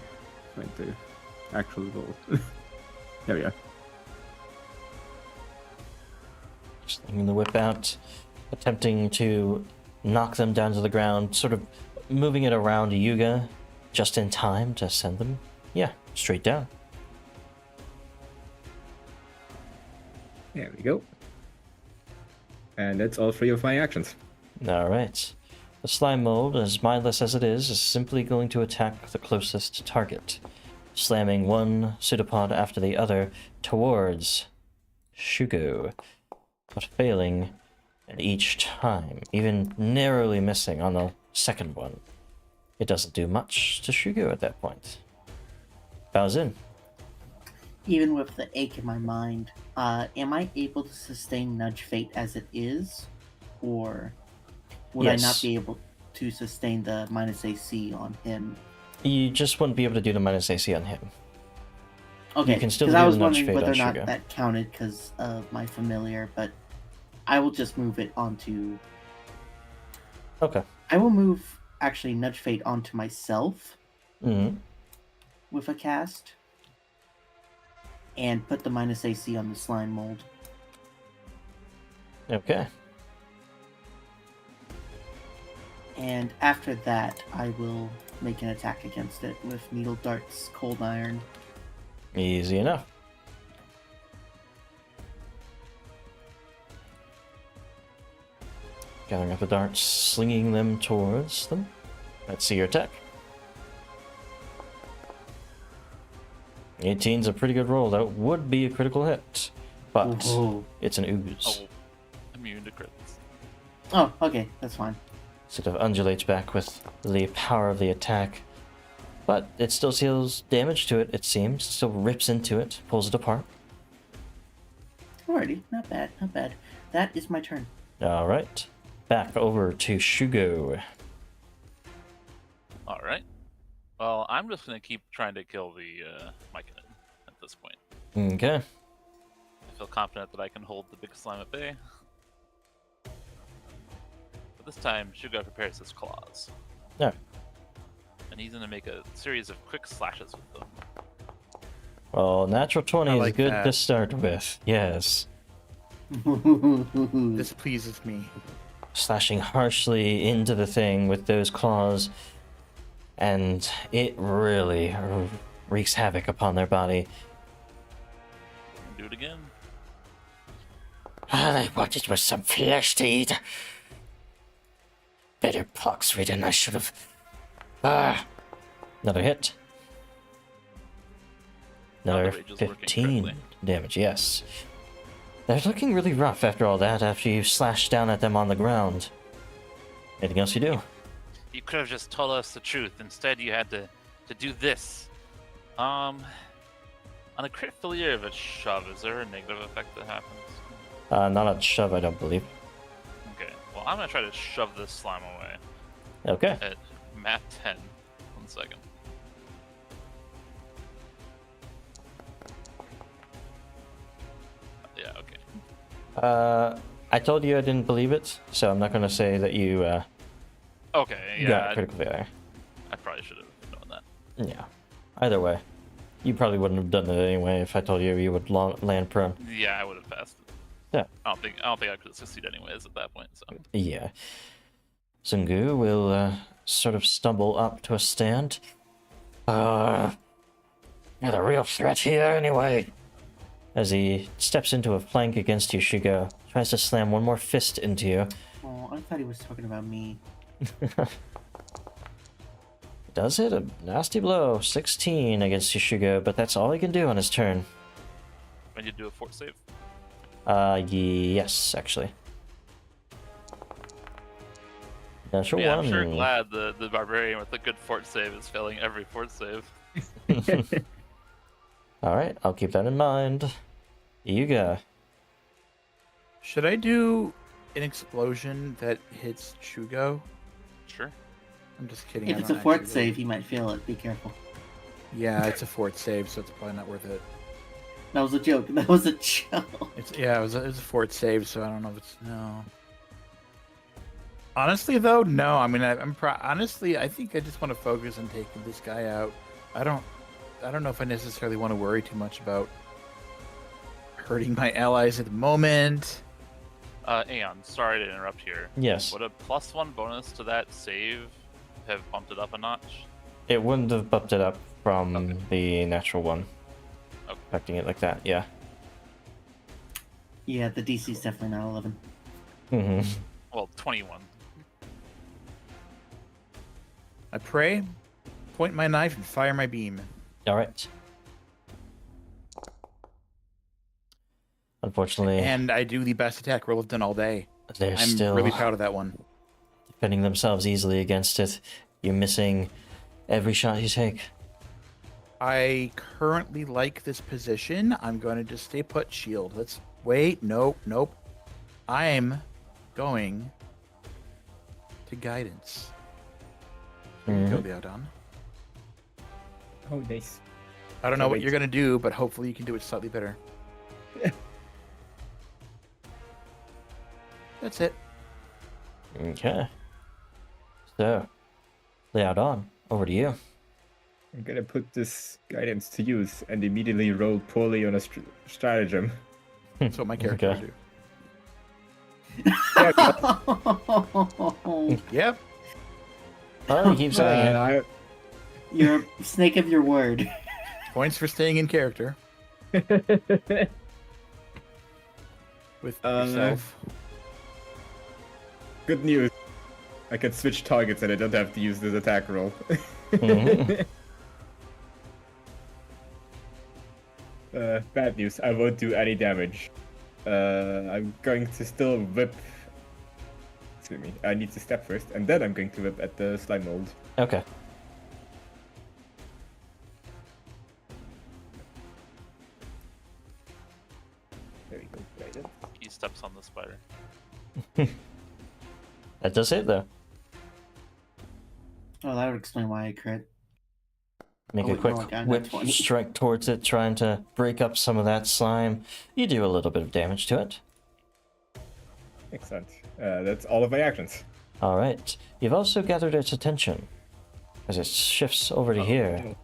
find the actual roll. There we are. Just slinging the whip out, attempting to knock them down to the ground, sort of moving it around Yuga just in time to send them, yeah, straight down. There we go. And that's all 3 of my actions. Alright. The slime mold, as mindless as it is simply going to attack the closest target, slamming one pseudopod after the other towards Shugo, but failing at each time, even narrowly missing on the second one. It doesn't do much to Shugo at that point. Bows in. Even with the ache in my mind, am I able to sustain Nudge Fate as it is? Or would I not Yes. be able to sustain the minus AC on him? You just wouldn't be able to do the minus AC on him. Okay, You can still because I do was the Nudge wondering Fate whether or on not Shugo. that counted because of my familiar, but I will just move it onto... Okay. I will move, actually, Nudge Fate onto myself Mm-hmm. with a cast. And put the minus AC on the slime mold. Okay. And after that, I will make an attack against it with Needle Dart's Cold Iron. Easy enough. Gathering up the darts, slinging them towards them. Let's see your attack. 18's a pretty good roll. That would be a critical hit, but Ooh. it's an ooze. Oh, immune to crits. Oh, okay, that's fine. Sort of undulates back with the power of the attack, but it still deals damage to it, it seems. Still rips into it, pulls it apart. Alrighty, not bad, not bad. That is my turn. Alright, back over to Shugo. All right. Well, I'm just gonna keep trying to kill the Myconid at this point. Okay. I feel confident that I can hold the big slime at bay. But this time, Shugo prepares his claws, No. and he's gonna make a series of quick slashes with them. Well, natural 20 I is like good that. to start with. Yes. This pleases me. Slashing harshly into the thing with those claws, and it really wreaks havoc upon their body. Do it again. All I wanted was some flesh to eat. Better pox ridden, I should have. Another hit. Another rage is working 15 correctly. damage, yes. They're looking really rough after all that, after you slashed down at them on the ground. Anything else you do? You could have just told us the truth. Instead, you had to do this. On a crit failure of a shove, is there a negative effect that happens? Not a shove, I don't believe. Okay. Well, I'm gonna try to shove this slime away Okay. at math 10. 1 second. Yeah. Okay. I told you I didn't believe it, so I'm not going to say that you Okay. Yeah. got a critical failure. I probably should have known that. Yeah. Either way, you probably wouldn't have done it anyway if I told you you would land prone. Yeah, I would have passed it. Yeah. I don't think I could have succeeded anyways at that point. So. Yeah. Sungu will sort of stumble up to a stand. You're the real threat here anyway. As he steps into a flank against you, Shugo, tries to slam one more fist into you. Oh, I thought he was talking about me. Does hit a nasty blow, 16 against Shugo, but that's all he can do on his turn. when you do a fort save? Yes, actually. Natural Yeah, one. I'm sure glad the barbarian with a good fort save is failing every fort save. All right, I'll keep that in mind. Yuga. Should I do an explosion that hits Shugo? Sure. I'm just kidding. If I it's a don't fort actually save, really- you might feel it. Be careful. Yeah, it's a fort save, so it's probably not worth it. That was a joke. That was a joke. It was a fort save, so I don't know if it's no. Honestly, though, no. I mean, honestly, I think I just want to focus on taking this guy out. I don't know if I necessarily want to worry too much about hurting my allies at the moment. Aeon, sorry to interrupt here. Yes. Would a +1 bonus to that save have bumped it up a notch? It wouldn't have bumped it up from Okay. the natural one. Okay. Affecting it like that, yeah. Yeah, the DC's definitely not 11. Mm-hmm. Well, 21. I pray, point my knife, and fire my beam. All right. Unfortunately, And I do the best attack roll I've done all day. they're I'm still really proud of that one. defending themselves easily against it. You're missing every shot you take. I currently like this position. I'm going to just stay put shield. Let's wait. Nope. I'm going to guidance. There you go, Leodon. Oh, nice. I don't know So what wait. you're going to do, but hopefully you can do it slightly better. That's it. Okay. So, Leodon, over to you. I'm gonna put this guidance to use and immediately roll poorly on a stratagem. That's what my character Okay. would do. Yep. Oh, you keep saying it. You're a snake of your word. Points for staying in character with yourself. Good news. I can switch targets and I don't have to use this attack roll. Mhm. Bad news. I won't do any damage. I'm going to still whip. Excuse me. I need to step first, and then I'm going to whip at the slime mold. Okay. There we go. Right. He steps on the spider. That does it, though. Oh, that would explain why I crit. Make Oh, a wait, quick more like I'm whip at 20. strike towards it, trying to break up some of that slime. You do a little bit of damage to it. Excellent. That's all of my actions. All right. You've also gathered its attention as it shifts over to here,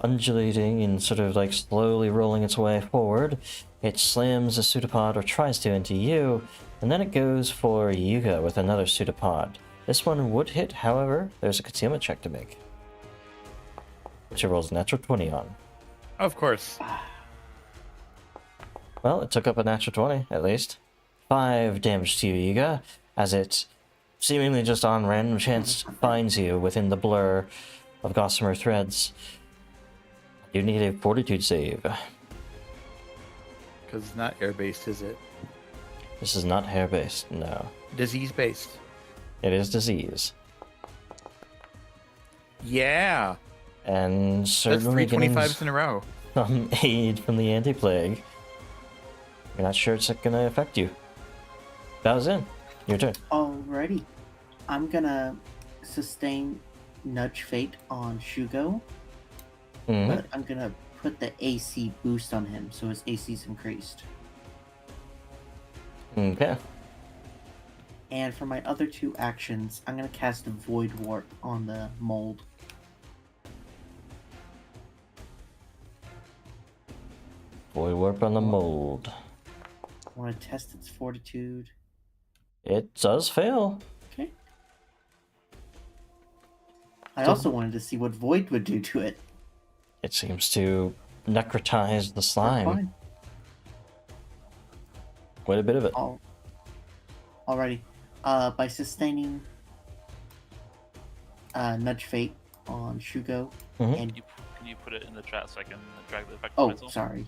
undulating and sort of like slowly rolling its way forward. It slams a pseudopod, or tries to, into you, and then it goes for Yuga with another pseudopod. This one would hit, however, there's a concealment check to make, which it rolls a natural 20 on. Of course. Well, it took up a natural 20, at least. 5 damage to you, Yuga, as it seemingly just on random chance finds you within the blur of gossamer threads. You need a fortitude save. Because it's not air-based, is it? This is not hair-based, no. Disease-based. It is disease. Yeah. And That's certainly three getting 25s in a row. some aid from the anti-plague. You're not sure it's gonna affect you. That was in. Your turn. Alrighty. I'm gonna sustain Nudge Fate on Shugo, Mhm. but I'm gonna put the AC boost on him, so his AC's increased. Okay. And for my other 2 actions, I'm gonna cast a Void Warp on the mold. Void warp on the mold. I want to test its fortitude. It does fail. Okay. I also wanted to see what Void would do to it. It seems to necrotize the That's slime. fine. Quite a bit of it. Alrighty. By sustaining Nudge Fate on Shugo, Mhm. and Can you put it in the chat so I can drag the effect oh, myself? sorry.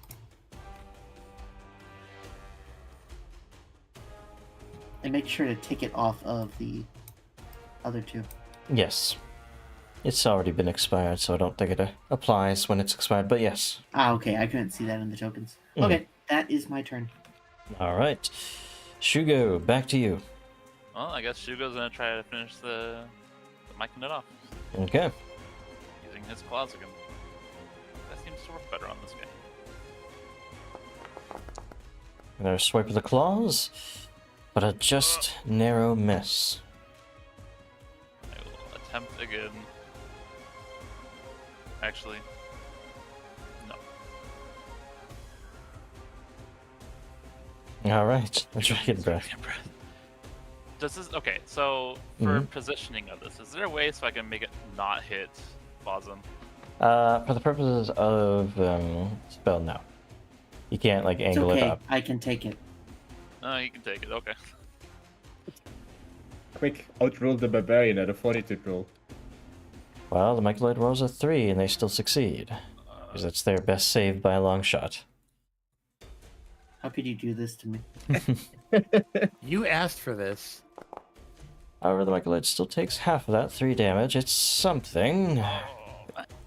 And make sure to take it off of the other two. Yes. It's already been expired, so I don't think it applies when it's expired, but yes. Ah, okay. I couldn't see that in the tokens. Mhm. Okay, that is my turn. Alright. Shugo, back to you. Well, I guess Shugo's gonna try to finish the micing it off Okay. using his claws again. That seems to work better on this guy. Another swipe of the claws, but a just narrow miss. I will attempt again. Actually, no. Alright, a dragon breath. Does this okay? So for positioning of this, is there a way so I can make it not hit Bosom? For the purposes of spell, no. You can't like It's angle okay. it up. I can take it. No, you can take it. Okay. Quick, outroll the barbarian at a fortitude roll. Well, the Mycoloid rolls a 3 and they still succeed. Because it's their best save by a long shot. How could you do this to me? You asked for this. However, the Mycoloid still takes half of that, 3 damage. It's something.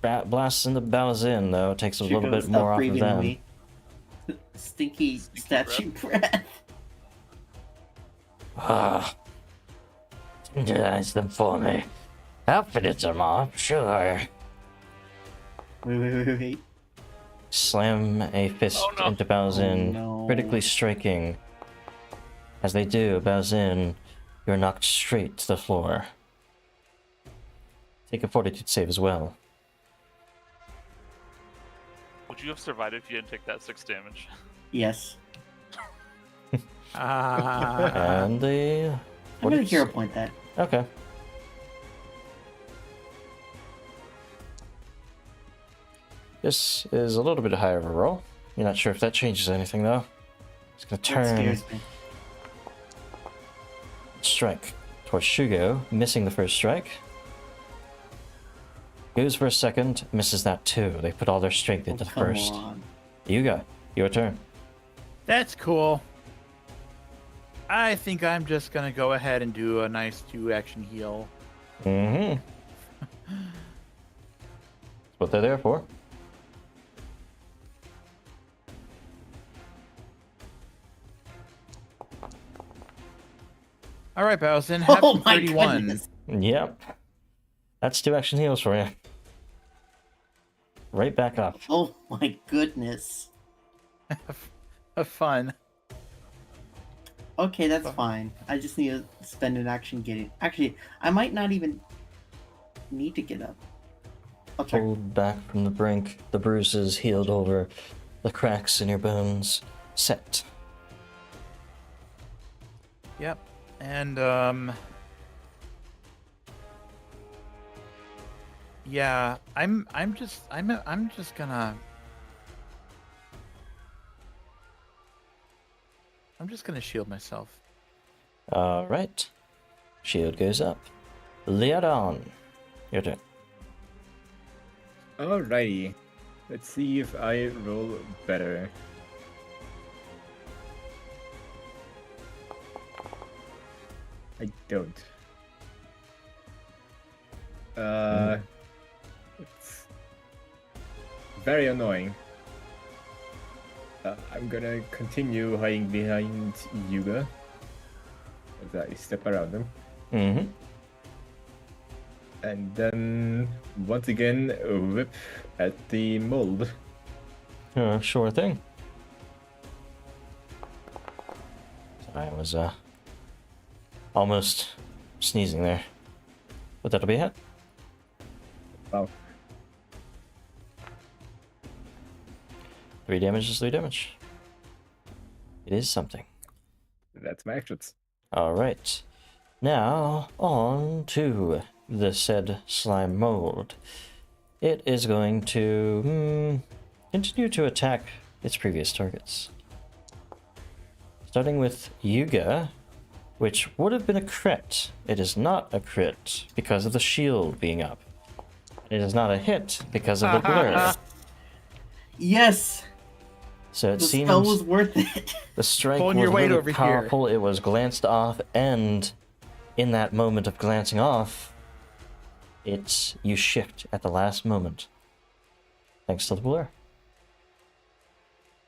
Blasts in the bows in, though. It takes a little bit Stop more off of breathing on them. me. Stinky statue breath. Ah. Tenderize them for me. Outfitted them off, sure. Wait. Slam a fist Oh, no. into Baozin, Oh, no. critically striking. As they do, Baozin, you're knocked straight to the floor. Take a fortitude save as well. Would you have survived if you didn't take that 6 damage? Yes. And the... I'm what gonna is- hero point that. Okay. This is a little bit higher of a roll. You're not sure if that changes anything, though. It's gonna That turn, scares me. strike towards Shugo, missing the first strike. Goes for a second, misses that too. They put all their strength into the Come first. on. Yuga, your turn. That's cool. I think I'm just gonna go ahead and do a nice 2-action heal. Mm-hmm. That's what they're there for. All right, Bowson, have Oh some my 31. goodness. Yep. That's 2 action heals for you. Right back up. Oh my goodness. Have fun. Okay, that's fine. I just need to spend an action getting. Actually, I might not even need to get up. I'll check. Pulled back from the brink, the bruises healed over, the cracks in your bones set. Yep. And yeah, I'm just gonna shield myself. Alright. Shield goes up. Leodon, your turn. Alrighty. Let's see if I roll better. I don't. It's very annoying. I'm gonna continue hiding behind Yuga as I step around him. Mm-hmm. And then, once again, whip at the mold. Sure thing. Sorry, I was almost sneezing there. But that'll be it. Wow. 3 damage is 3 damage. It is something. That's my actions. Alright. Now, on to the said slime mold. It is going to continue to attack its previous targets. Starting with Yuga, which would have been a crit. It is not a crit because of the shield being up. It is not a hit because of the blur. Yes. So it The seems spell was worth it. the strike Pulling was your weight really over here. powerful. It was glanced off, and in that moment of glancing off, you shift at the last moment. Thanks to the blur.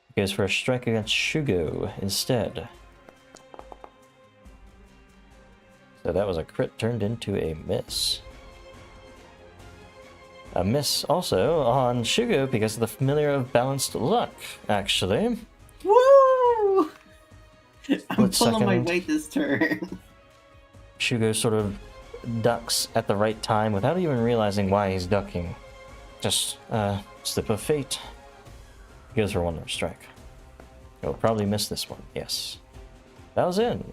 It goes for a strike against Shugo instead. So that was a crit turned into a miss. A miss also on Shugo because of the familiar of balanced luck, actually. Woo! I'm Split pulling my second. weight this turn. Shugo sort of ducks at the right time without even realizing why he's ducking. Just slip of fate. He goes for one more strike. He'll probably miss this one, yes. That was in.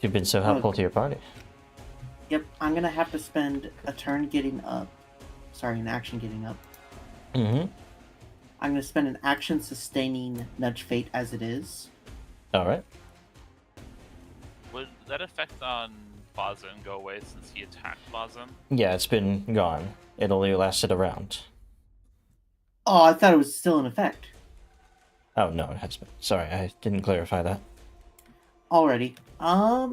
You've been so helpful to your party. Yep, I'm gonna have to spend a turn getting up. Sorry, an action getting up. Mm-hmm. I'm gonna spend an action sustaining Nudge Fate as it is. Alright. Would that effect on Bazin go away since he attacked Bazin? Yeah, it's been gone. It only lasted a round. Oh, I thought it was still in effect. Oh, no, it has been. Sorry, I didn't clarify that. Alrighty.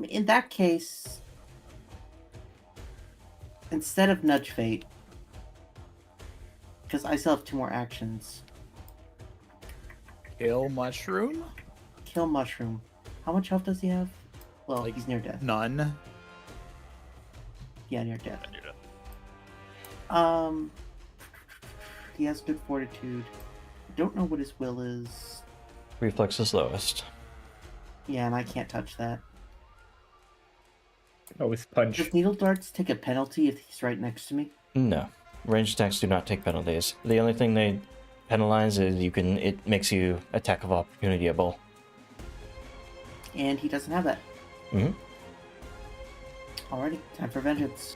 In that case, instead of Nudge Fate, because I still have 2 more actions, Kill mushroom? Kill Mushroom. How much health does he have? Well, Like- he's near death. None. Yeah, near death. I knew that. He has good fortitude. I don't know what his will is. Reflex is lowest. Yeah, and I can't touch that. Oh, it's punch. Does Needle Darts take a penalty if he's right next to me? No. Ranged attacks do not take penalties. The only thing they penalize is it makes you attack of opportunity-able. And he doesn't have that. Mm-hmm. Alrighty, time for vengeance.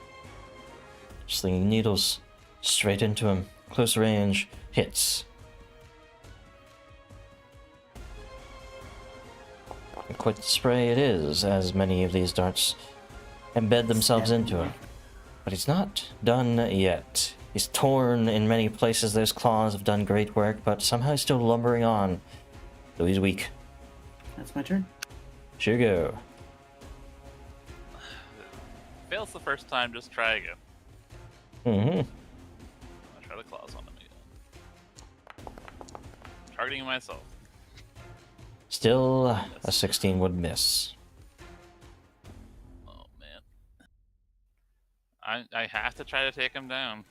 Slinging needles straight into him. Close range hits. And quite the spray it is, as many of these darts embed themselves into him. But he's not done yet. He's torn in many places. Those claws have done great work, but somehow he's still lumbering on. Though he's weak. That's my turn. Shugo. Fails the first time, just try again. Mm-hmm. I'll try the claws on him again. Targeting myself. Still, a 16 would miss. Oh man. I have to try to take him down.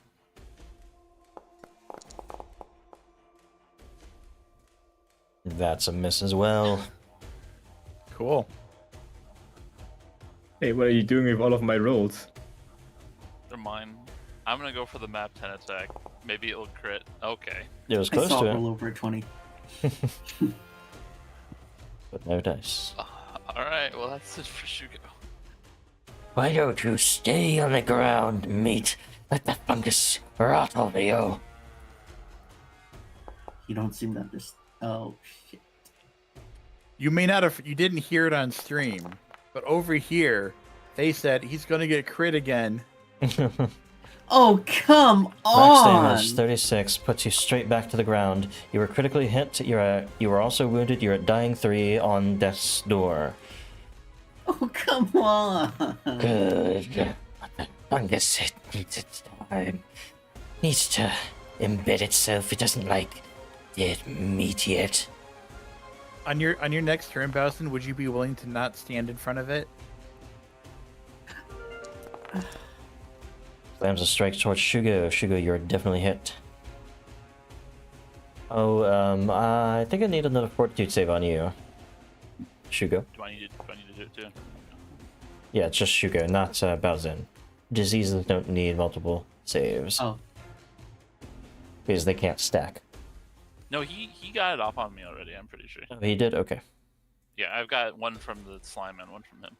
That's a miss as well. Cool. Hey, what are you doing with all of my rolls? They're mine. I'm gonna go for the map 10 attack. Maybe it'll crit. Okay. It was I close saw to it it, roll over a 20. but no dice. Alright, well that's it for Shugo. Why don't you stay on the ground, mate? Let the fungus rot over you. You don't seem to understand. Oh, shit. You may not have, you didn't hear it on stream, but over here, they said he's gonna get crit again. Oh, come Max on! damage 36 puts you straight back to the ground. You were critically hit. You were also wounded. You're at dying 3 on death's door. Oh, come on! Good. But the fungus, it needs its time. Needs to embed itself. It doesn't like dead meat yet. On your next turn, Bowson, would you be willing to not stand in front of it? Slams a strike towards Shugo. Shugo, you're definitely hit. Oh, I think I need another fortitude save on you. Shugo. Do I need to do it too? Yeah, it's just Shugo, not Baozin. Diseases don't need multiple saves. Oh, Because they can't stack. No, he got it off on me already, I'm pretty sure. Oh, he did? Okay. Yeah, I've got one from the slime and one from him.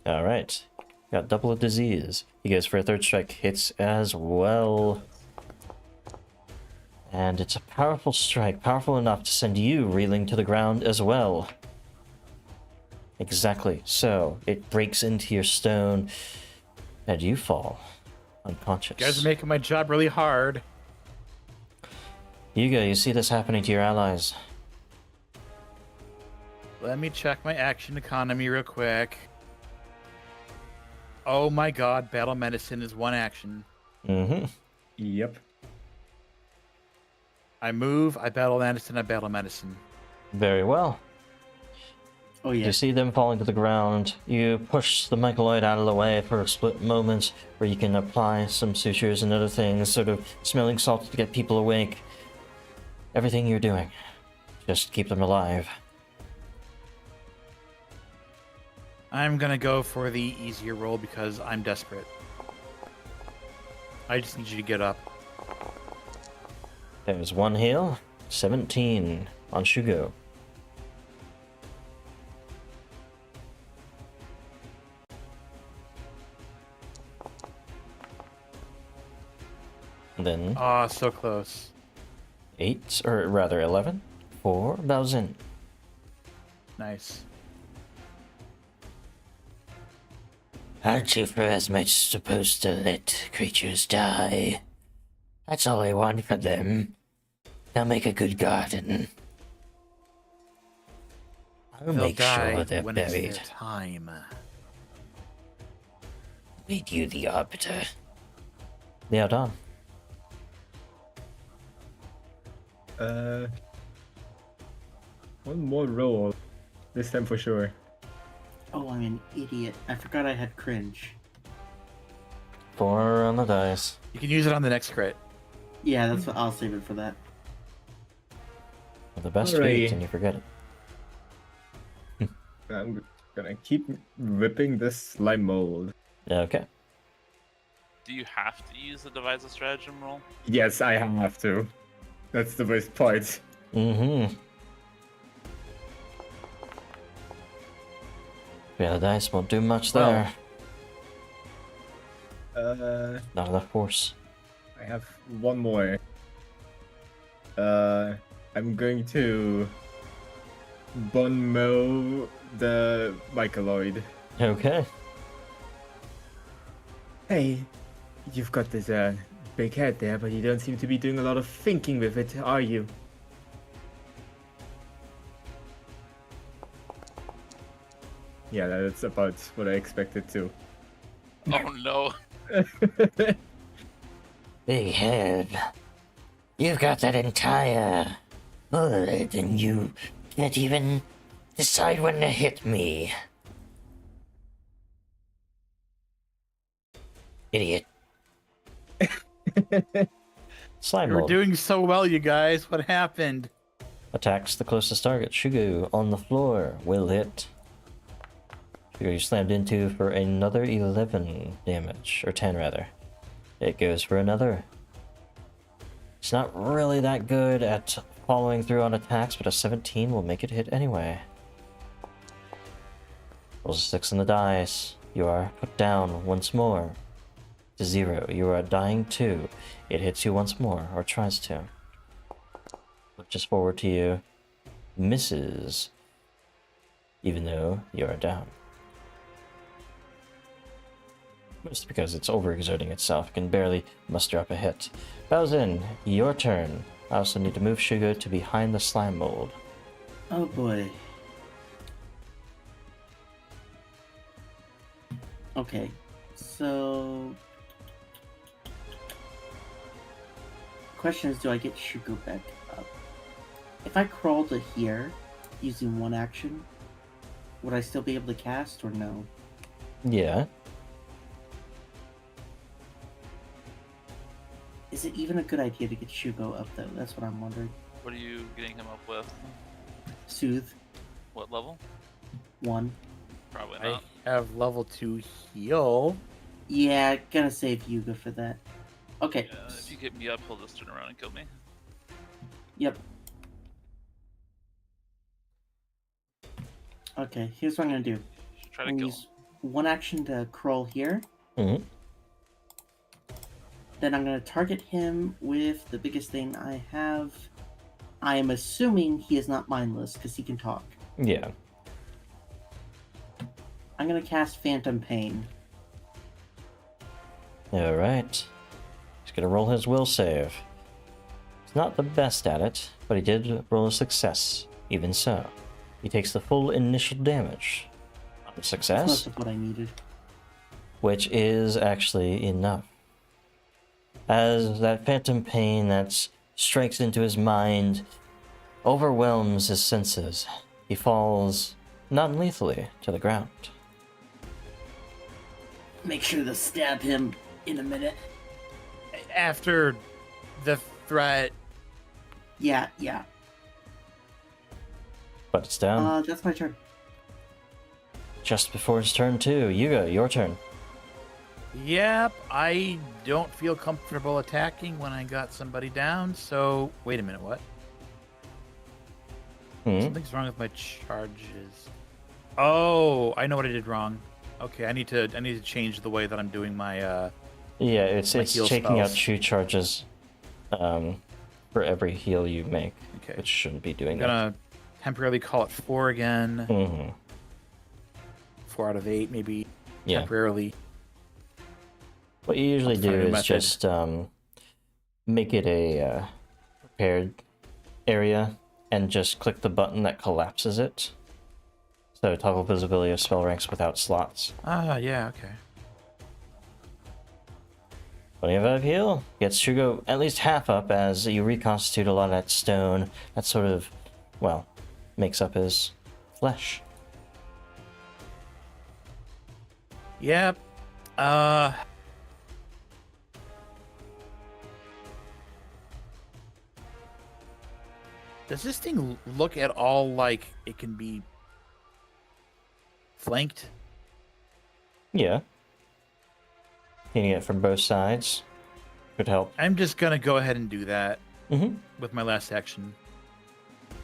Alright. Got double of disease. He goes for a third strike. Hits as well. And it's a powerful strike. Powerful enough to send you reeling to the ground as well. Exactly. So, it breaks into your stone. And you fall. Unconscious. You guys are making my job really hard. Yuga, you see this happening to your allies. Let me check my action economy real quick. Oh my god, battle medicine is 1 action. Mm-hmm. Yep. I move, I battle medicine, I battle medicine. Very well. Oh yeah. You see them falling to the ground. You push the Mycoloid out of the way for a split moment where you can apply some sutures and other things, sort of smelling salts to get people awake. Everything you're doing, just keep them alive. I'm gonna go for the easier roll because I'm desperate. I just need you to get up. There's 1 heal, 17 on Shugo. And then Ah, so close. 8, or rather 11, for Baozin. Nice. Aren't you for as much supposed to let creatures die? That's all I want for them. They'll make a good garden. I'll They'll make die sure they're when it's buried. their time. Made you the arbiter. Yeah, done. One more roll. This time for sure. Oh, I'm an idiot. I forgot I had cringe. 4 on the dice. You can use it on the next crit. Yeah, that's what I'll save it for that. With the best Alrighty. feat, and you forget it. I'm gonna keep ripping this slime mold. Okay. Do you have to use the devise a stratagem roll? Yes, I have to. That's the best part. Mm-hmm. Yeah, the dice won't do much Well. there. Not enough force. I have one more. I'm going to bone mow the Mycoloid. Okay. Hey, you've got this big head there, but you don't seem to be doing a lot of thinking with it, are you? Yeah, that's about what I expected too. Oh no. Big head. You've got that entire hood, and you can't even decide when to hit me. Idiot. Slime You were mold doing so well, you guys. What happened? attacks the closest target. Shugu on the floor will hit. Shugu, you slammed into for another 11 damage, or 10 rather. It goes for another. It's not really that good at following through on attacks, but a 17 will make it hit anyway. Rolls a 6 on the dice. You are put down once more to 0. You are dying 2. It hits you once more, or tries to. Just forward to you. Misses. Even though you are down. Mostly because it's overexerting itself. It can barely muster up a hit. Baozin, your turn. I also need to move Shugo to behind the slime mold. Oh boy. Okay, so... Question is, do I get Shugo back up? If I crawl to here, using 1 action, would I still be able to cast, or no? Yeah. Is it even a good idea to get Shugo up, though? That's what I'm wondering. What are you getting him up with? Soothe, What level? 1. Probably I not. have level 2 heal. Yeah, gonna save Yuga for that. Okay. Yeah, if you get me up, he'll just turn around and kill me. Yep. Okay, here's what I'm gonna do. Try to I'm kill gonna him. use 1 action to crawl here. Mm-hmm. Then I'm gonna target him with the biggest thing I have. I am assuming he is not mindless, because he can talk. Yeah. I'm gonna cast Phantom Pain. Alright. He's gonna roll his will save. He's not the best at it, but he did roll a success, even so. He takes the full initial damage. That's Success, most of what I needed. which is actually enough. As that phantom pain that strikes into his mind overwhelms his senses, he falls non-lethally to the ground. Make sure to stab him in a minute. After the threat. Yeah. But it's down. That's my turn. Just before his turn too. Yuga, your turn. Yep, I don't feel comfortable attacking when I got somebody down, so... Wait a minute, what? Something's wrong with my charges. Oh, I know what I did wrong. Okay, I need to change the way that I'm doing my Yeah, it's heal taking out spells. 2 charges for every heal you make, Okay. which shouldn't be doing I'm gonna temporarily call it 4 again. that. Mm-hmm. 4 out of 8, maybe Yeah. temporarily. What you usually I'll do find a is method. just make it a prepared area and just click the button that collapses it. So toggle visibility of spell ranks without slots. Ah, yeah, okay. 25 heal gets Shugo at least half up as you reconstitute a lot of that stone that sort of, well, makes up his flesh. Yep. Does this thing look at all like it can be flanked? Yeah. Hitting it from both sides could help. I'm just gonna go ahead and do that Mm-hmm. with my last action.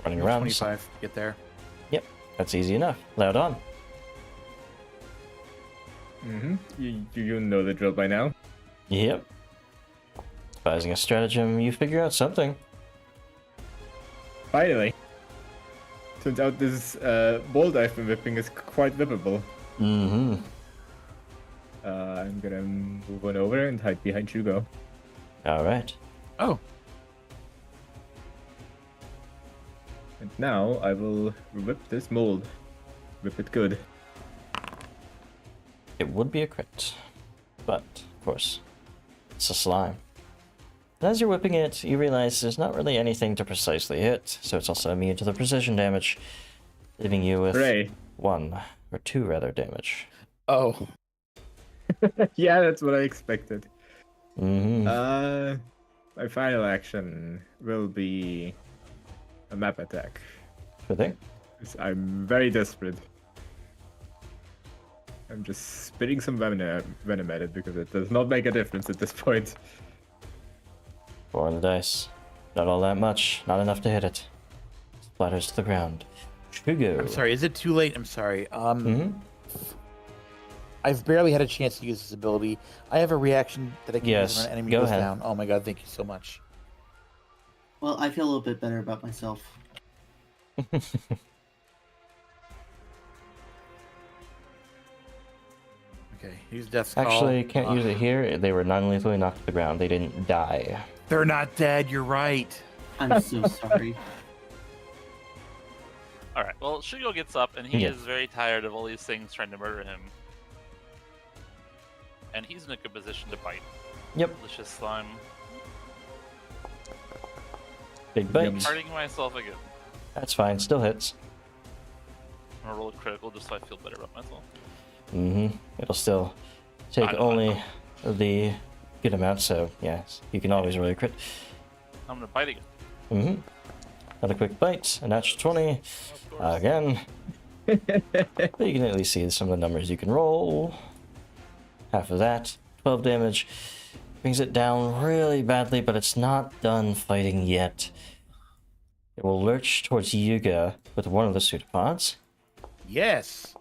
Running Roll around. 25 to get there. Yep, that's easy enough. Loud on. You know the drill by now. Yep. Devising a stratagem, you figure out something. Finally. Turns out this bolt I've been whipping is quite whippable. Mm-hmm. I'm gonna move on over and hide behind Shugo. Alright. Oh, And now I will whip this mold. Whip it good. It would be a crit. But, of course, it's a slime. And as you're whipping it, you realize there's not really anything to precisely hit, so it's also immune to the precision damage, leaving you with Hooray. 1, or 2 rather, damage. oh. Yeah, that's what I expected. Mm-hmm. My final action will be a map attack. Good thing. 'Cause I'm very desperate. I'm just spitting some venom at it because it does not make a difference at this point. 4 on the dice. Not all that much. Not enough to hit it. Splatters to the ground. Shugo. I'm sorry, is it too late? I'm sorry. Mm-hmm. I've barely had a chance to use this ability. I have a reaction that I can Yes, use when an enemy go goes ahead. down. Oh my god, thank you so much. Well, I feel a little bit better about myself. Okay, use Death's Call. Actually, can't use Ugh. it here. They were non-lethally knocked to the ground. They didn't die. They're not dead, you're right. I'm so sorry. All right. Well, Shugo gets up, and he Yeah. is very tired of all these things trying to murder him. And he's in a good position to bite. Yep. Delicious slime. Big bite. Yum. Hurting myself again. That's fine. Still hits. I'm gonna roll a critical just so I feel better about myself. Mm-hmm. It'll still take I know. only the good amount, so yes, you can always roll a crit. I'm gonna bite again. Mm-hmm. Another quick bite, a natural 20. Of course. Again. But you can at least see some of the numbers you can roll. Half of that. 12 damage. Brings it down really badly, but it's not done fighting yet. It will lurch towards Yuga with one of the pseudopods. Yes.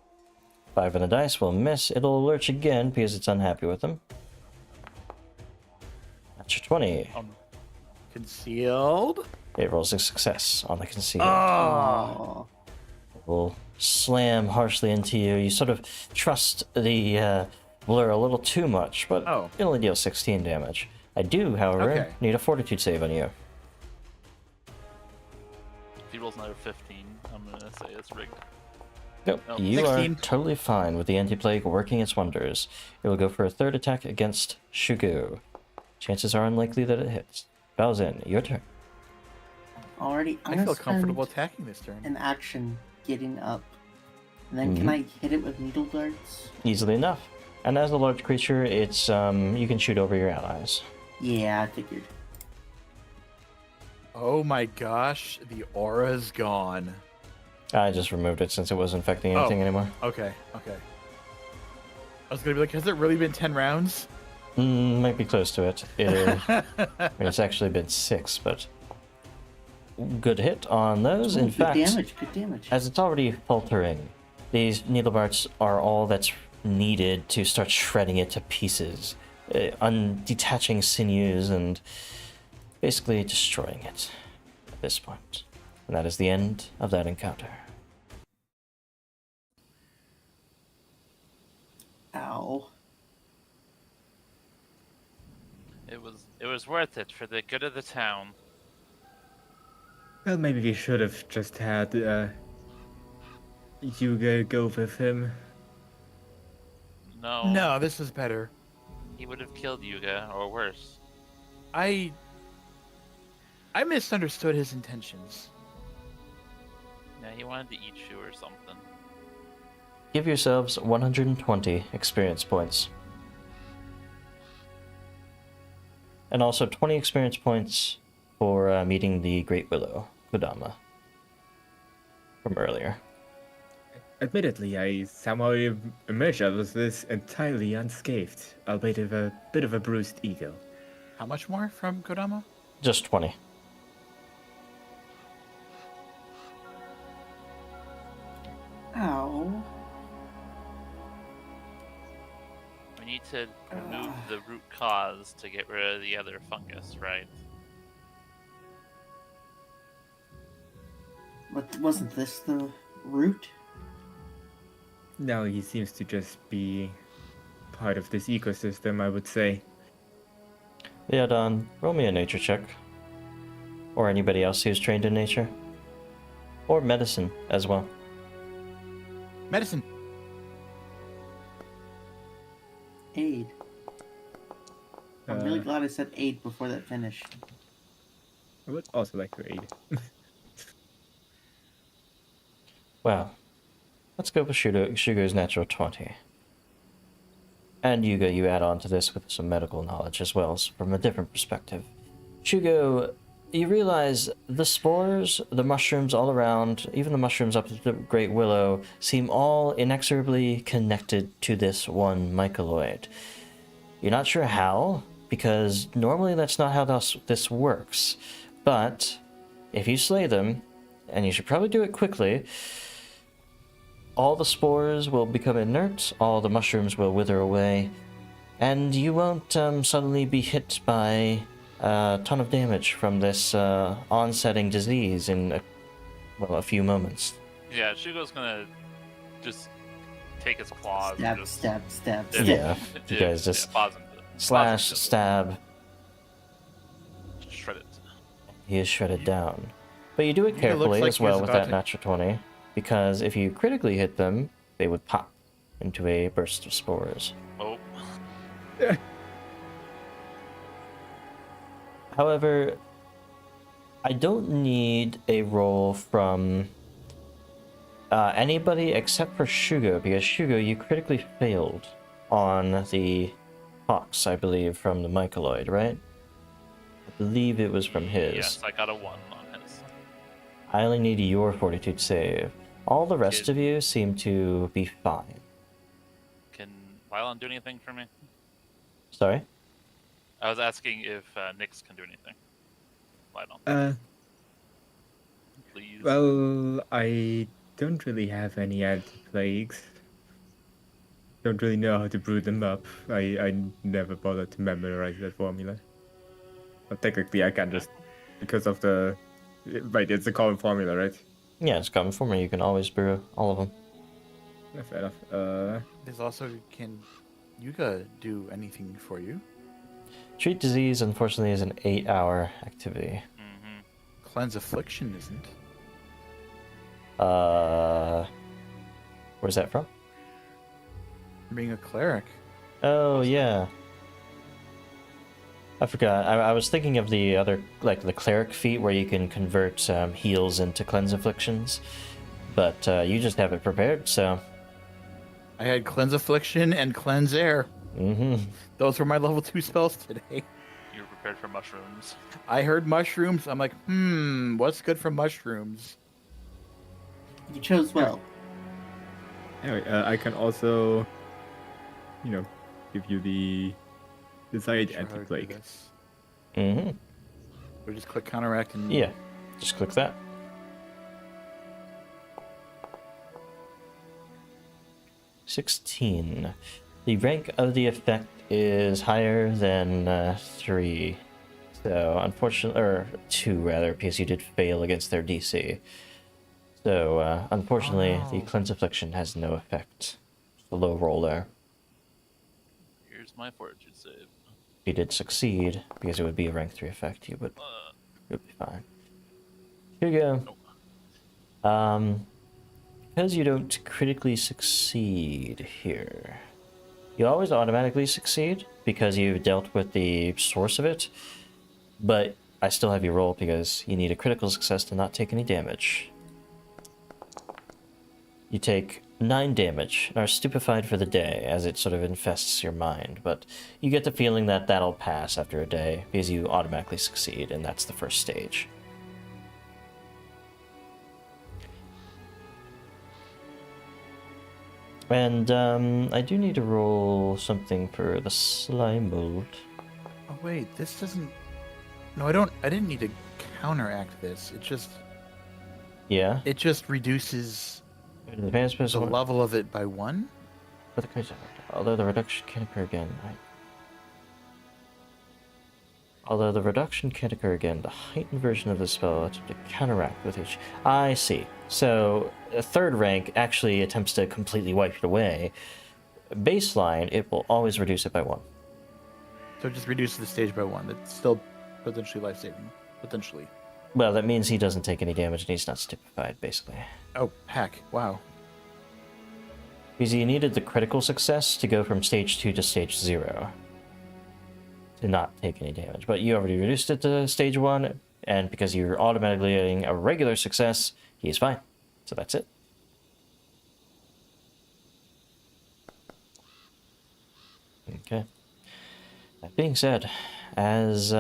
5 on the dice will miss. It'll lurch again because it's unhappy with them. That's your 20. Concealed. It rolls a success on the conceal. Oh. Aw. It will slam harshly into you. You sort of trust the blur a little too much, but Oh. it only deals 16 damage. I do, however, Okay. need a fortitude save on you. If he rolls another 15, I'm gonna say it's rigged. Nope, Oh, you 16. are totally fine with the anti-plague working its wonders. It will go for a third attack against Shugo. Chances are unlikely that it hits. Bowsin, your turn. Already, I'm I gonna feel comfortable spend attacking this turn. an action getting up. And then can Mhm. I hit it with needle darts? Easily enough. And as a large creature, it's you can shoot over your allies. Yeah, I figured. Oh my gosh, the aura's gone. I just removed it since it wasn't affecting anything anymore. Okay. I was gonna be like, has it really been 10 rounds? Might be close to it. It's actually been 6, but good hit on those. Ooh, In good fact, damage, good damage. as it's already faltering, these needle darts are all that's needed to start shredding it to pieces, detaching sinews and basically destroying it at this point. And that is the end of that encounter. Ow. It was worth it for the good of the town. Well, maybe we should have just had Yuga go with him. No, No, this is better. he would have killed Yuga or worse. I misunderstood his intentions. Yeah, he wanted to eat you or something. Give yourselves 120 experience points. And also 20 experience points for meeting the Great Willow, Kodama, from earlier. Admittedly, I somehow emerged out of this entirely unscathed, albeit with a bit of a bruised ego. How much more from Kodama? Just 20. Ow. We need to remove the root cause to get rid of the other fungus, right? But wasn't this the root? Now he seems to just be part of this ecosystem, I would say. Yeah, Don, roll me a nature check. Or anybody else who's trained in nature. Or medicine as well. Medicine. Aid. I'm really Uh, glad I said aid before that finished. I would also like to aid. Well, let's go with Shugo's natural 20. And Yuga, you add on to this with some medical knowledge as well, so from a different perspective. Shugo, you realize the spores, the mushrooms all around, even the mushrooms up the Great Willow, seem all inexorably connected to this one mycoloid. You're not sure how, because normally that's not how this works. But if you slay them, and you should probably do it quickly, all the spores will become inert, all the mushrooms will wither away, and you won't suddenly be hit by a ton of damage from this onsetting disease in a few moments. Yeah, Shugo's gonna just take his claws Stab, and just stab, stab, Yeah. stab. Yeah, you guys just pause him slash, to stab, shred it. he is shredded down. But you do it Yuga carefully looks like as well he's with about that to- natural 20, because if you critically hit them, they would pop into a burst of spores. Oh, However, I don't need a roll from anybody except for Shugo, because Shugo, you critically failed on the Hawks, I believe, from the Mycoloid, right? I believe it was from his. yes, I got a 1 on his. I only need your fortitude save. All the rest of you seem to be fine. Can Wylon do anything for me? Sorry? I was asking if Nyx can do anything. Wylon, please. Well, I don't really have any anti-plagues. Don't really know how to brew them up. I never bothered to memorize that formula. But technically, I can just because of the right. It's a common formula, right? Yeah, it's common for me. You can always brew all of them. Yeah, fair enough. There's also, can Yuga do anything for you? Treat disease, unfortunately, is an 8-hour activity. Mm-hmm. Cleanse affliction isn't. Where's that from? Being a cleric. Oh, yeah. I forgot. I was thinking of the other, like the cleric feat where you can convert heals into cleanse afflictions. But you just have it prepared, so... I had cleanse affliction and cleanse air. Mm-hmm. Those were my level 2 spells today. You were prepared for mushrooms. I heard mushrooms. I'm like, what's good for mushrooms? You chose well. Anyway, I can also, give you the desired Sure how to do anti-plague. this. Mm-hmm. We just click counteract and Yeah. Just click that. $16. The rank of the effect is higher than 3. So, unfortunately, or 2 rather, because you did fail against their DC. So, unfortunately, the cleanse affliction has no effect. It's a low roll there. Here's my fortitude save. If you did succeed, because it would be a rank 3 effect, you would be fine. Here you go. Because you don't critically succeed here, you always automatically succeed because you've dealt with the source of it, but I still have you roll because you need a critical success to not take any damage. You take 9 damage and are stupefied for the day as it sort of infests your mind, but you get the feeling that that'll pass after a day because you automatically succeed, and that's the first stage. And I do need to roll something for the slime mold. Oh wait, this doesn't. No, I don't. I didn't need to counteract this. It just. Yeah. It just reduces The advanced the person, level of it by 1. although the reduction can occur again. Right? Although the reduction can occur again, the heightened version of the spell attempts to counteract with each. I see. So a 3rd rank actually attempts to completely wipe it away. Baseline, it will always reduce it by 1. So it just reduces the stage by 1. That's still potentially life saving. Potentially. Well, that means he doesn't take any damage and he's not stupefied, basically. Oh heck! Wow. Because you needed the critical success to go from stage 2 to stage 0. To not take any damage. But you already reduced it to stage 1, and because you're automatically getting a regular success, he's fine. So that's it. Okay. That being said, as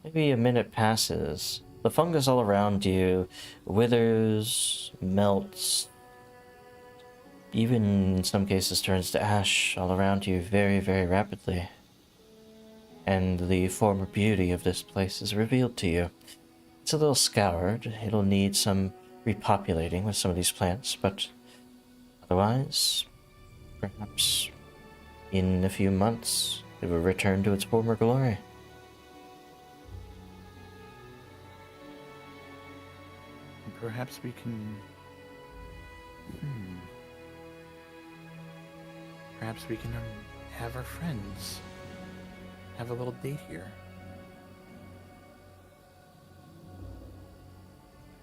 maybe a minute passes, the fungus all around you withers, melts, even in some cases turns to ash all around you very, very rapidly. And the former beauty of this place is revealed to you. It's a little scoured. It'll need some repopulating with some of these plants, but otherwise, perhaps in a few months, it will return to its former glory. Perhaps we can. Perhaps we can have our friends have a little date here.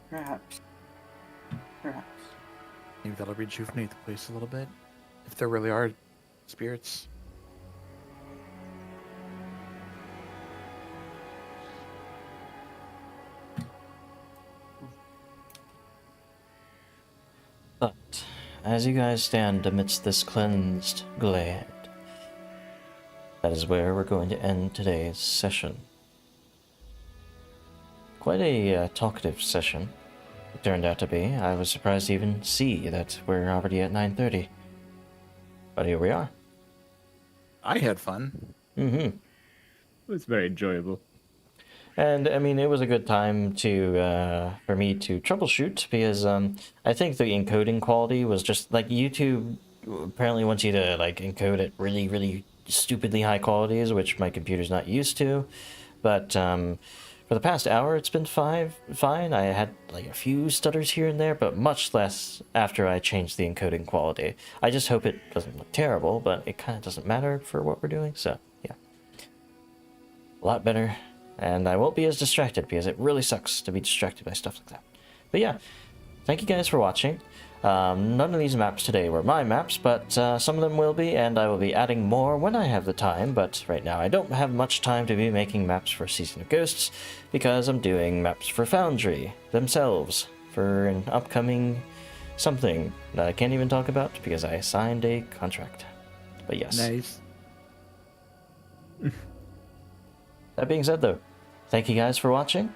Perhaps. Perhaps. Maybe that'll rejuvenate the place a little bit. If there really are spirits. But as you guys stand amidst this cleansed glade, that is where we're going to end today's session. Quite a talkative session it turned out to be. I was surprised to even see that we're already at 9:30. But here we are. I had fun. Mm-hmm. It was very enjoyable. And I mean, it was a good time to for me to troubleshoot because I think the encoding quality was just like YouTube apparently wants you to like encode at really, really stupidly high qualities, which my computer's not used to. But for the past hour, it's been fine. I had like a few stutters here and there, but much less after I changed the encoding quality. I just hope it doesn't look terrible, but it kind of doesn't matter for what we're doing. So yeah, a lot better. And I won't be as distracted because it really sucks to be distracted by stuff like that. But yeah, thank you guys for watching. None of these maps today were my maps, but some of them will be, and I will be adding more when I have the time, but right now I don't have much time to be making maps for Season of Ghosts, because I'm doing maps for Foundry themselves, for an upcoming something that I can't even talk about, because I signed a contract. But yes. Nice. That being said, though, thank you guys for watching.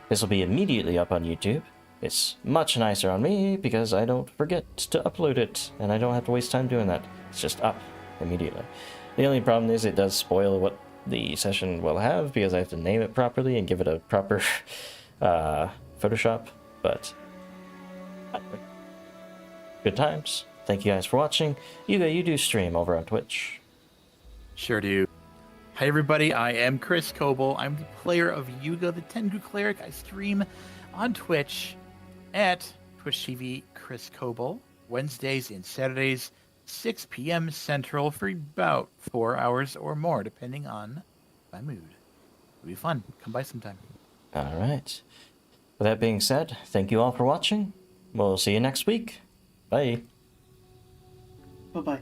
This will be immediately up on YouTube. It's much nicer on me because I don't forget to upload it, and I don't have to waste time doing that. It's just up immediately. The only problem is it does spoil what the session will have because I have to name it properly and give it a proper Photoshop, but good times. Thank you guys for watching. Yuga, you do stream over on Twitch. Sure do. Hi everybody, I am Chris Coble. I'm the player of Yuga the Tengu Cleric. I stream on Twitch at Twitch TV Chris Coble, Wednesdays and Saturdays, 6 p.m. Central for about 4 hours or more, depending on my mood. It'll be fun. Come by sometime. Alright. With that being said, thank you all for watching. We'll see you next week. Bye. Bye bye.